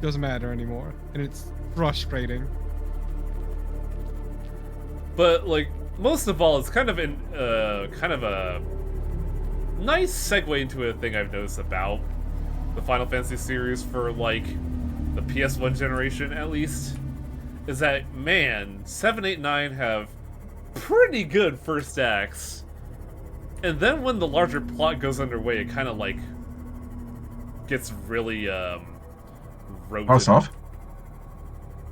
Doesn't matter anymore, and it's frustrating. But like most of all, it's kind of a nice segue into a thing I've noticed about the Final Fantasy series for like the PS1 generation at least, is that man, 7, 8, 9 have pretty good first acts. And then when the larger plot goes underway, it kind of like gets really roted. House off?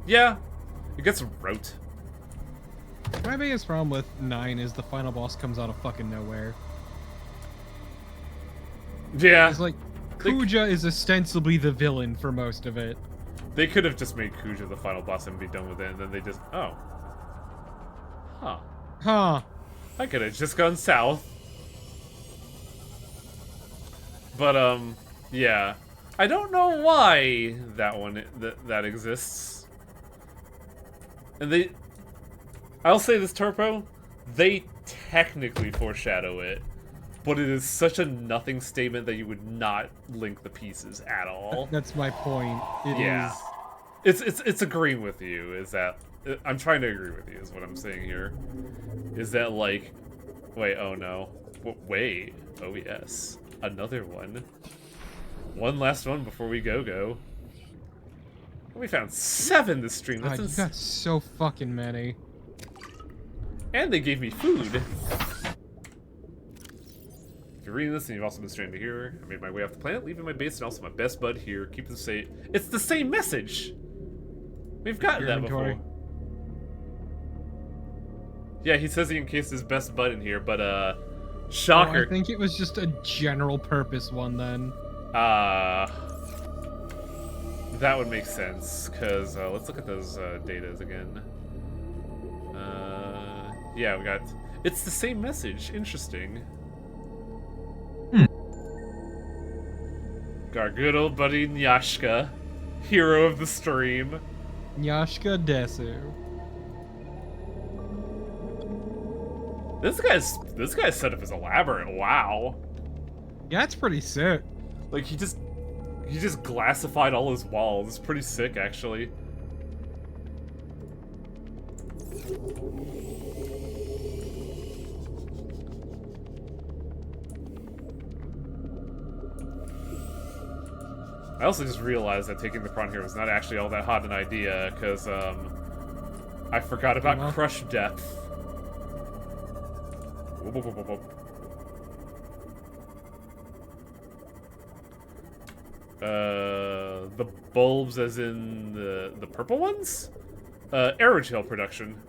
Yeah, it gets rote. My biggest problem with 9 is the final boss comes out of fucking nowhere. Yeah, It's like, Kuja is ostensibly the villain for most of it. they could have just made Kuja the final boss and be done with it, and then they just Huh. I could have just gone south. But yeah, I don't know why that one that exists. And I'll say this, Turpo, they technically foreshadow it, but it is such a nothing statement that you would not link the pieces at all. That's my point. Yeah. It's agreeing with you, is that... I'm trying to agree with you, is what I'm saying here. Is that, like... Wait, oh no. Wait. Oh yes. Another one. One last one before we go. We found 7 this stream. That's God, you got so fucking many. And they gave me food. If you're reading this and you've also been stranded here, I made my way off the planet, leaving my base and also my best bud here. Keep them safe. It's the same message! We've gotten that Inventory. before. Yeah, he says he encased his best bud in here, but shocker. Oh, I think it was just a general purpose one then. That would make sense, because let's look at those datas again. Yeah, we got... It's the same message. Interesting. Our good old buddy Nyashka, hero of the stream. Nyashka Desu. This guy's setup is elaborate. Wow. Yeah, it's pretty sick. Like he just glassified all his walls. It's pretty sick, actually. I also just realized that taking the prawn here was not actually all that hot an idea, because I forgot about crush depth. Whoop, whoop, whoop, whoop. The bulbs as in the purple ones? Aerogel production.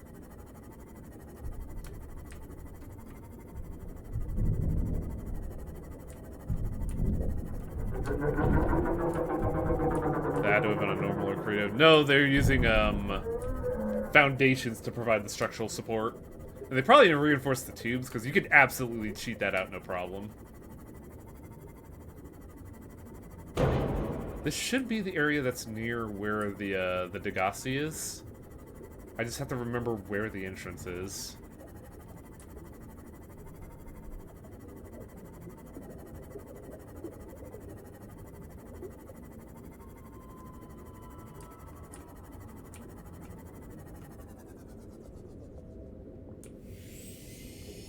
That would have been a normal or creative. No, they're using foundations to provide the structural support. And they probably didn't reinforce the tubes, because you could absolutely cheat that out no problem. This should be the area that's near where the Degassi is. I just have to remember where the entrance is.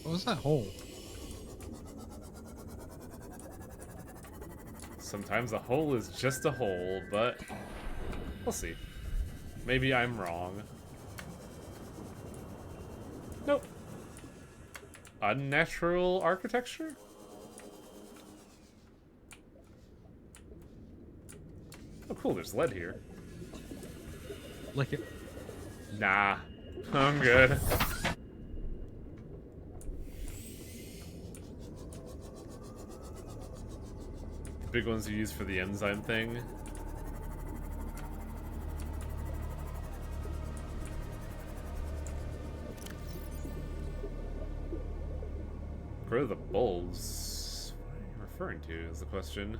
What was that hole? Sometimes a hole is just a hole, but we'll see. Maybe I'm wrong. Nope. Unnatural architecture? Oh, cool, there's lead here. Lick it. Nah, I'm good. The big ones you use for the enzyme thing. Grow the bulbs? What are you referring to is the question.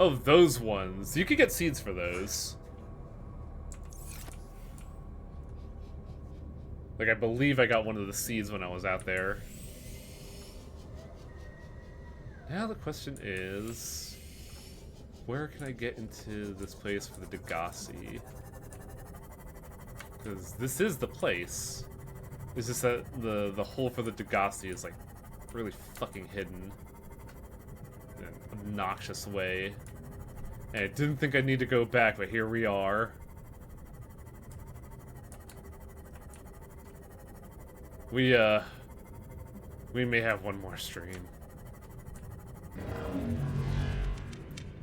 Oh, those ones. You could get seeds for those. Like, I believe I got one of the seeds when I was out there. Now the question is, where can I get into this place for the Degassi? Because this is the place. It's just that the hole for the Degassi is, like, really fucking hidden. In an obnoxious way. And I didn't think I'd need to go back, but here we are. We may have one more stream.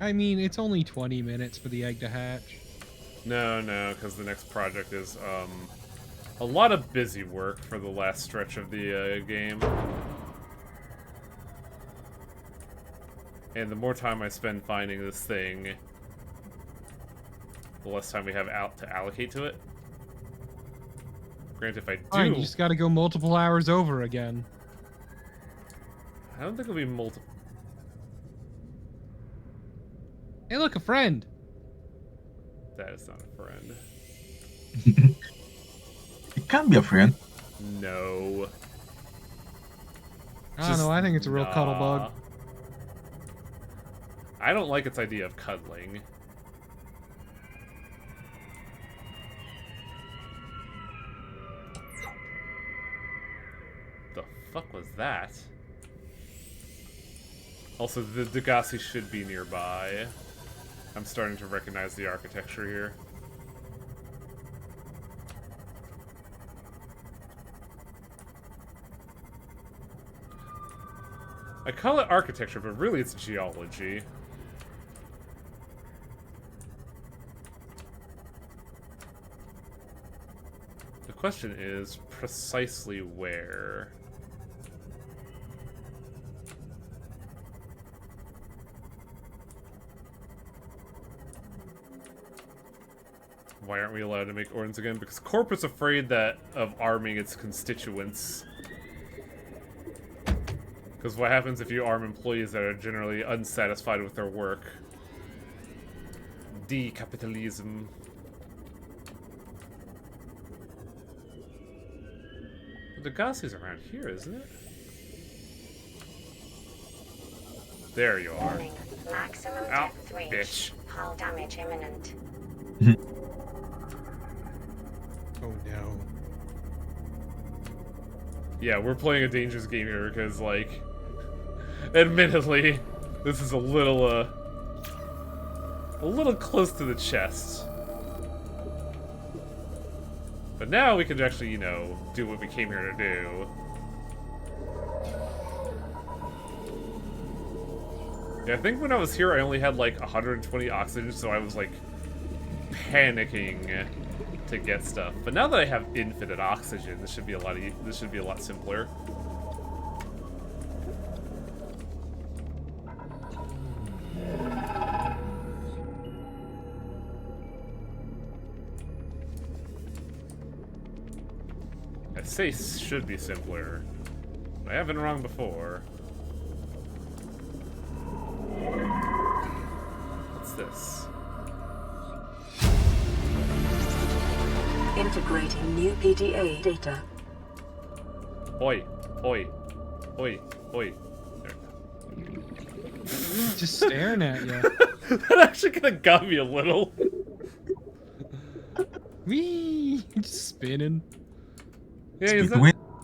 I mean, it's only 20 minutes for the egg to hatch. No, because the next project is, a lot of busy work for the last stretch of the, game. And the more time I spend finding this thing, the less time we have out to allocate to it. Granted, if I do... Fine, you just gotta go multiple hours over again. I don't think it'll be multiple... Hey, look, a friend! That is not a friend. It can be a friend. No. I don't know, I think it's a real cuddle bug. I don't like its idea of cuddling. The fuck was that? Also, the Degassi should be nearby. I'm starting to recognize the architecture here. I call it architecture, but really it's geology. The question is precisely where. Why aren't we allowed to make ordnance again? Because Corp is afraid that of arming its constituents. Because what happens if you arm employees that are generally unsatisfied with their work? Decapitalism. The Degassi's around here, isn't it? There you are. Warning. Maximum Ow, depth reach. bitch. Hull damage imminent. Oh no. Yeah, we're playing a dangerous game here because, like, admittedly, this is a little close to the chest. But now we can actually, you know, do what we came here to do. Yeah, I think when I was here, I only had, like, 120 oxygen, so I was, like, panicking to get stuff. But now that I have infinite oxygen, this should be a lot simpler. I say should be simpler. I have been wrong before. What's this? Integrating new PDA data. Oi, oi, oi, oi. There. Just staring at you. That actually kind of got me a little. Whee! Just spinning. Yeah,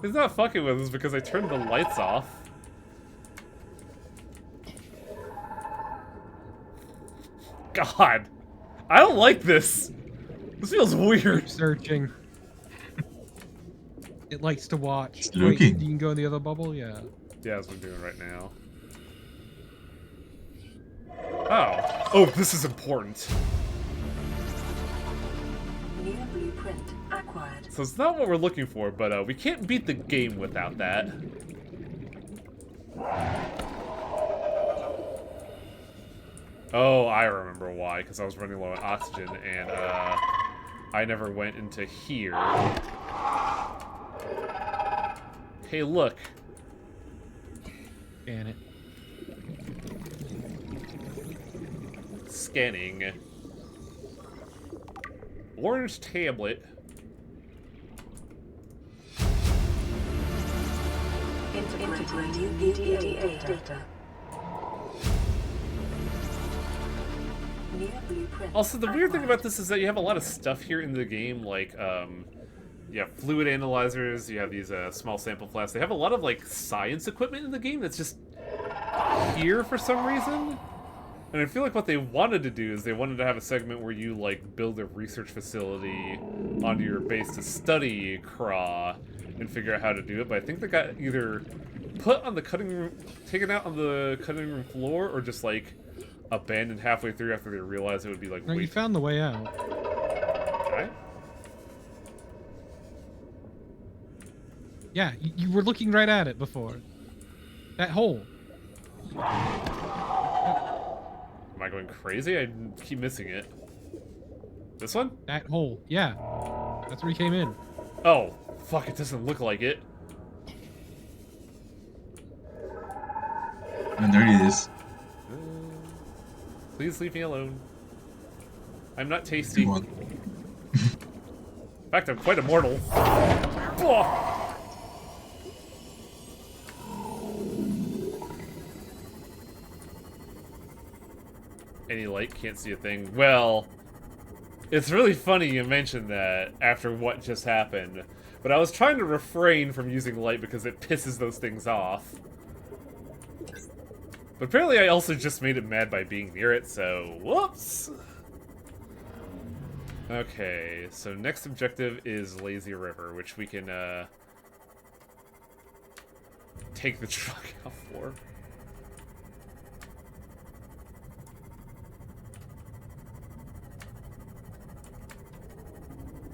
he's not fucking with us because I turned the lights off. God. I don't like this. This feels weird. Keep searching. It likes to watch. It's Wait, looking. you can go in the other bubble? Yeah. Yeah, that's what I'm doing right now. Oh. Oh, this is important. New blueprint acquired. So it's not what we're looking for, but we can't beat the game without that. Oh, I remember why, because I was running low on oxygen, and I never went into here. Hey, look. Scan it. Scanning. Orange tablet. Integrate new EDA data. New blueprint. Also, the weird thing about this is that you have a lot of stuff here in the game, like, you have fluid analyzers, you have these small sample flasks. They have a lot of, like, science equipment in the game that's just here for some reason. And I feel like what they wanted to do is they wanted to have a segment where you, like, build a research facility onto your base to study Craw and figure out how to do it. But I think they got either put on the cutting room, taken out on the cutting room floor, or just, like, abandoned halfway through after they realized it would be, like, No, you found the way out. Okay. Yeah, you were looking right at it before. That hole. Am I going crazy? I keep missing it. This one? That hole. Yeah. That's where he came in. Oh, fuck, it doesn't look like it. And there it is. Please leave me alone. I'm not tasty. Come on. In fact, I'm quite immortal. Oh. Any light, can't see a thing. Well, it's really funny you mentioned that after what just happened. But I was trying to refrain from using light because it pisses those things off. But apparently I also just made it mad by being near it, so whoops! Okay, so next objective is Lazy River, which we can, take the truck out for.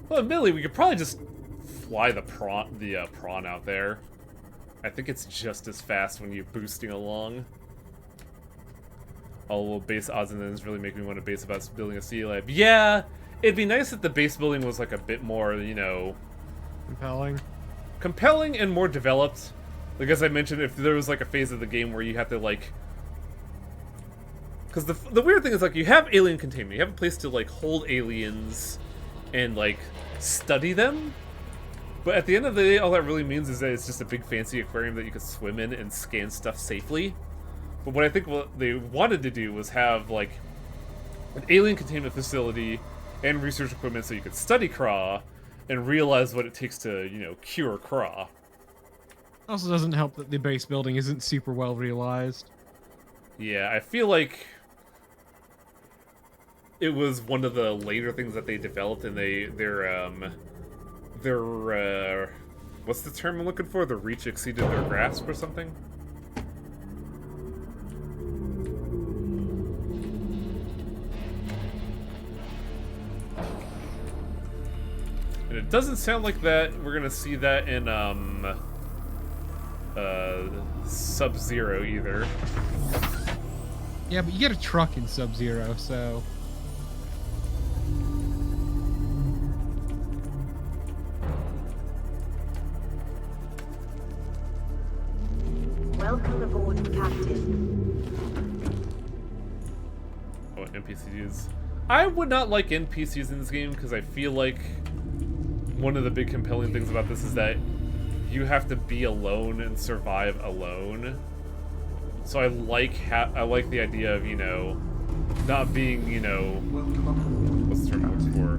Well, admittedly, we could probably just fly the prawn out there. I think it's just as fast when you're boosting along. Although base odds and ends really make me want to base about building a sea lab. Yeah, it'd be nice if the base building was like a bit more, you know, compelling and more developed. Like as I mentioned, if there was like a phase of the game where you have to like, because the weird thing is like you have alien containment, you have a place to like hold aliens and like study them. But at the end of the day, all that really means is that it's just a big fancy aquarium that you can swim in and scan stuff safely. But what I think what they wanted to do was have, like, an alien containment facility and research equipment so you could study Craw and realize what it takes to, you know, cure Craw. Also doesn't help that the base building isn't super well realized. Yeah, I feel like it was one of the later things that they developed, and their what's the term I'm looking for? The reach exceeded their grasp or something? And it doesn't sound like that we're gonna see that in Sub-Zero either. Yeah, but you get a truck in Sub-Zero, so... Welcome aboard, Captain. Oh, NPCs. I would not like NPCs in this game because I feel like one of the big compelling things about this is that you have to be alone and survive alone. So I like the idea of, you know, not being, you know, what's the term I'm looking for?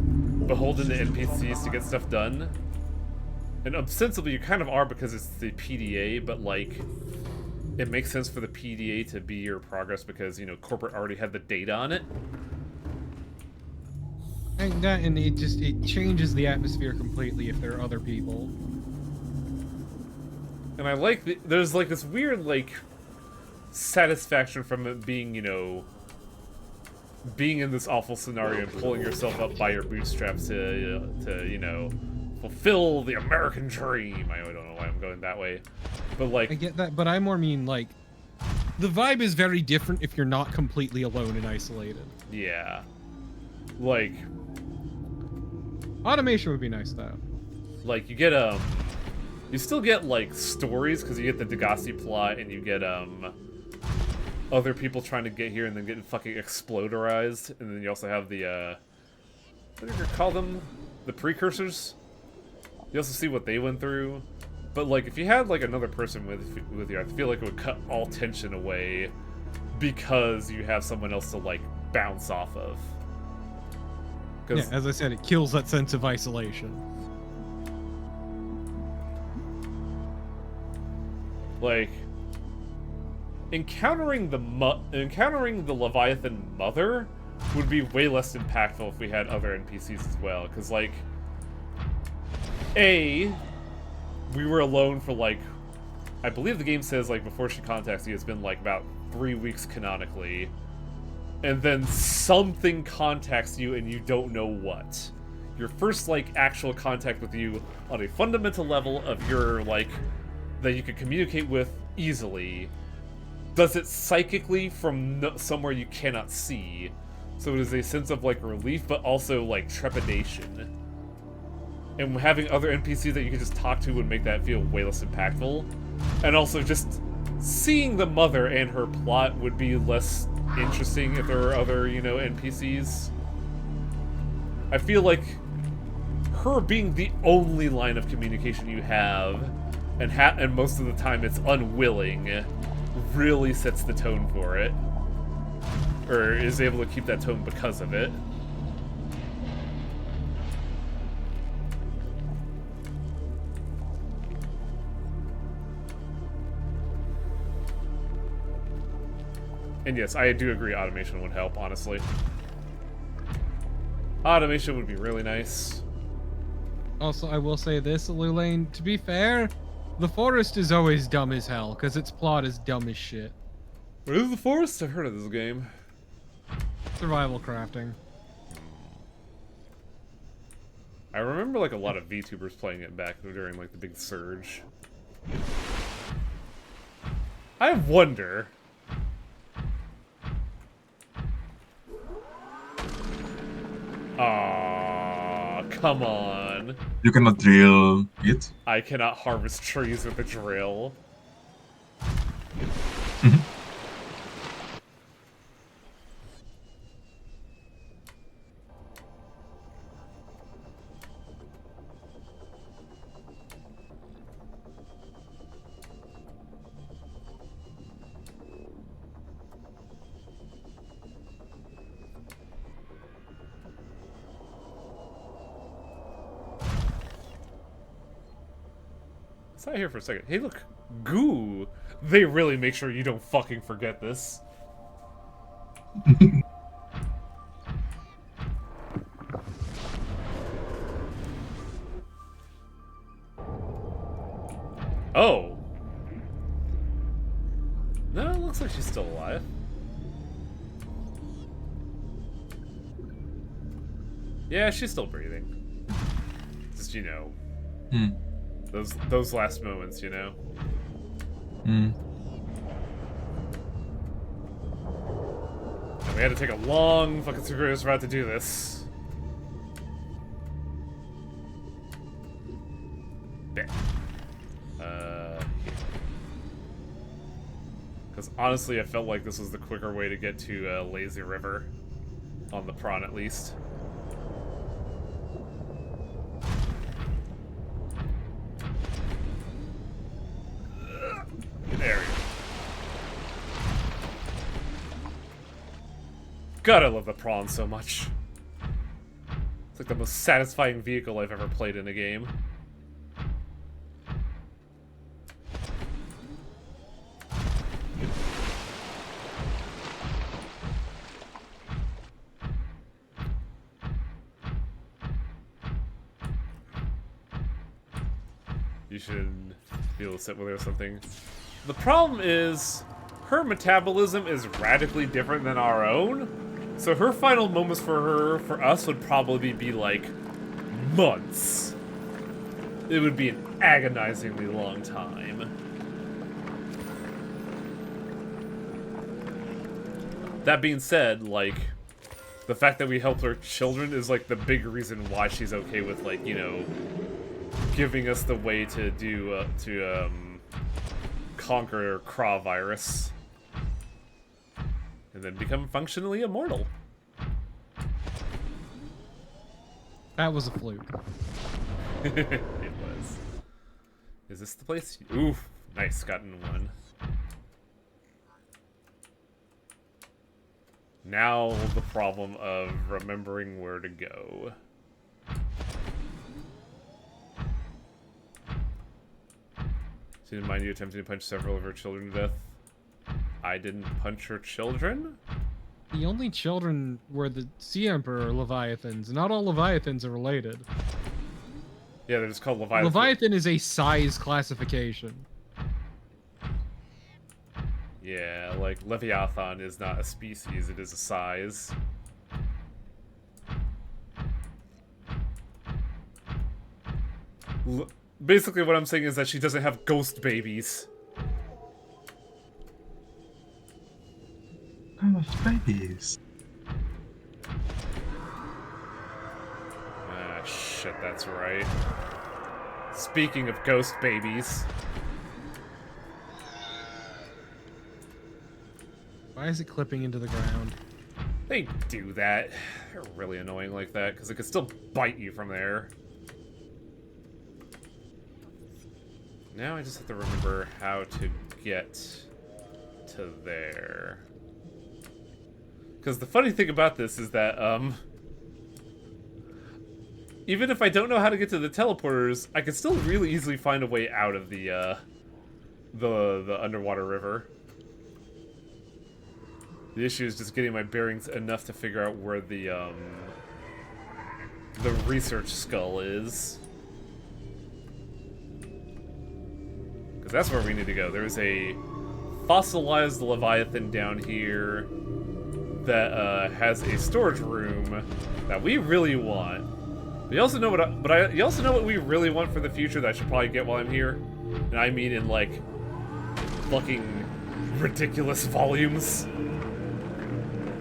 Beholden to NPCs to get stuff done. And ostensibly you kind of are because it's the PDA, but like it makes sense for the PDA to be your progress because, you know, corporate already had the data on it. And it changes the atmosphere completely if there are other people. And I like there's like this weird like satisfaction from it being, you know, being in this awful scenario and pulling yourself up by your bootstraps to you know, fulfill the American dream. I don't know why I'm going that way, but like I get that, but I more mean like the vibe is very different if you're not completely alone and isolated. yeah, like Automation would be nice though. like you get you still get like stories because you get the Degassi plot and you get other people trying to get here and then getting fucking exploderized, and then you also have the what do you call them, the precursors. You also see what they went through, but like if you had like another person with you, I feel like it would cut all tension away because you have someone else to like bounce off of. Yeah, as I said, it kills that sense of isolation. Like encountering the Leviathan mother would be way less impactful if we had other NPCs as well, because like we were alone for like, I believe the game says like before she contacts you it's been like about 3 weeks canonically, and then something contacts you and you don't know what. Your first like actual contact with you on a fundamental level of your like that you can communicate with easily does it psychically from somewhere you cannot see, so it is a sense of like relief but also like trepidation, and having other NPCs that you can just talk to would make that feel way less impactful. And also just seeing the mother and her plot would be less interesting if there were other, you know, NPCs. I feel like her being the only line of communication you have, and most of the time it's unwilling, really sets the tone for it. Or is able to keep that tone because of it. And yes, I do agree automation would help, honestly. Automation would be really nice. Also, I will say this, Lulane, to be fair, the forest is always dumb as hell, because its plot is dumb as shit. What is the forest? I've heard of this game. Survival crafting. I remember like a lot of VTubers playing it back during like the big surge. I wonder. Aw, come on. You cannot drill it. I cannot harvest trees with a drill. Stay here for a second. Hey, look, goo. They really make sure you don't fucking forget this. Oh. No, it looks like she's still alive. Yeah, she's still breathing. Just, you know. Those last moments, you know? And we had to take a long fucking circuitous route to do this. There. Because honestly, I felt like this was the quicker way to get to Lazy River. On the prawn, at least. There we go. God, I love the prawn so much. It's like the most satisfying vehicle I've ever played in a game. You should be able to sit with her or something. The problem is, her metabolism is radically different than our own. So her final moments for us would probably be like months. It would be an agonizingly long time. That being said, like, the fact that we helped her children is like the big reason why she's okay with, like, you know, giving us the way to do conquer Craw virus and then become functionally immortal. That was a fluke. It was. Is this the place? Oof, nice, gotten one. Now the problem of remembering where to go. She didn't mind you attempting to punch several of her children to death. I didn't punch her children? The only children were the Sea Emperor Leviathans. Not all Leviathans are related. Yeah, they're just called Leviathan. Leviathan is a size classification. Yeah, like, Leviathan is not a species, it is a size. Basically what I'm saying is that she doesn't have ghost babies. Ghost babies. Ah, shit, that's right. Speaking of ghost babies. Why is it clipping into the ground? They do that. They're really annoying like that, because it could still bite you from there. Now I just have to remember how to get to there. Because the funny thing about this is that, even if I don't know how to get to the teleporters, I can still really easily find a way out of the underwater river. The issue is just getting my bearings enough to figure out where the research skull is. Because that's where we need to go. There's a fossilized Leviathan down here that has a storage room that we really want. You also know you also know what we really want for the future that I should probably get while I'm here? And I mean in, like, fucking ridiculous volumes.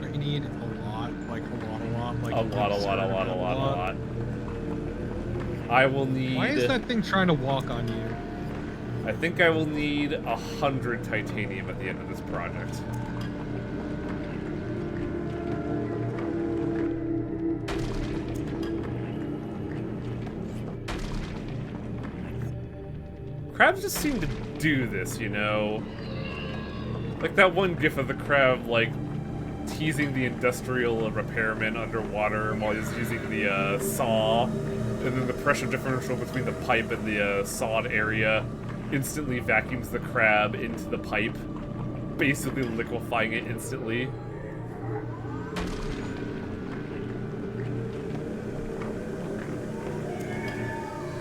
You need a lot, like a lot. Like A lot. I will need... Why is that thing trying to walk on you? I think I will need 100 titanium at the end of this project. Crabs just seem to do this, you know? Like that one gif of the crab, like, teasing the industrial repairman underwater while he's using the saw, and then the pressure differential between the pipe and the sawed area instantly vacuums the crab into the pipe, basically liquefying it instantly.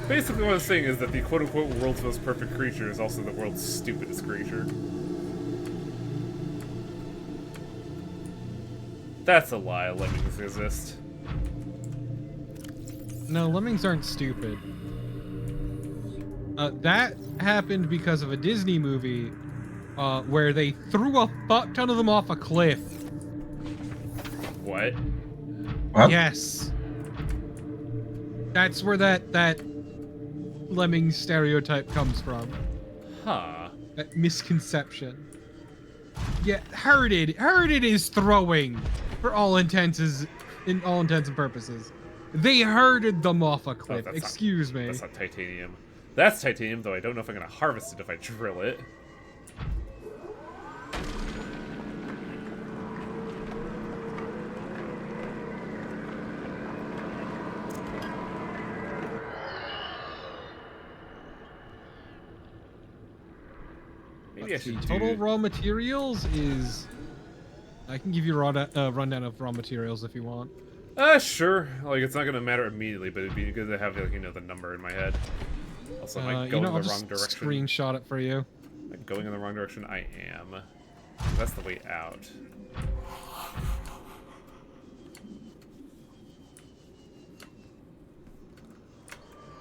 Basically what I'm saying is that the quote-unquote world's most perfect creature is also the world's stupidest creature. That's a lie, lemmings exist. No, lemmings aren't stupid. That happened because of a Disney movie where they threw a fuck ton of them off a cliff. What? What? Yes. That's where that lemming stereotype comes from. Huh. That misconception. Yeah, herded is throwing for all intents and purposes. They herded them off a cliff. that's Excuse me. That's not titanium. That's titanium, though I don't know if I'm gonna harvest it if I drill it. Maybe I should Total raw materials is... I can give you a rundown of raw materials if you want. Sure. Like, it's not gonna matter immediately, but it'd be good to have, like, you know, the number in my head. Also, am I You going know, in I'll the wrong just direction? screenshot it for you. Am I going in the wrong direction? I am. That's the way out.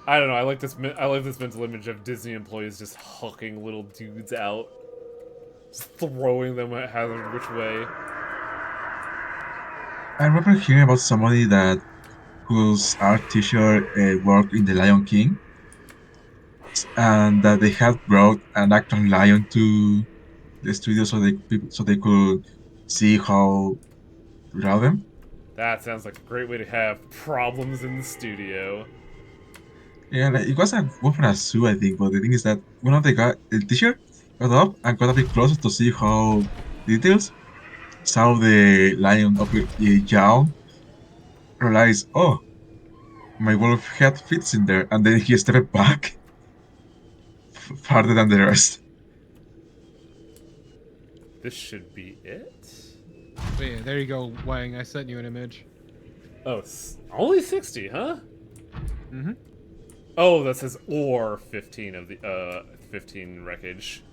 I don't know. I like this. I like this mental image of Disney employees just hucking little dudes out, just throwing them at hazard which way. I remember hearing about somebody that whose art teacher worked in The Lion King, and that they had brought an actual lion to the studio so they could see how to draw them. That sounds like a great way to have problems in the studio. Yeah, like, it was a one for a zoo, I think. But the thing is that one of the teacher, got up and got a bit closer to see how details. Saw the lion open jaw, realized, oh, my wolf head fits in there, and then he stepped back farther than the rest. This should be it. But yeah, there you go, Wang. I sent you an image. Oh, only 60, huh? Mm-hmm. Oh, that says or 15 of the 15 wreckage.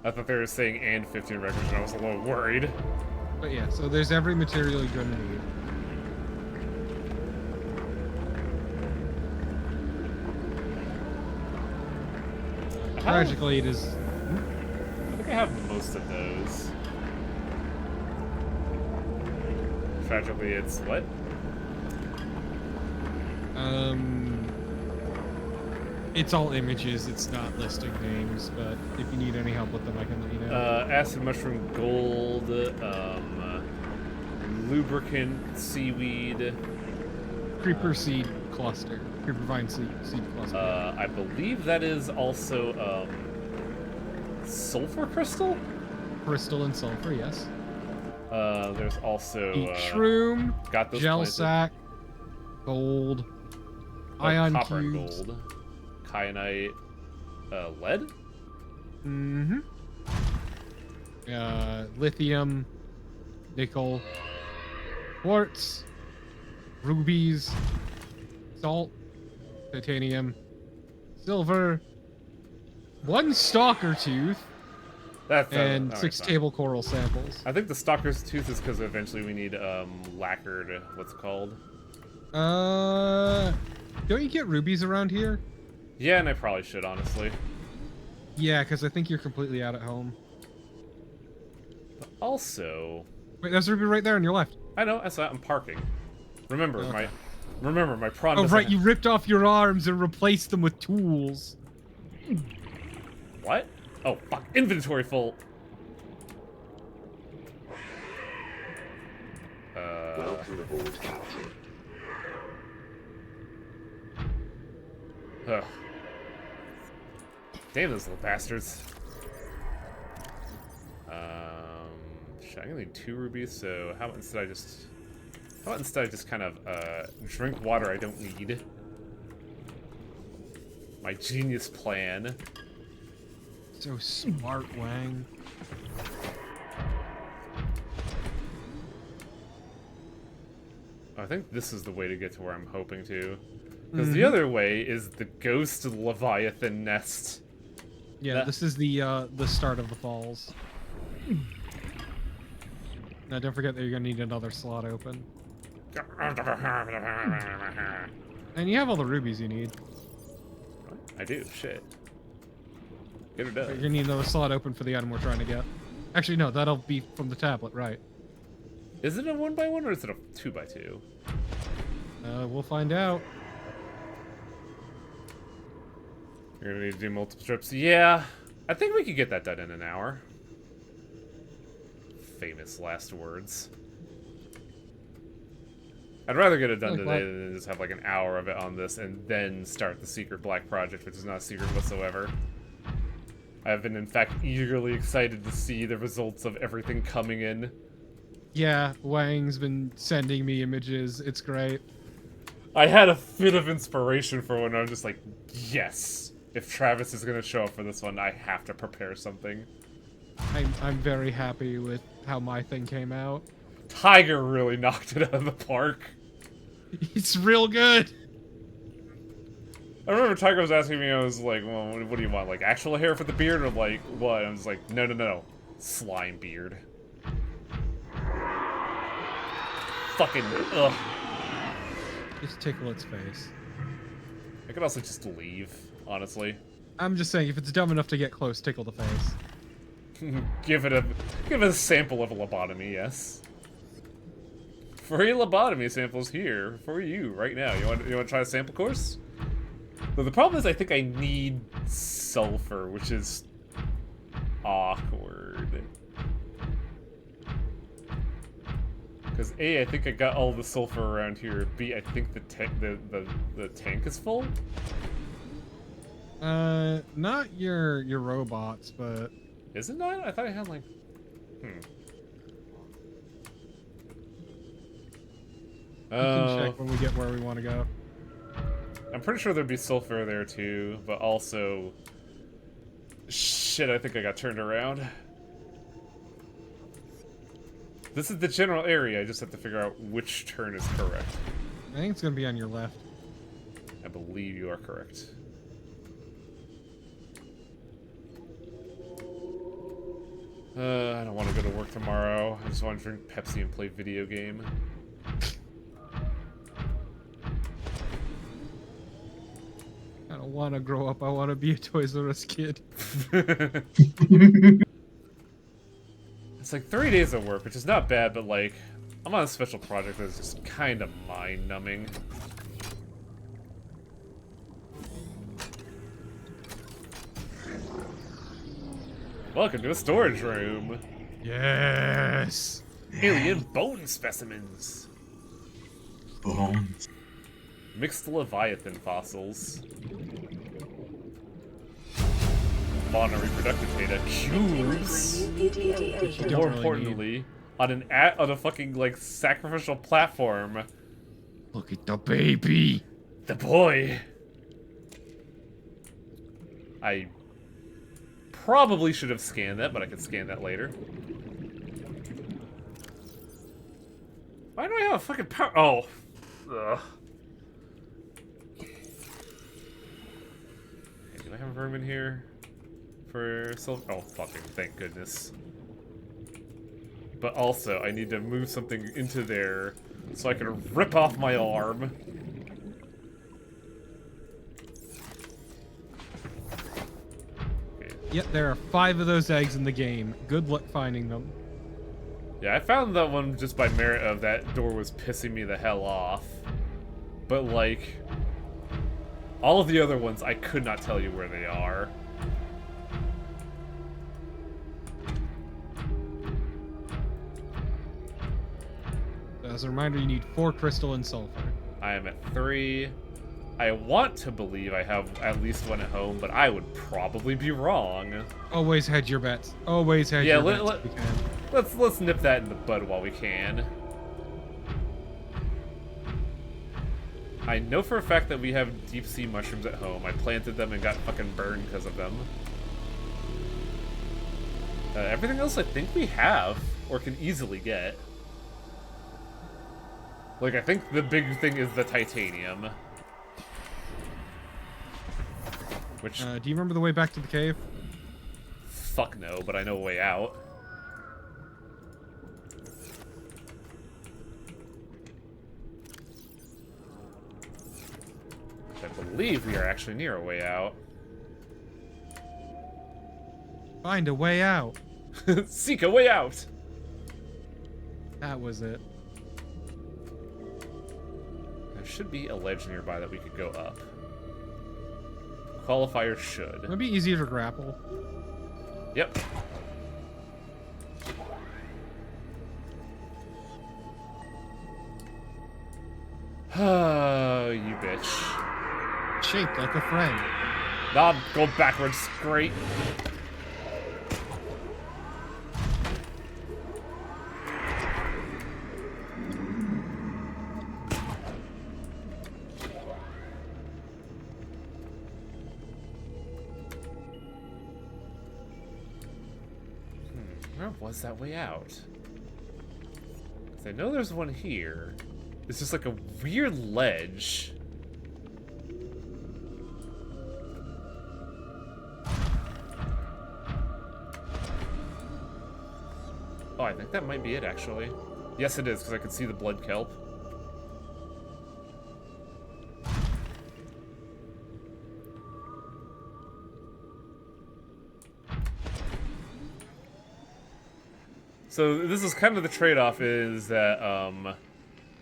I thought they were saying and 15 wreckage, and I was a little worried. But yeah, so there's every material you're gonna need. Tragically, it is. I think I have most of those. Tragically, it's what? It's all images. It's not listing names. But if you need any help with them, I can let you know. Acid mushroom gold, lubricant seaweed. Creeper seed cluster. Creeper vine seed cluster. I believe that is also sulfur crystal. Crystal and sulfur, yes. There's also shroom, got those gel planted. sac, gold, ion copper cubes. and gold, kyanite, lead. Mm-hmm. Lithium, nickel, quartz, rubies, salt, titanium, silver, one stalker tooth, and 6 table coral samples. I think the stalker's tooth is because eventually we need lacquered. What's it called? Don't you get rubies around here? Yeah, and I probably should, honestly. Yeah, because I think you're completely out at home. But also... Wait, there's a ruby right there on your left. I know, I'm parking. Remember, Okay. my prawn Oh, doesn't right, you ripped off your arms and replaced them with tools. What? Oh, fuck. Inventory full. Welcome aboard, Captain. Ugh. Damn those little bastards. Shit, I'm gonna need 2 rubies, so how about instead I just kind of drink water I don't need? My genius plan. So smart, Wang. I think this is the way to get to where I'm hoping to. Because the other way is the ghost Leviathan nest. Yeah, this is the start of the falls. Now, don't forget that you're gonna need another slot open. And you have all the rubies you need. I do, shit. Get her But you're done. gonna need another slot open for the item we're trying to get. Actually, no, that'll be from the tablet, right? Is it a 1x1 or is it a 2x2? We'll find out. You're gonna need to do multiple trips. Yeah, I think we could get that done in an hour. Famous last words. I'd rather get it done today than just have like an hour of it on this and then start the secret black project, which is not a secret whatsoever. I've been, in fact, eagerly excited to see the results of everything coming in. Yeah, Wang's been sending me images. It's great. I had a fit of inspiration for one. I'm just like, yes. If Travis is gonna show up for this one, I have to prepare something. I'm very happy with how my thing came out. Tiger really knocked it out of the park. It's real good. I remember Tiger was asking me, I was like, well, what do you want? Like, actual hair for the beard? Or like, what? I was like, no, no, no. Slime beard. Fucking, ugh. Just tickle its face. I could also just leave, honestly. I'm just saying, if it's dumb enough to get close, tickle the face. give it a sample of a lobotomy, yes. Free lobotomy samples here for you right now. You want to try a sample course? But the problem is I think I need sulfur, which is awkward. Because A, I think I got all the sulfur around here. B, I think the tank is full. Not your robots, but Is it not? I thought I had like. we can check when we get where we want to go. I'm pretty sure there'd be sulfur there too, but also. Shit, I think I got turned around. This is the general area, I just have to figure out which turn is correct. I think it's gonna be on your left. I believe you are correct. I don't want to go to work tomorrow. I just want to drink Pepsi and play video game. I don't want to grow up. I want to be a Toys R Us kid. It's like 3 days of work, which is not bad, but like, I'm on a special project that's just kind of mind-numbing. Welcome to a storage room. Yes. Alien bone specimens. Bones. Mixed Leviathan fossils. Fauna reproductive data. Cubes. You don't More really importantly, on a fucking like sacrificial platform. Look at the baby. The boy. I probably should have scanned that, but I can scan that later. Why do I have a fucking power? Oh. Ugh. Hey, do I have room in here for silver? Oh, fucking thank goodness. But also, I need to move something into there so I can rip off my arm. Yep, there are 5 of those eggs in the game. Good luck finding them. Yeah, I found that one just by merit of that door was pissing me the hell off. But, like, all of the other ones, I could not tell you where they are. As a reminder, you need 4 crystal and sulfur. I am at 3. I want to believe I have at least one at home, but I would probably be wrong. Always hedge your bets. Always hedge your bets if you can. Let's nip that in the bud while we can. I know for a fact that we have deep sea mushrooms at home. I planted them and got fucking burned because of them. Everything else I think we have, or can easily get. Like, I think the big thing is the titanium. Which... do you remember the way back to the cave? Fuck no, but I know a way out. I believe we are actually near a way out. Find a way out. Seek a way out! That was it. There should be a ledge nearby that we could go up. Qualifier should. It'd be easier to grapple. Yep. Oh, you bitch. Shaped like a friend. Nah, go backwards. Great. Where was that way out? 'Cause I know there's one here. It's just like a weird ledge. I think that might be it, actually. Yes, it is, because I could see the blood kelp. So this is kind of the trade-off, is that,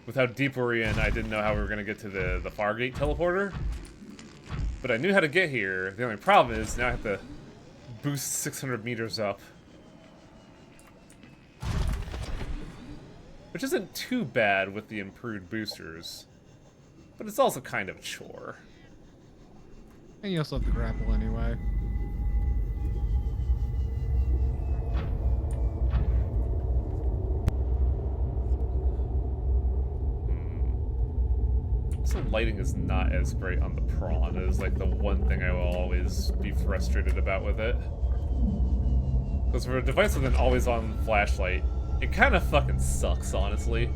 with how deep we're in, I didn't know how we were going to get to the Fargate teleporter. But I knew how to get here. The only problem is, now I have to boost 600 meters up. Which isn't too bad with the improved boosters. But it's also kind of a chore. And you also have to grapple anyway. So lighting is not as great on the prawn. It is like the one thing I will always be frustrated about with it. Because for a device with an always-on flashlight, it kind of fucking sucks, honestly.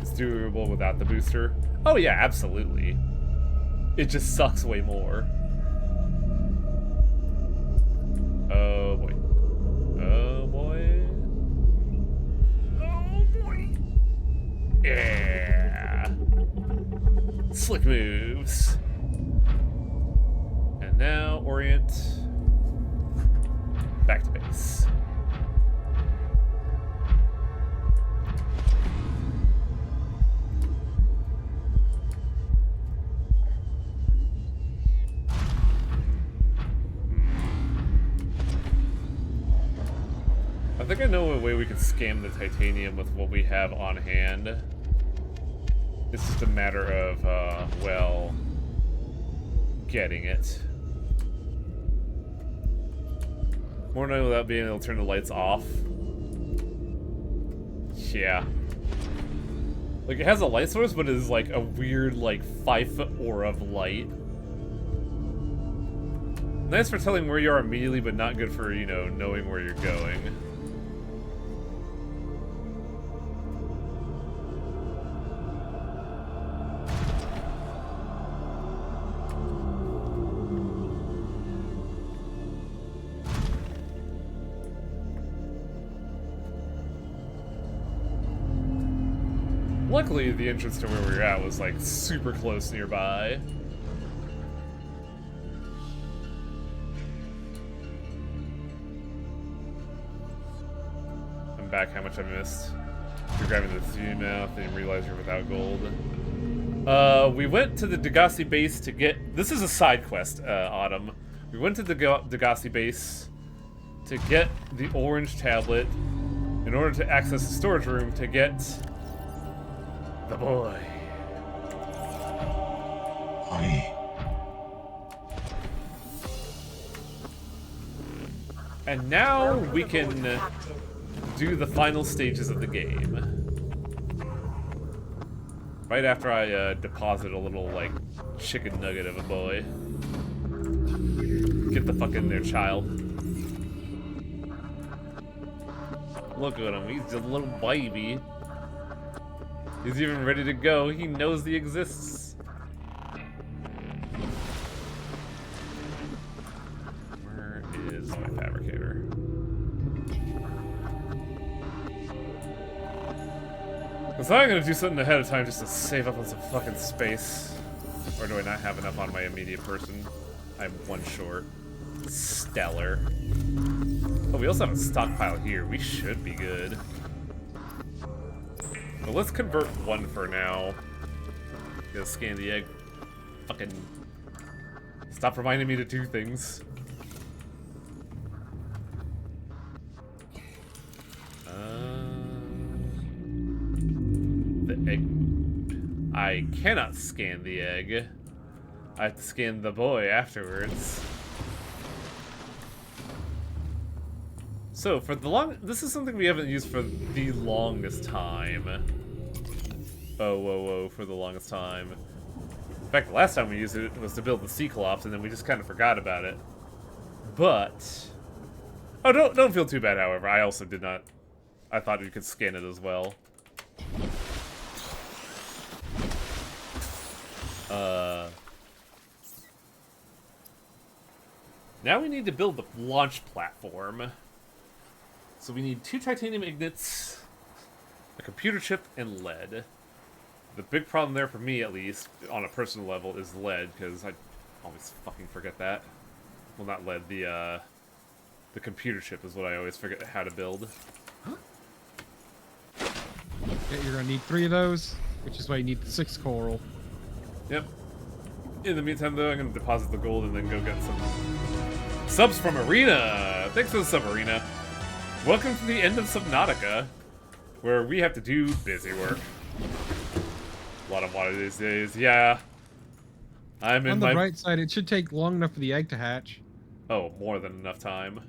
It's doable without the booster. Oh yeah, absolutely. It just sucks way more. Oh boy. Oh boy. Oh boy. Yeah. Slick moves. And now orient back to base. I think I know a way we can scam the titanium with what we have on hand. It's just a matter of, well, getting it. More than without being able to turn the lights off. Yeah. Like, it has a light source, but it is like a weird, like, 5-foot aura of light. Nice for telling where you are immediately, but not good for, you know, knowing where you're going. Luckily, the entrance to where we were at was, like, super close nearby. I'm back how much I missed. You're grabbing the through mouth and you realize you're without gold. We went to the Degassi base to get... This is a side quest, Autumn. We went to the Degassi base to get the orange tablet in order to access the storage room to get... the boy. Oy. And now we can do the final stages of the game. Right after I deposit a little, like, chicken nugget of a boy. Get the fuck in there, child. Look at him, he's a little baby. He's even ready to go. He knows he exists. Where is my fabricator? So I'm gonna do something ahead of time just to save up on some fucking space. Or do I not have enough on my immediate person? I'm one short. Stellar. Oh, we also have a stockpile here. We should be good. But let's convert one for now. Gonna scan the egg. Fucking stop reminding me to do things. The egg moved. I cannot scan the egg. I have to scan the boy afterwards. So, for the this is something we haven't used for the longest time. Oh, whoa, whoa, for the longest time. In fact, the last time we used it was to build the Cyclops, and then we just kind of forgot about it. But... Oh, don't feel too bad, however. I also did not... I thought you could scan it as well. Now we need to build the launch platform. So we need 2 titanium ignits, a computer chip, and lead. The big problem there for me, at least, on a personal level, is lead, because I always fucking forget that. Well, not lead, the computer chip is what I always forget how to build. Yeah, you're gonna need 3 of those, which is why you need the 6 coral. Yep. In the meantime, though, I'm gonna deposit the gold and then go get some subs from Arena! Thanks for the sub, Arena. Welcome to the end of Subnautica, where we have to do busy work. A lot of water these days, yeah. I'm in On the my... bright side, it should take long enough for the egg to hatch. Oh, more than enough time.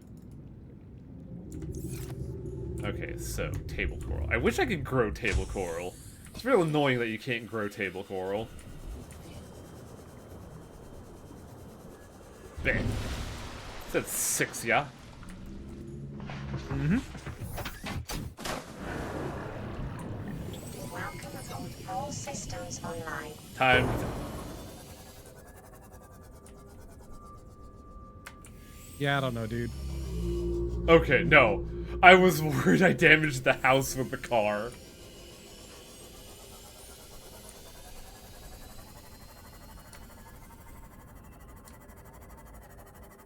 Okay, so, table coral. I wish I could grow table coral. It's real annoying that you can't grow table coral. Bam. Said 6, yeah? Mm-hmm. Welcome aboard. All systems online. Time. Yeah, I don't know, dude. Okay, no. I was worried I damaged the house with the car.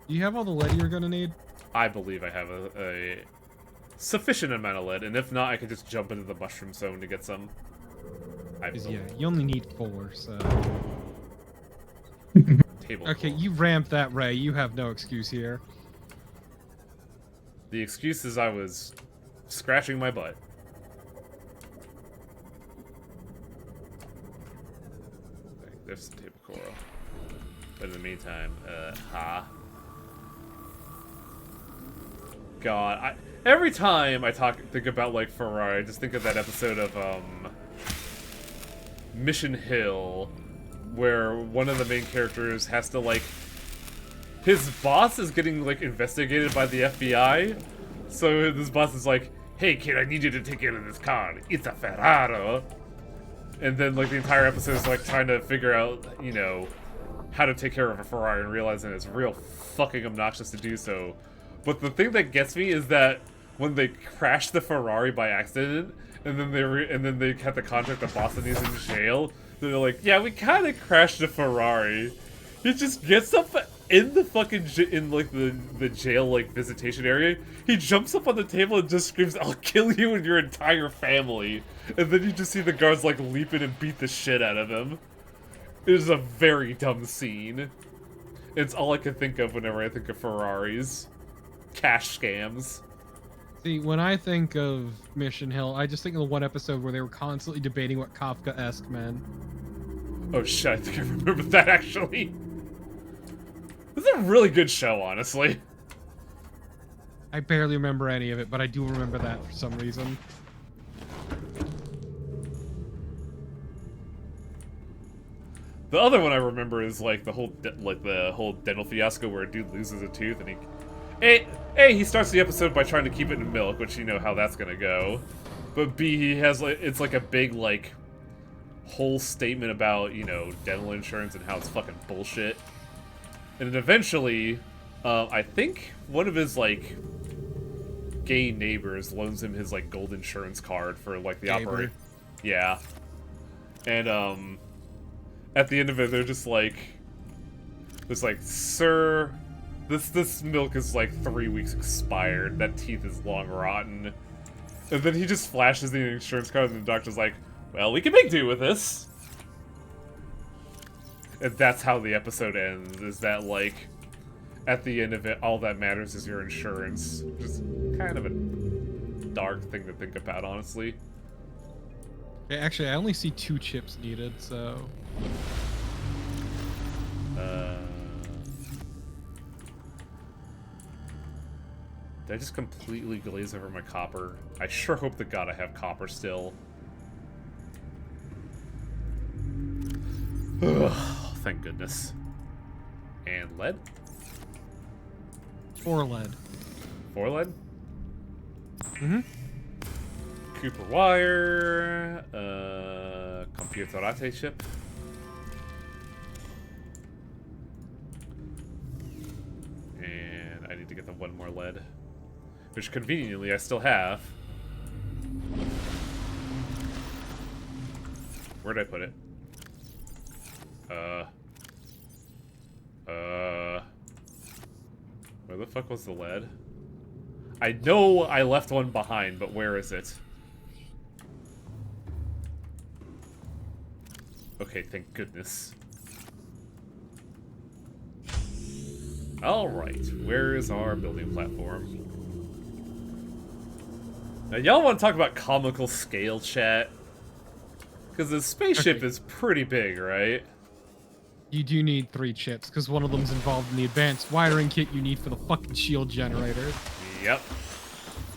Do you have all the lead you're gonna need? I believe I have a sufficient amount of lead, and if not, I could just jump into the mushroom zone to get some. Because, yeah, you only need 4, so... Table Okay, coral. you ramped that Ray. You have no excuse here. The excuse is I was scratching my butt. Okay, there's some table coral. But in the meantime, God, every time I think about, like, Ferrari, I just think of that episode of, Mission Hill, where one of the main characters has to, like, his boss is getting, like, investigated by the FBI, so this boss is like, hey kid, I need you to take care of this car, it's a Ferrari. And then, like, the entire episode is, like, trying to figure out, you know, how to take care of a Ferrari and realizing it's real fucking obnoxious to do so. But the thing that gets me is that when they crash the Ferrari by accident, and then they have to contact the boss and he's in jail, they're like, yeah, we kind of crashed the Ferrari. He just gets up in the fucking like the jail like visitation area. He jumps up on the table and just screams, "I'll kill you and your entire family!" And then you just see the guards like leap in and beat the shit out of him. It is a very dumb scene. It's all I can think of whenever I think of Ferraris. Cash scams. See, when I think of Mission Hill, I just think of the one episode where they were constantly debating what Kafka-esque meant. Oh shit, I think I remember that actually. This is a really good show, honestly. I barely remember any of it, but I do remember that for some reason. The other one I remember is like the whole dental fiasco where a dude loses a tooth and he starts the episode by trying to keep it in milk, which you know how that's gonna go. But B, he has like it's like a big like whole statement about, you know, dental insurance and how it's fucking bullshit. And then eventually, I think one of his like gay neighbors loans him his like gold insurance card for like the operation. Yeah. And at the end of it, they're just like, sir, this milk is like 3 weeks expired. That teeth is long rotten. And then he just flashes the insurance card, and the doctor's like, well, we can make do with this. And that's how the episode ends, is that, like, at the end of it, all that matters is your insurance. Just kind of a dark thing to think about, honestly. Yeah, actually, I only see 2 chips needed, so... Did I just completely glaze over my copper? I sure hope to God I have copper still. Ugh, thank goodness. And lead? 4 lead. 4 lead? Mm-hmm. Cooper wire, computerate chip. And to get the one more lead. Which, conveniently, I still have. Where'd I put it? Where the fuck was the lead? I know I left one behind, but where is it? Okay, thank goodness. Alright, where is our building platform? Now, y'all want to talk about comical scale, chat? Because the spaceship is pretty big, right? You do need 3 chips, because one of them's involved in the advanced wiring kit you need for the fucking shield generator. Yep.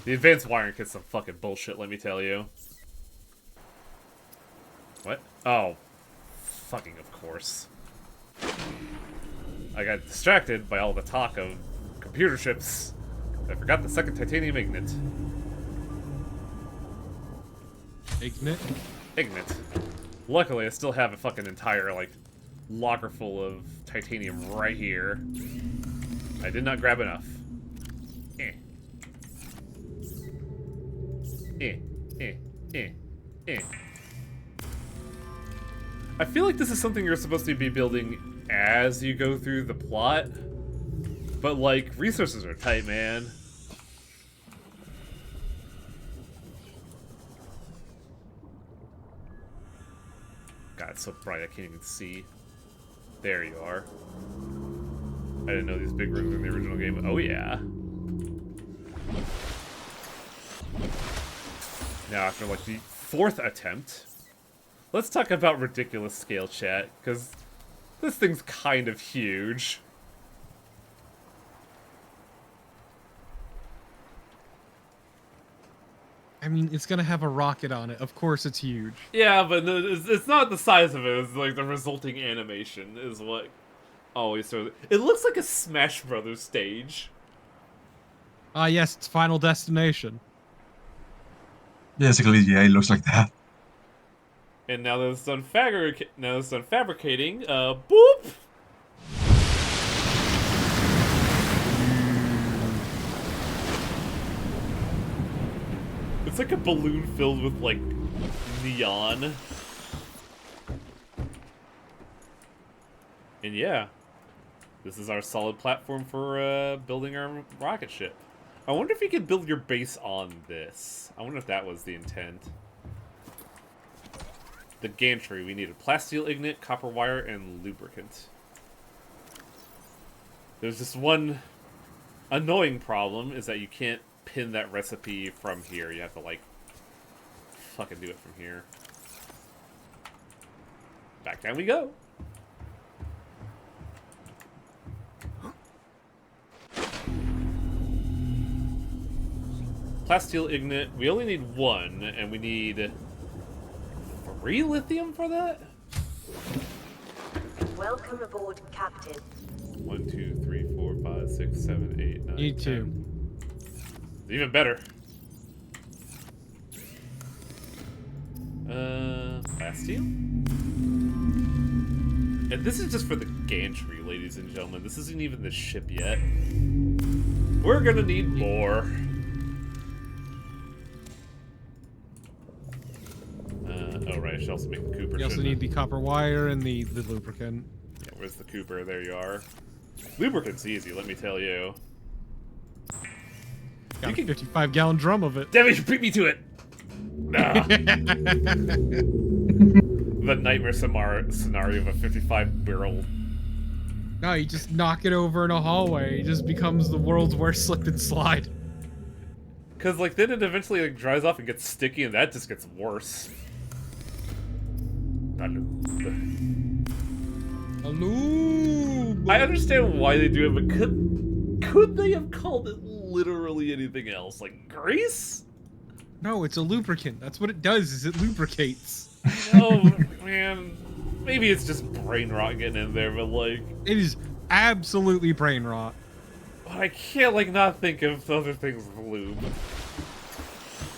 The advanced wiring kit's some fucking bullshit, let me tell you. What? Oh. Fucking of course. I got distracted by all the talk of computer chips. I forgot the second titanium ignit. Ignit? Ignit. Luckily, I still have a fucking entire, like, locker full of titanium right here. I did not grab enough. Eh. Eh. Eh. Eh. Eh. I feel like this is something you're supposed to be building as you go through the plot. But, like, resources are tight, man. God, it's so bright I can't even see. There you are. I didn't know these big rooms in the original game. Oh, yeah. Now, after, like, the 4th attempt, let's talk about ridiculous scale, chat, because this thing's kind of huge. I mean, it's gonna have a rocket on it. Of course it's huge. Yeah, but it's not the size of it. It's like the resulting animation is what always sort of... It looks like a Smash Brothers stage. Ah, yes, it's Final Destination. Basically, yeah, it looks like that. And now that it's done fabricating, boop! It's like a balloon filled with, like, neon. And yeah, this is our solid platform for building our rocket ship. I wonder if you could build your base on this. I wonder if that was the intent. The gantry, we needed plasteel ignite, copper wire, and lubricant. There's this one annoying problem, is that you can't pin that recipe from here. You have to, like, fucking do it from here. Back down we go. Plasteel ignite. We only need 1, and we need 3 lithium for that? Welcome aboard, Captain. 1, 2, 3, 4, 5, 6, 7, 8, 9. Need 2. Even better. Plasteel? And this is just for the gantry, ladies and gentlemen. This isn't even the ship yet. We're gonna need more. Oh right, I should also make the Cooper. You also need the copper wire and the lubricant. Yeah, where's the Cooper? There you are. Lubricant's easy, let me tell you. Got a 55-gallon drum of it. Damn it, you beat me to it! Nah. The nightmare scenario of a 55-barrel. No, you just knock it over in a hallway. It just becomes the world's worst slip and slide. Cause like then it eventually like dries off and gets sticky, and that just gets worse. Hello. I understand why they do it, but could they have called it literally anything else? Like grease? No, it's a lubricant. That's what it does, is it lubricates. Oh, man. Maybe it's just brain rot getting in there, but like... It is absolutely brain rot. I can't, like, not think of other things with lube.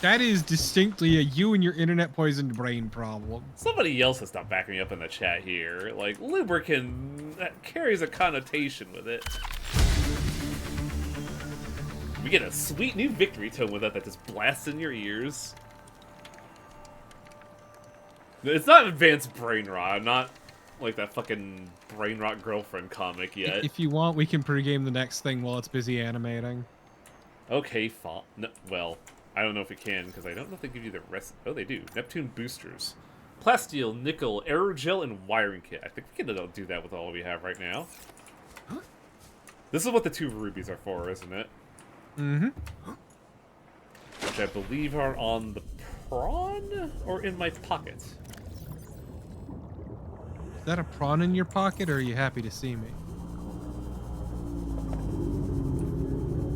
That is distinctly a you and your internet poisoned brain problem. Somebody else has not backing me up in the chat here. Like, lubricant, that carries a connotation with it. We get a sweet new victory tone with that just blasts in your ears. It's not advanced brain rot, not like that fucking brain rot girlfriend comic yet. If you want, we can pregame the next thing while it's busy animating. Okay, fine. No, well, I don't know if it can, because I don't know if they give you the rest. Oh, they do. Neptune boosters. Plasteel, nickel, aerogel, and wiring kit. I think we can do that with all we have right now. Huh? This is what the 2 rubies are for, isn't it? Mm-hmm. Which I believe are on the prawn or in my pocket. Is that a prawn in your pocket, or are you happy to see me?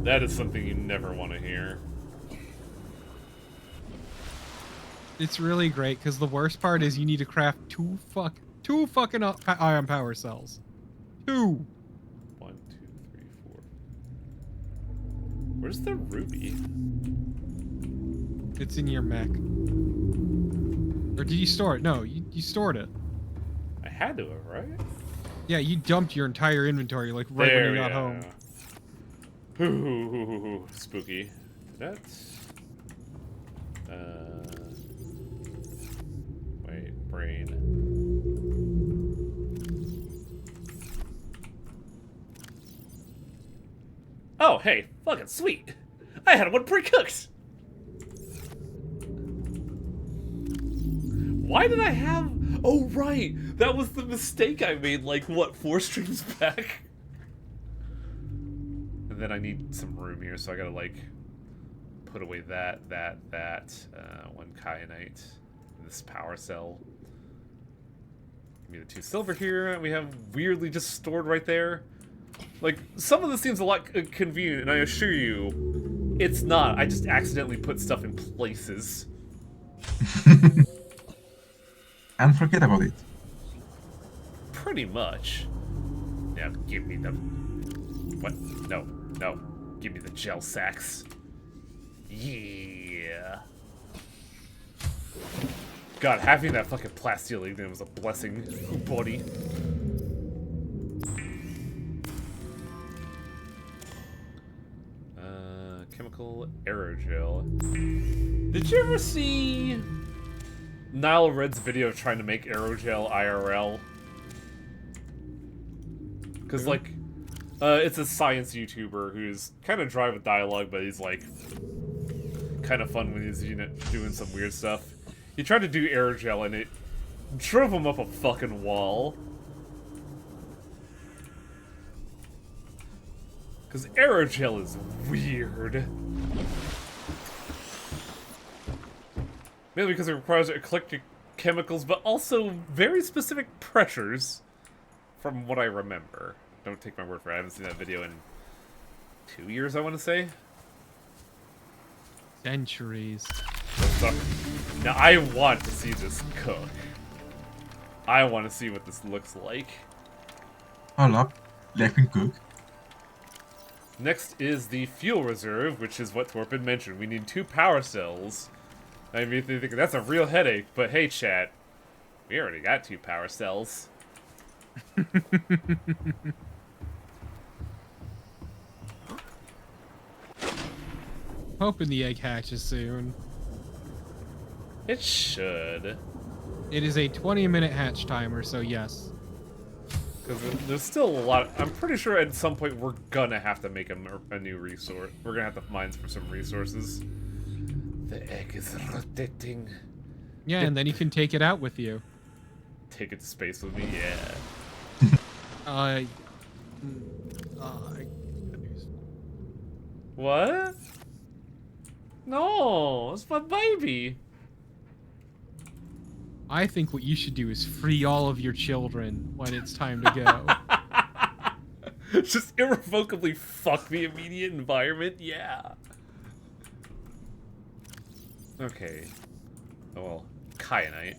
That is something you never want to hear. It's really great, because the worst part is you need to craft two fucking ion power cells. 2! 1, 2, 3, 4. Where's the ruby? It's in your mech. Or did you store it? No, you stored it. I had to have, right? Yeah, you dumped your entire inventory, like, right when you got home. Ooh, spooky. That's... Wait, brain. Oh, hey, fucking sweet. I had one pre-cooked. Why did I have... Oh, right. That was the mistake I made, like, what, 4 streams back? And then I need some room here, so I gotta, like, put away that, one kyanite, this power cell. Give me the 2 silver here. We have weirdly just stored right there. Like, some of this seems a lot convenient, and I assure you, it's not. I just accidentally put stuff in places. And forget about it. Pretty much. Now, give me the... What? No, no. Give me the gel sacks. Yeah. God, having that fucking plasteel ignium was a blessing, buddy. Chemical aerogel. Did you ever see Nile Red's video of trying to make aerogel IRL? Because, like, it's a science YouTuber who's kind of dry with dialogue, but he's, like, kind of fun when he's, you know, doing some weird stuff. He tried to do aerogel, and it drove him up a fucking wall. Because aerogel is weird. Mainly because it requires eclectic chemicals, but also very specific pressures, from what I remember. Don't take my word for it. I haven't seen that video in 2 years, I want to say. Centuries. So, now, I want to see this cook. I want to see what this looks like. Hold up. Let me cook. Next is the fuel reserve, which is what Torpid mentioned. We need 2 power cells. I mean, they think that's a real headache, but hey, chat, we already got 2 power cells. Hoping the egg hatches soon. It should. It is a 20-minute hatch timer, so yes. Because there's still a lot. I'm pretty sure at some point we're gonna have to make a new resource. We're gonna have to mine for some resources. The egg is rotating. Yeah, and then you can take it out with you. Take it to space with me, yeah. What? No, it's my baby. I think what you should do is free all of your children when it's time to go. Just irrevocably fuck the immediate environment, yeah. Okay. Oh, well, kyanite.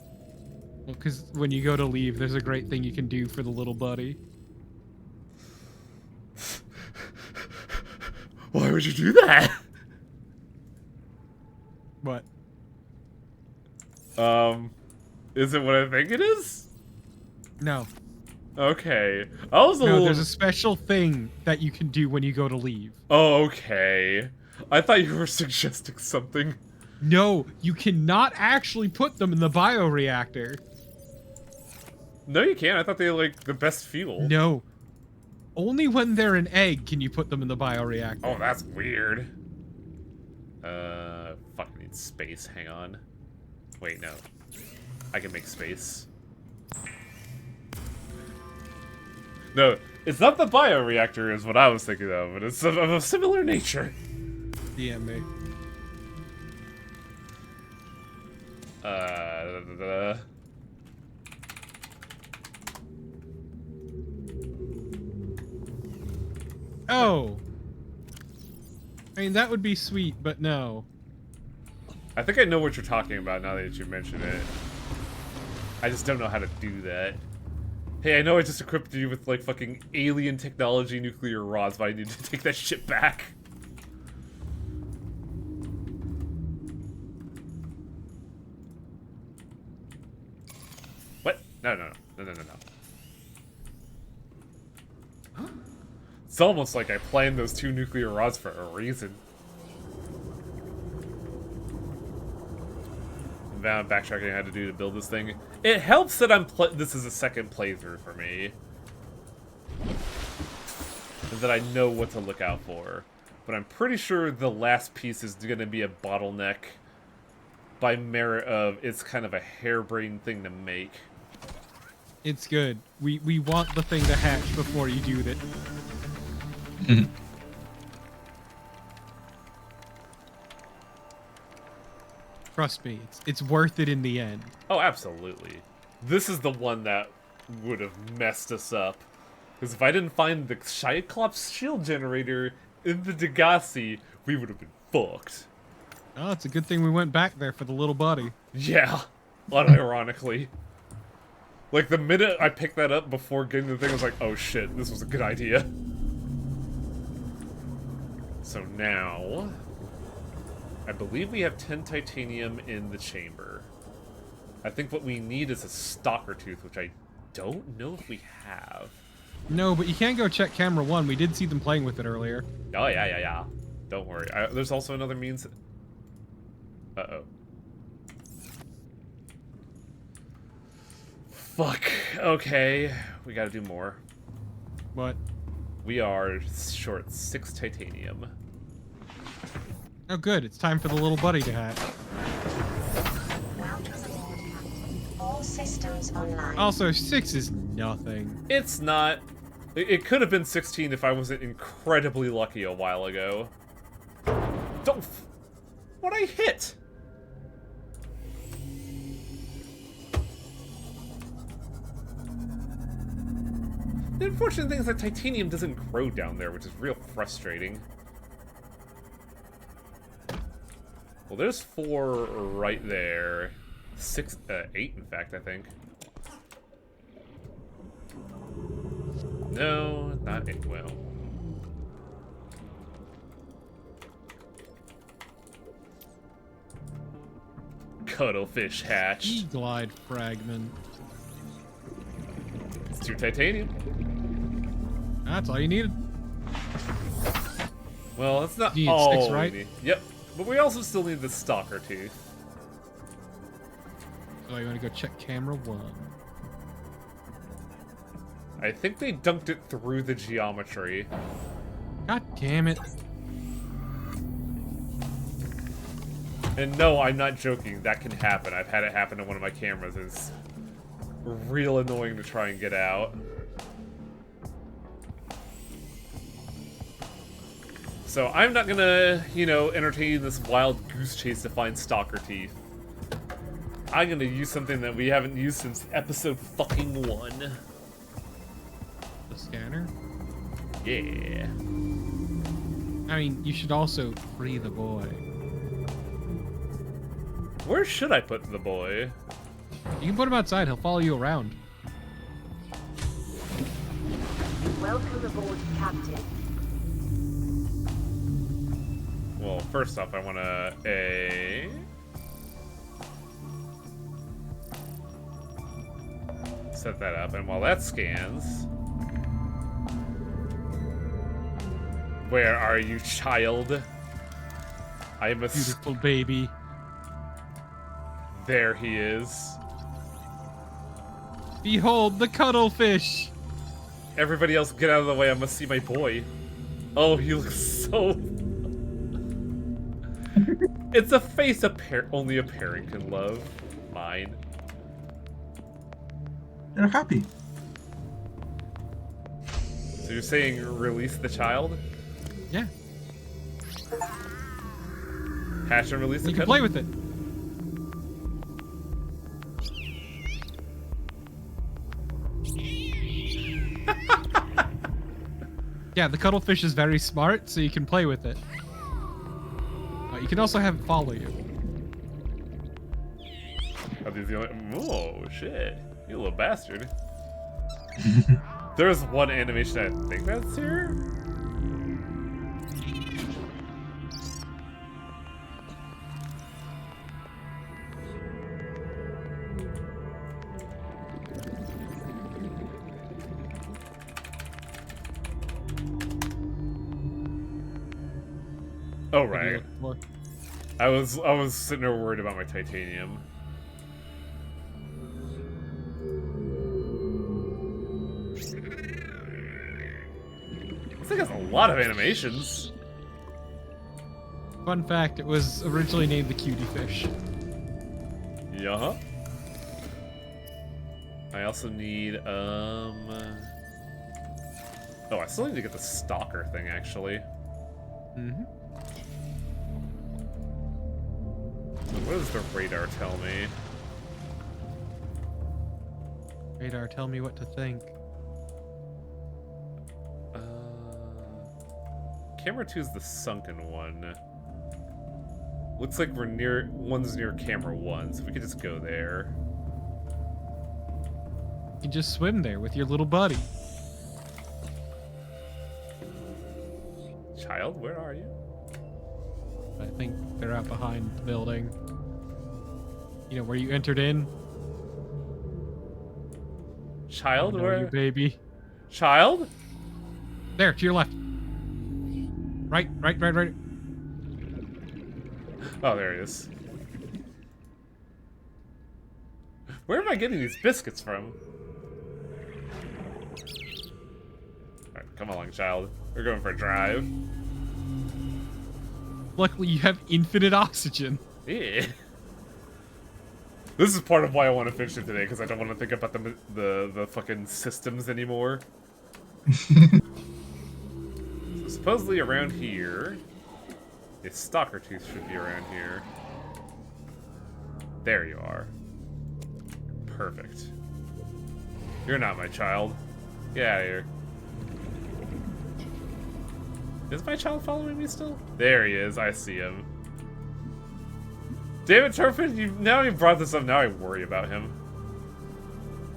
Well, because when you go to leave, there's a great thing you can do for the little buddy. Why would you do that? What? Is it what I think it is? No. Okay. I was a No, little... there's a special thing that you can do when you go to leave. Oh, okay. I thought you were suggesting something. No, you cannot actually put them in the bioreactor. No, you can't. I thought they were, like, the best fuel. No. Only when they're an egg can you put them in the bioreactor. Oh, that's weird. Fuck, I need space. Hang on. Wait, no. I can make space. No, it's not the bioreactor is what I was thinking of, but it's of a similar nature. DM me. Oh. I mean, that would be sweet, but no. I think I know what you're talking about now that you mention it. I just don't know how to do that. Hey, I know I just equipped you with, like, fucking alien technology nuclear rods, but I need to take that shit back. What? No. It's almost like I planned those 2 nuclear rods for a reason. Now I'm backtracking how to do to build this thing. It helps that this is a second playthrough for me. And that I know what to look out for. But I'm pretty sure the last piece is going to be a bottleneck by merit of it's kind of a harebrained thing to make. It's good. We want the thing to hatch before you do that. Trust me, it's worth it in the end. Oh, absolutely. This is the one that would have messed us up. Because if I didn't find the Cyclops shield generator in the Degassi, we would have been fucked. Oh, it's a good thing we went back there for the little buddy. Yeah, unironically. Like, the minute I picked that up before getting the thing, I was like, oh shit, this was a good idea. So now, I believe we have 10 titanium in the chamber. I think what we need is a stalker tooth, which I don't know if we have. No, but you can go check camera 1. We did see them playing with it earlier. Oh, yeah. Don't worry. There's also another means... Uh-oh. Fuck. Okay. We gotta do more. What? We are short 6 titanium. Oh, good. It's time for the little buddy to hatch. All systems online. Also, 6 is nothing. It's not... It could have been 16 if I wasn't incredibly lucky a while ago. Don't... What I hit? The unfortunate thing is that titanium doesn't grow down there, which is real frustrating. Well, there's 4 right there. 8, in fact, I think. No, not 8. Well. Cuttlefish hatch. E-glide fragment. It's 2 titanium. That's all you needed. Well, that's not You need all 6, we right? need. Yep. But we also still need the stalker tooth. So you want to go check camera 1. I think they dunked it through the geometry. God damn it. And no, I'm not joking. That can happen. I've had it happen to one of my cameras. It's real annoying to try and get out. So I'm not gonna, entertain this wild goose chase to find stalker teeth. I'm gonna use something that we haven't used since episode fucking 1. The scanner? Yeah. I mean, you should also free the boy. Where should I put the boy? You can put him outside. He'll follow you around. Welcome aboard, Captain. Well, first off, I want to set that up, and while that scans... Where are you, child? I am a... Beautiful baby. There he is. Behold the cuttlefish. Everybody else get out of the way, I must see my boy. Oh, he looks so... It's a face only a parent can love. Mine. They're happy. So you're saying release the child? Yeah. Hatch and release the You can cuddle? play with it. Yeah, the cuttlefish is very smart, so you can play with it. You can also have it follow you. Are these the only... Oh, shit. You little bastard. There's one animation I think that's here? Oh, right. Look. I was sitting there worried about my titanium. This thing has a lot of animations. Fun fact, it was originally named the cutie fish. Yeah. I also need, Oh, I still need to get the stalker thing, actually. Mm-hmm. What does the radar tell me? Radar, tell me what to think. Camera 2 is the sunken one. Looks like one's near camera 1, so we could just go there. You can just swim there with your little buddy. Child, where are you? I think they're out behind the building. You know, where you entered in. Child, I know where? you, baby. Child? There, to your left. Right. Oh, there he is. Where am I getting these biscuits from? Alright, come along, child. We're going for a drive. Luckily, you have infinite oxygen. Yeah. This is part of why I want to finish it today, because I don't want to think about the fucking systems anymore. So supposedly around here, a stalker tooth should be around here. There you are. Perfect. You're not my child. Get out of here. Is my child following me still? There he is. I see him. Damn it, Turpin, now you brought this up, now I worry about him.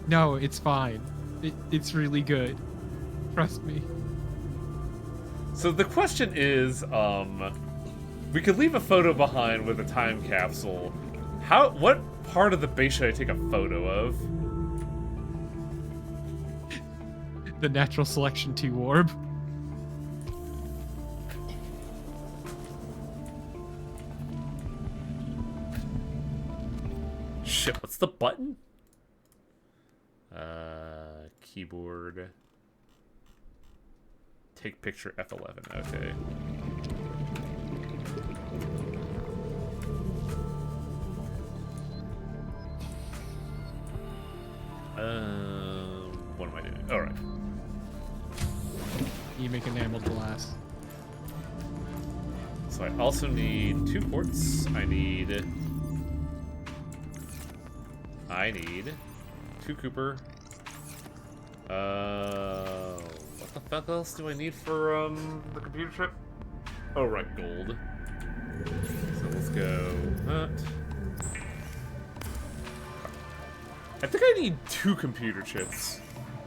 No, it's fine. It's really good. Trust me. So the question is, we could leave a photo behind with a time capsule. What part of the base should I take a photo of? The natural selection 2 orb. Shit, what's the button? Keyboard. Take picture F11, okay. What am I doing? Alright. You make enamelled glass. So I also need 2 quartz. I need 2 Cooper. What the fuck else do I need for the computer chip? Oh right, gold. So let's go. I think I need 2 computer chips.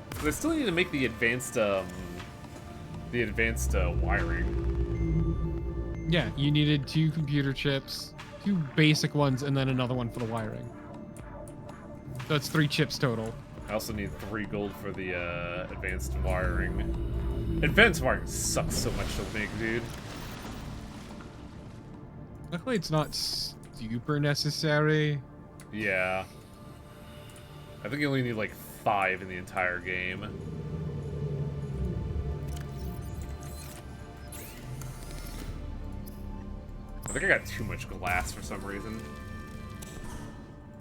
But I still need to make the advanced wiring. Yeah, you needed 2 computer chips, 2 basic ones, and then another one for the wiring. So that's 3 chips total. I also need 3 gold for the advanced wiring. Advanced wiring sucks so much to make, dude. Luckily, it's not super necessary. Yeah. I think you only need like 5 in the entire game. I think I got too much glass for some reason.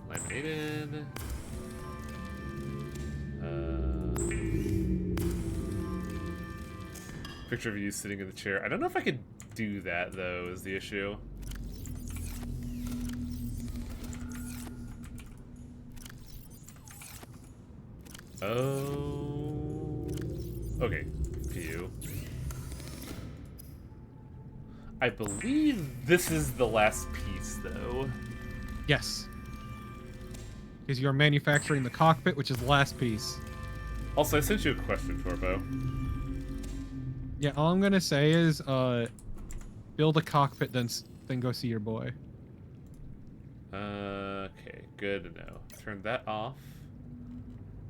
Laminated. Picture of you sitting in the chair. I don't know if I could do that, though, is the issue. Oh. Okay. PU. I believe this is the last piece, though. Yes. Because you're manufacturing the cockpit, which is the last piece. Also, I sent you a question, Torpo. Yeah, all I'm gonna say is, build a cockpit, then go see your boy. Okay, good to know. Turn that off.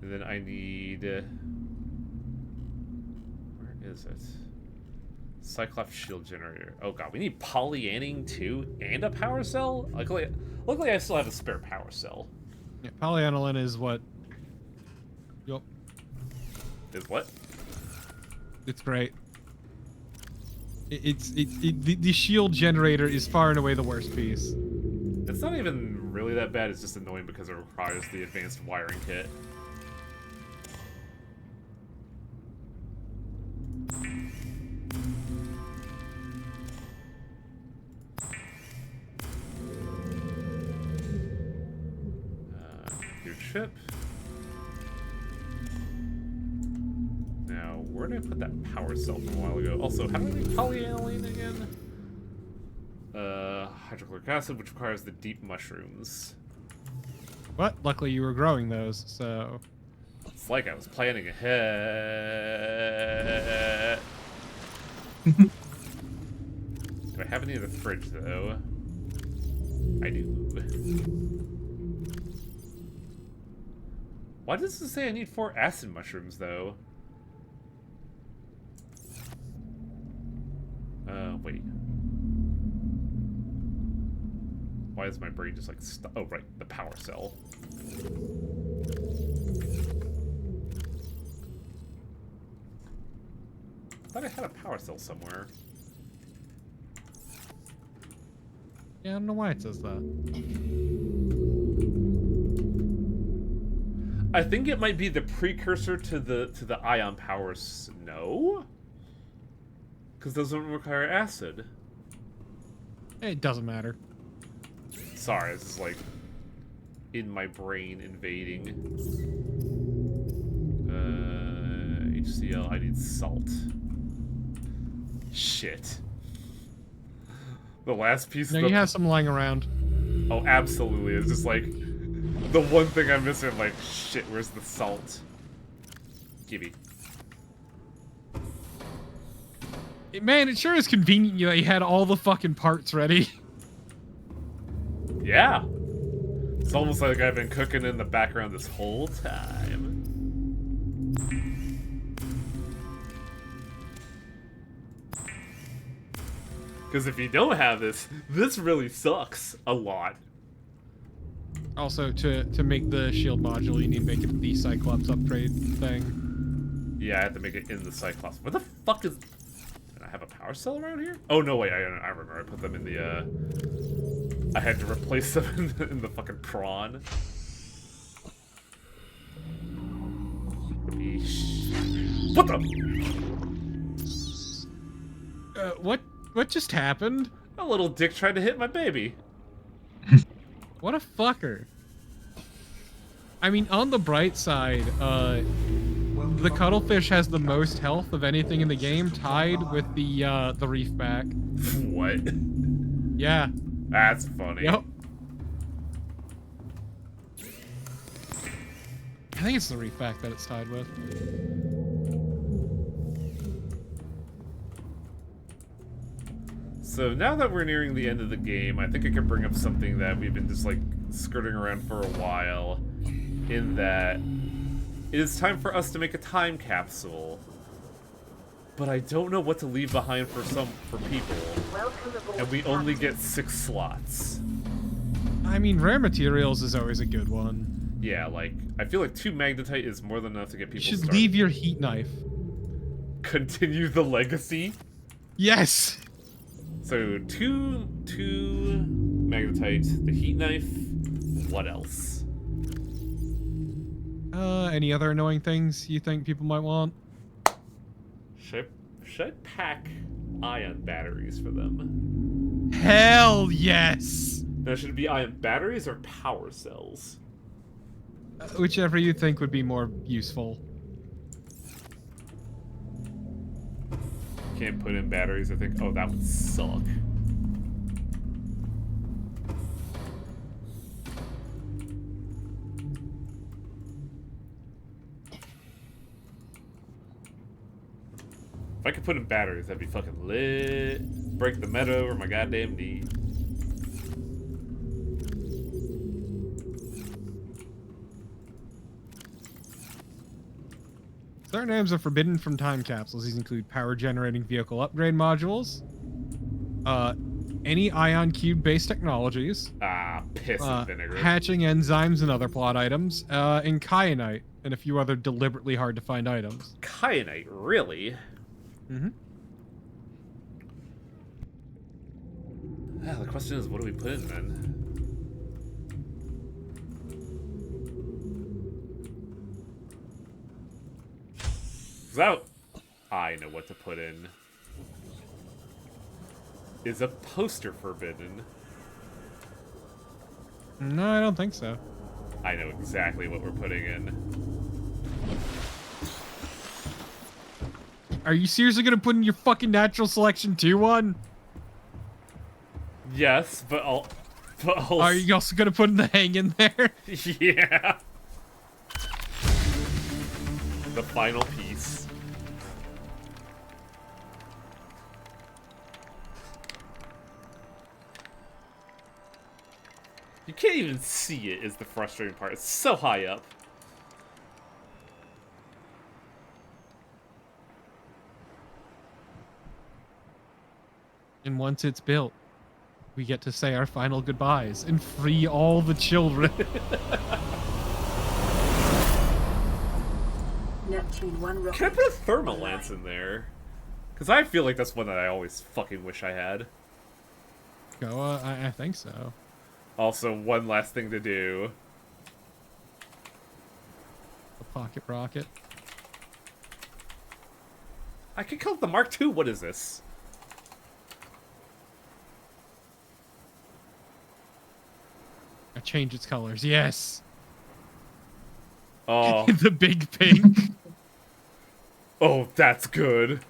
And then I need... where is it? Cyclops shield generator. Oh god, we need polyaning too, and a power cell? Luckily I still have a spare power cell. Yeah, polyaniline is what... Yup. Is what? It's great. The shield generator is far and away the worst piece. It's not even really that bad, it's just annoying because it requires the advanced wiring kit. Your chip. Now, where did I put that power cell from a while ago? Also, how do I make polyaniline again? Hydrochloric acid, which requires the deep mushrooms. But luckily you were growing those, so... It's like I was planning ahead. Do I have any in the fridge, though? I do. Why does it say I need 4 acid mushrooms, though? Wait. Why is my brain just like oh, right, the power cell. I thought I had a power cell somewhere. Yeah, I don't know why it says that. I think it might be the precursor to the ion powers. No? Because those don't require acid. It doesn't matter. Sorry, this is like in my brain invading. HCl, I need salt. Shit. The last piece No, of the... you have some lying around. Oh, absolutely. It's just like the one thing I'm missing. I'm like, shit, where's the salt? Gibby. Man, it sure is convenient that you had all the fucking parts ready. Yeah. It's almost like I've been cooking in the background this whole time. Because if you don't have this, this really sucks a lot. Also, to make the shield module, you need to make it the Cyclops upgrade thing. Yeah, I have to make it in the Cyclops. What the fuck is... Did I have a power cell around here? Oh, no, wait, I remember. I put them in the, I had to replace them in the fucking prawn. What the? What just happened? A little dick tried to hit my baby. What a fucker. I mean, on the bright side, the cuttlefish has the most health of anything in the game, tied with the reefback. What? Yeah. That's funny. Yep. I think it's the reefback that it's tied with. So now that we're nearing the end of the game, I think I can bring up something that we've been just like skirting around for a while, in that it is time for us to make a time capsule. but I don't know what to leave behind for people. Welcome aboard, And we only Captain. get 6 slots. I mean, rare materials is always a good one. Yeah, like, I feel like 2 magnetite is more than enough to get You people should started. leave your heat knife. Continue the legacy. Yes! So, 2 magnetite, the heat knife, what else? Any other annoying things you think people might want? Should I pack ion batteries for them? Hell yes! Now, should it be ion batteries or power cells? Whichever you think would be more useful. Can't put in batteries, I think. Oh, that would suck. If I could put in batteries, that'd be fucking lit. Break the meta over my goddamn knee. Certain items are forbidden from time capsules. These include power generating vehicle upgrade modules, any ion cube based technologies, Ah, piss and vinegar. hatching enzymes and other plot items, and kyanite, and a few other deliberately hard to find items. Kyanite, really? Mm-hmm. Ah, the question is, what do we put in then? So, I know what to put in. Is a poster forbidden? No, I don't think so. I know exactly what we're putting in. Are you seriously gonna put in your fucking natural selection 2 one? Yes, but I'll... Are you also gonna put in the hang in there? Yeah. The final piece. You can't even see it is the frustrating part. It's so high up. And once it's built, we get to say our final goodbyes and free all the children. Neptune 1 rocket. Can I put a thermal lance in there? Because I feel like that's one that I always fucking wish I had. Go, I think so. Also, one last thing to do. A pocket rocket. I can call it the Mark II. What is this? I change its colors. Yes. Oh, The big pink. oh, that's good.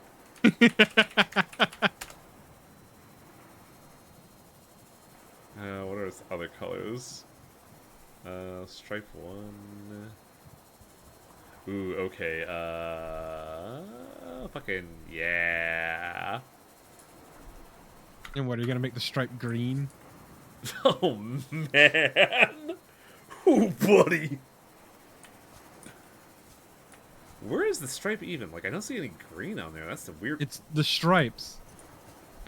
What are its other colors? Stripe 1. Ooh, okay. Fucking yeah. And what, are you gonna make the stripe green? Oh man. Ooh, buddy. Where is the stripe even? Like, I don't see any green on there. That's the weird. It's the stripes.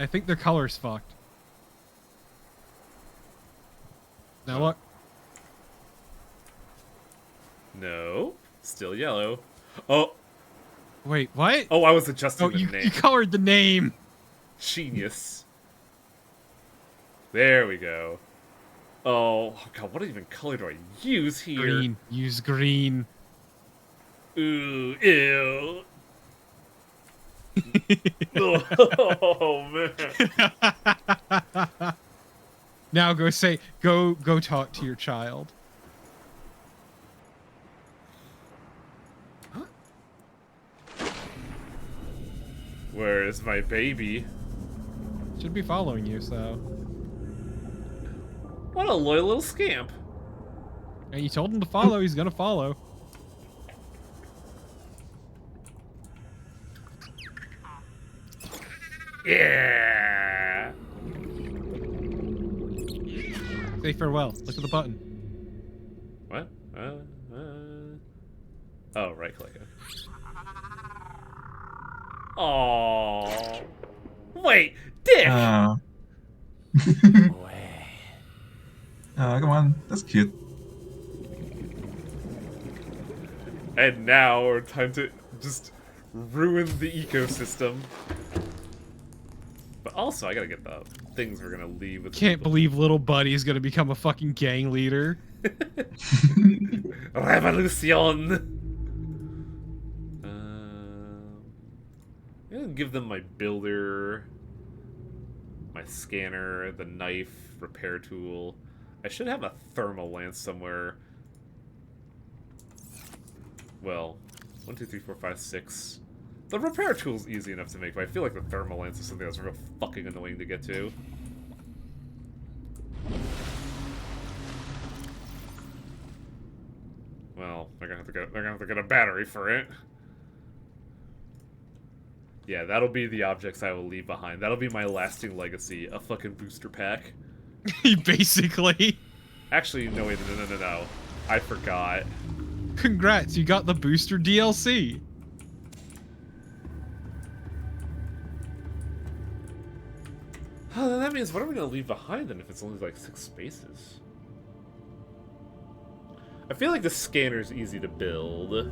I think their color's fucked. Now look. No, still yellow. Oh, Wait, what? oh, I was adjusting Oh, the you name. colored the name. Genius. There we go. Oh god, what even color do I use here? Green. Use green. Ooh, ew. Oh man. Now go talk to your child. Where is my baby? Should be following you, so. What a loyal little scamp. And you told him to follow, he's gonna follow. Yeah. Say farewell. Look at the button. What? Oh, right click it. Aww. Wait, Dick! Oh, come on, that's cute. And now, we're time to just ruin the ecosystem. But also, I gotta get the things we're gonna leave with. Can't believe little buddy's gonna become a fucking gang leader. Revolution! I'm gonna give them my builder, my scanner, the knife, repair tool. I should have a thermal lance somewhere. Well, 1, 2, 3, 4, 5, 6. The repair tool's easy enough to make, but I feel like the thermal lance is something that's real fucking annoying to get to. Well, they're gonna have to get a battery for it. Yeah, that'll be the objects I will leave behind. That'll be my lasting legacy, a fucking booster pack. Basically. Actually, no, wait, no. I forgot. Congrats, you got the booster DLC. Oh, then that means what are we gonna leave behind then if it's only like 6 spaces? I feel like the scanner's easy to build.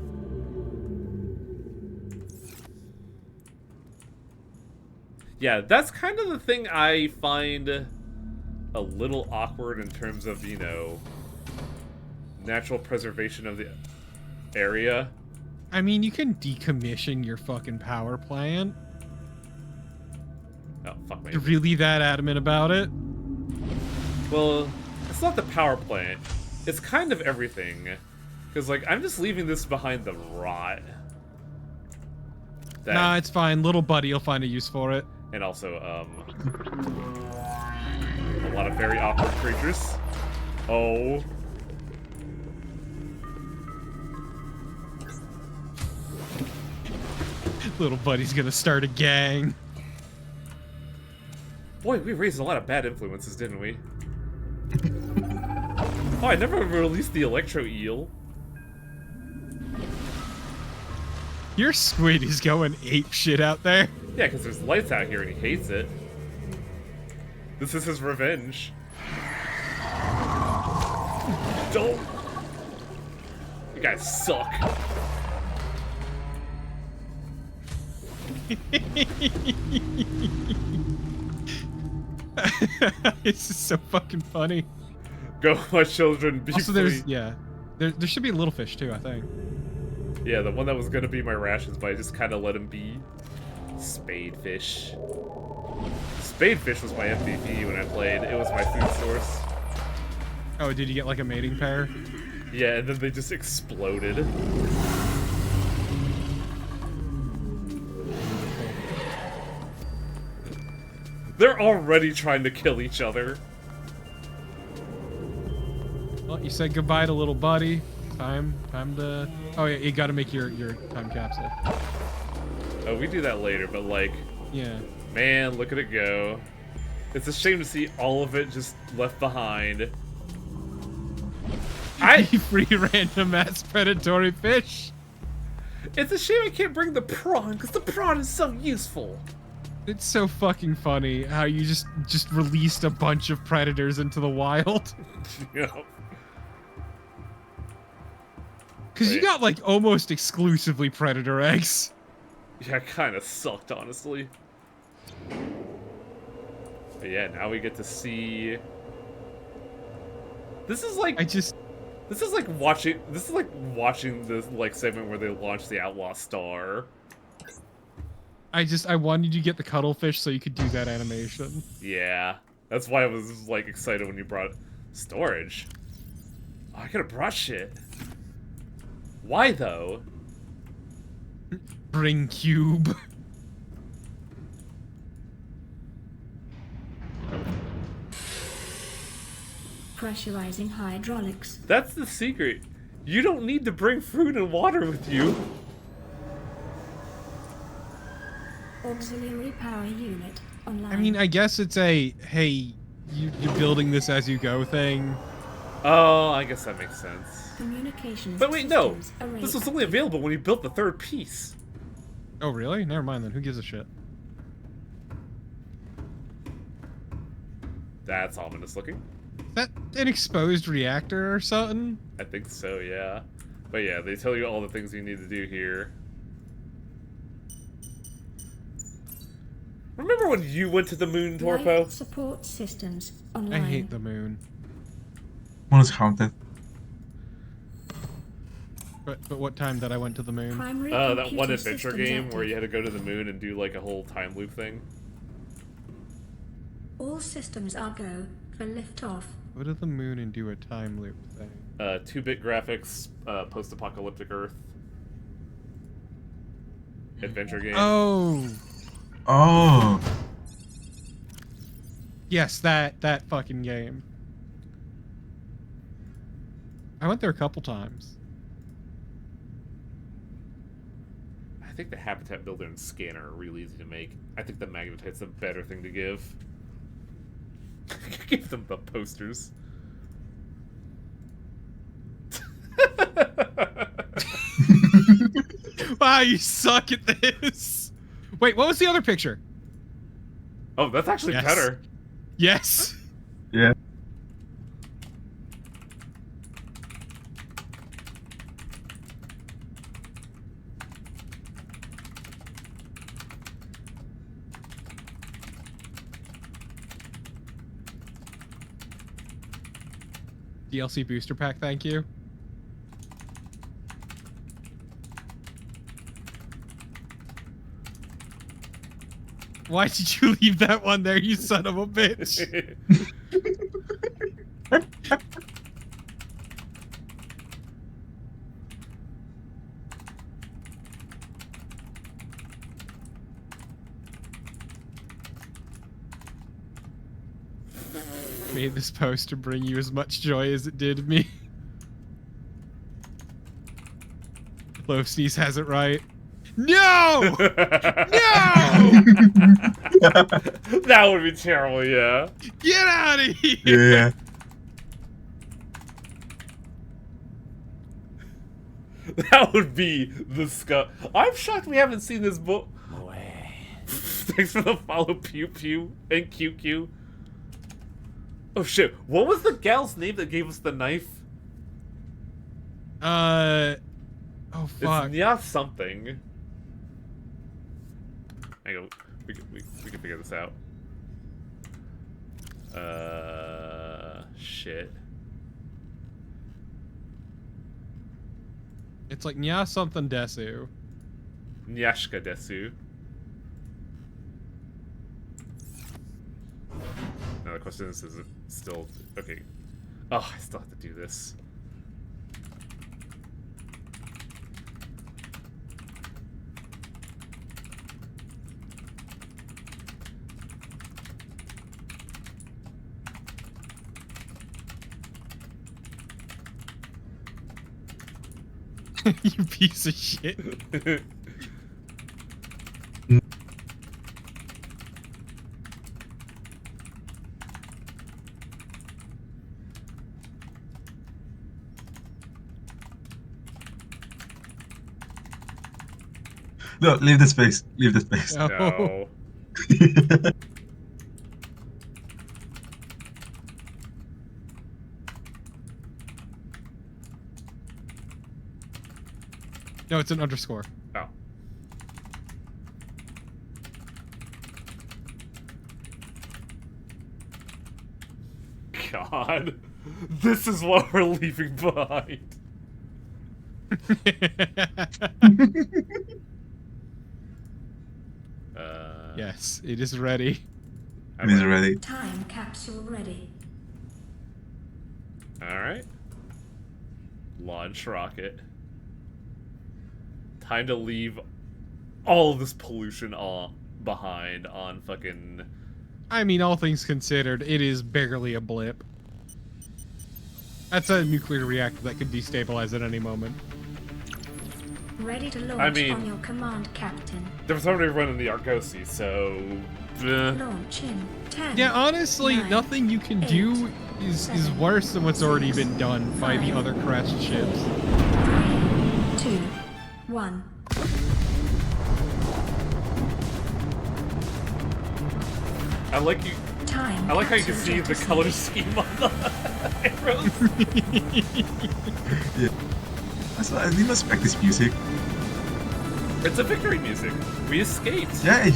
Yeah, that's kind of the thing I find a little awkward in terms of, you know, natural preservation of the area. I mean, you can decommission your fucking power plant. Oh, fuck me. You're really that adamant about it? Well, it's not the power plant. It's kind of everything. Because, like, I'm just leaving this behind the rot. Nah, it's fine. Little buddy will find a use for it. And also, a lot of very awkward creatures. Oh. Little buddy's gonna start a gang. Boy, we raised a lot of bad influences, didn't we? Oh, I never released the Electro Eel. Your squid is going ape shit out there. Yeah, because there's lights out here and he hates it. This is his revenge. Don't. You guys suck. This is so fucking funny. Go, my children, be Also, free. there's there should be a little fish too, I think. Yeah, the one that was gonna be my rations, but I just kind of let him be. Spadefish. Spadefish was my MVP when I played. It was my food source. Oh, did you get like a mating pair? Yeah, and then they just exploded. They're already trying to kill each other. Well, you said goodbye to little buddy. Time to. Oh yeah, you got to make your time capsule. Oh, we do that later, but like, Yeah. man, look at it go. It's a shame to see all of it just left behind. Free random ass predatory fish. It's a shame I can't bring the prawn, because the prawn is so useful. It's so fucking funny how you just released a bunch of predators into the wild. Yeah. Because you Wait. got like almost exclusively predator eggs. Yeah, kind of sucked, honestly. But yeah, now we get to see. This is like This is like watching the like segment where they launch the Outlaw Star. I wanted you to get the cuttlefish so you could do that animation. Yeah, that's why I was like excited when you brought storage. Oh, I could have brought shit. Why though? Bring cube. Pressurizing hydraulics. That's the secret. You don't need to bring food and water with you. Auxiliary power unit online. I mean, I guess it's a hey, you're building this as you go thing. Oh, I guess that makes sense. Communications But wait, no. systems arrayed. This was only available when you built the third piece. Oh, really? Never mind then. Who gives a shit? That's ominous looking. Is that an exposed reactor or something? I think so, yeah. But yeah, they tell you all the things you need to do here. Remember when you went to the moon, Torpo? Life support systems online. I hate the moon. One is haunted. But what time that I went to the moon? Primary That computer one adventure systems game active. where you had to go to the moon and do like a whole time loop thing. All systems are go for liftoff. Go to the moon and do a time loop thing. 2-bit graphics, post-apocalyptic Earth. Adventure game. Oh! Oh, Yes, that fucking game. I went there a couple times. I think the habitat builder and scanner are really easy to make. I think the magnetite's a better thing to give. Give them the posters. Wow, you suck at this. Wait, what was the other picture? Oh, that's actually Yes. better. Yes. yeah. DLC booster pack, thank you. Why did you leave that one there, you son of a bitch? Made this poster bring you as much joy as it did me. Low Sneeze has it right. No! No! That would be terrible, yeah. Get out of here! Yeah. That would be the scut. I'm shocked we haven't seen this book. Thanks for the follow, Pew Pew and QQ. Oh shit, what was the gal's name that gave us the knife? Oh fuck. It's Nya something. Hang on, we can figure this out. Shit. It's like Nya something Desu. Nyashka Desu. Now the question is it still... Okay. Oh, I still have to do this. You piece of shit. No, leave the space. Leave the space. No. No. No, it's an underscore. Oh. God. This is what we're leaving behind. Yes, it is ready. It is ready. Time capsule ready. Alright. Launch rocket. Time to leave all of this pollution behind on fucking... I mean, all things considered, it is barely a blip. That's a nuclear reactor that could destabilize at any moment. Ready to launch I mean- on your command, Captain. There was already running the Argosy, so... Launch in 10. Yeah, honestly, 9, nothing you can do is worse than what's already been done by the other crashed ships. 2, 1. I like you. Time I like how you can capsule see the jettison. color scheme on the arrows. Yeah. So I didn't expect this music. It's a victory music. We escaped. Yeah, I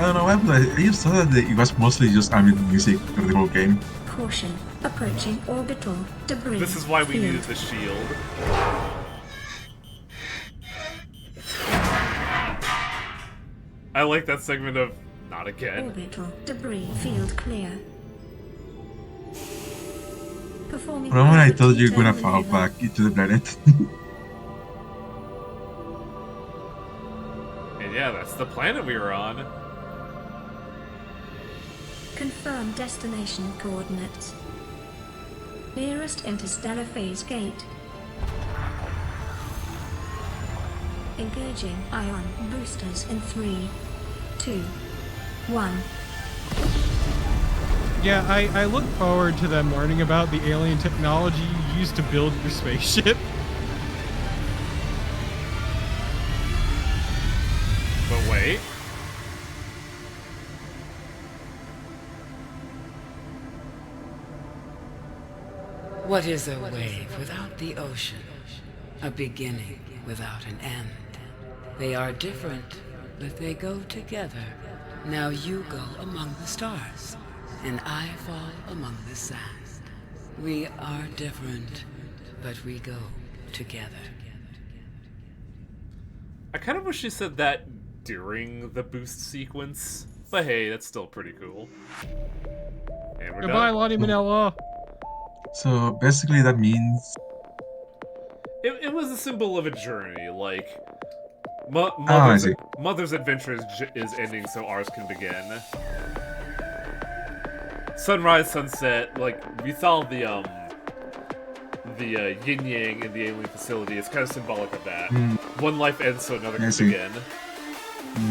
don't know why, but I just thought that it was mostly just ambient music for the whole game. Caution. Approaching orbital debris. This is why we field. needed the shield. I like that segment of not again. Orbital debris field clear. Performing. Remember when I orbital told you you're gonna turn fall maneuver. back into the planet? And yeah, that's the planet we were on. Confirm destination coordinates. Nearest interstellar phase gate. Engaging ion boosters in 3, 2, 1. Yeah, I look forward to them learning about the alien technology you used to build your spaceship. But wait. What is a wave without the ocean? A beginning without an end. They are different, but they go together. Now you go among the stars, and I fall among the sand. We are different, but we go together. I kind of wish you said that during the boost sequence. But hey, that's still pretty cool. And we're Goodbye, done. Lottie Manila. So basically that means It was a symbol of a journey, like I see. Mother's adventure is ending, so ours can begin. Sunrise, sunset, like we saw the yin yang in the alien facility. It's kind of symbolic of that. One life ends, so another I can see. begin.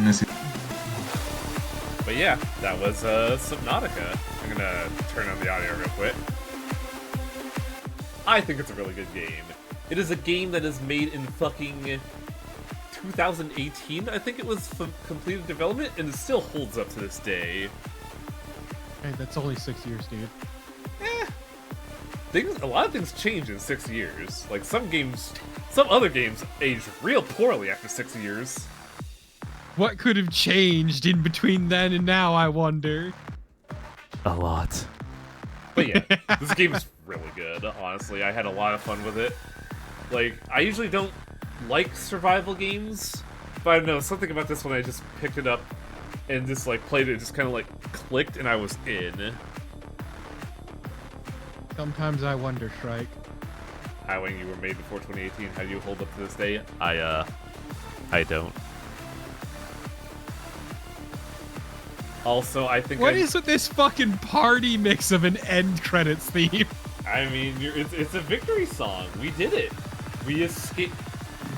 I see. But yeah, that was Subnautica. I'm gonna turn on the audio real quick. I think it's a really good game. It is a game that is made in fucking 2018, I think it was completed development, and it still holds up to this day. Hey, that's only 6 years, dude. A lot of things change in 6 years. Like some other games age real poorly after 6 years. What could have changed in between then and now, I wonder? A lot. But yeah, this game is really good, honestly. I had a lot of fun with it. Like, I usually don't like survival games, but I don't know, something about this one, I just picked it up and just like played it, just kind of like clicked and I was in. Sometimes I wonder, Shrike. When you were made before 2018, how do you hold up to this day? I don't. Also, I think What is with this fucking party mix of an end credits theme? I mean, it's a victory song. We did it. We escaped.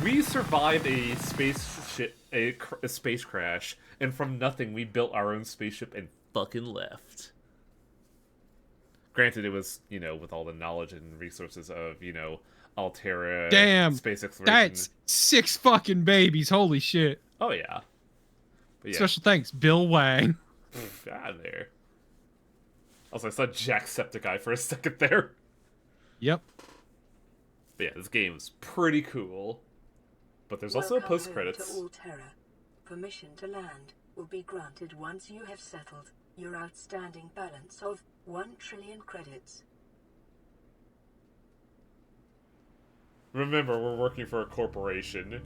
We survived a spaceship, a space crash, and from nothing, we built our own spaceship and fucking left. Granted, it was, you know, with all the knowledge and resources of, you know, Altera, Damn, space exploration. that's 6 fucking babies. Holy shit. Oh yeah. But yeah. Special thanks, Bill Wang. God there. Also, I saw Jacksepticeye for a second there. Yep. But yeah, this game is pretty cool. But there's also a Welcome post-credits. home to Altera. Permission to land will be granted once you have settled your outstanding balance of 1 trillion credits. Remember, we're working for a corporation.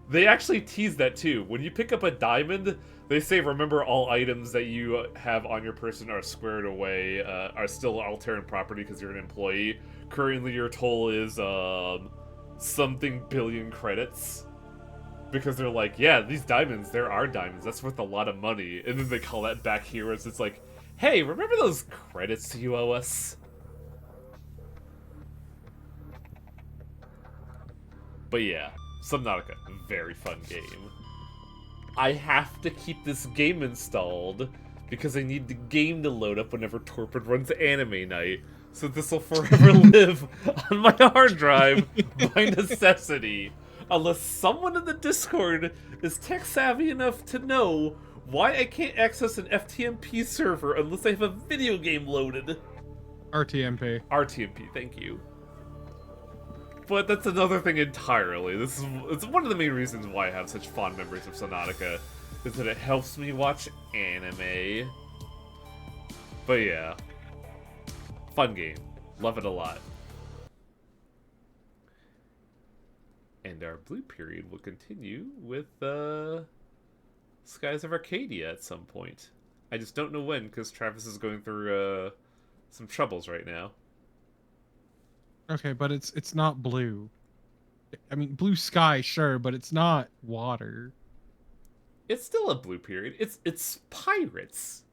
They actually tease that too. When you pick up a diamond, they say, remember all items that you have on your person are squared away, are still Alteran property because you're an employee. Currently your toll is, something billion credits. Because they're like, yeah, these diamonds, they're our diamonds. That's worth a lot of money. And then they call that back here as it's like, hey, remember those credits you owe us? But yeah, Subnautica, very fun game. I have to keep this game installed because I need the game to load up whenever Torpid runs anime night. So this will forever live on my hard drive by necessity. Unless someone in the Discord is tech savvy enough to know why I can't access an FTMP server unless I have a video game loaded. RTMP. RTMP, thank you. But that's another thing entirely. It's one of the main reasons why I have such fond memories of Subnautica, is that it helps me watch anime. But yeah. Fun game. Love it a lot. And our blue period will continue with Skies of Arcadia at some point. I just don't know when, because Travis is going through some troubles right now. Okay, but it's not blue. I mean, blue sky, sure, but it's not water. It's still a blue period. It's pirates.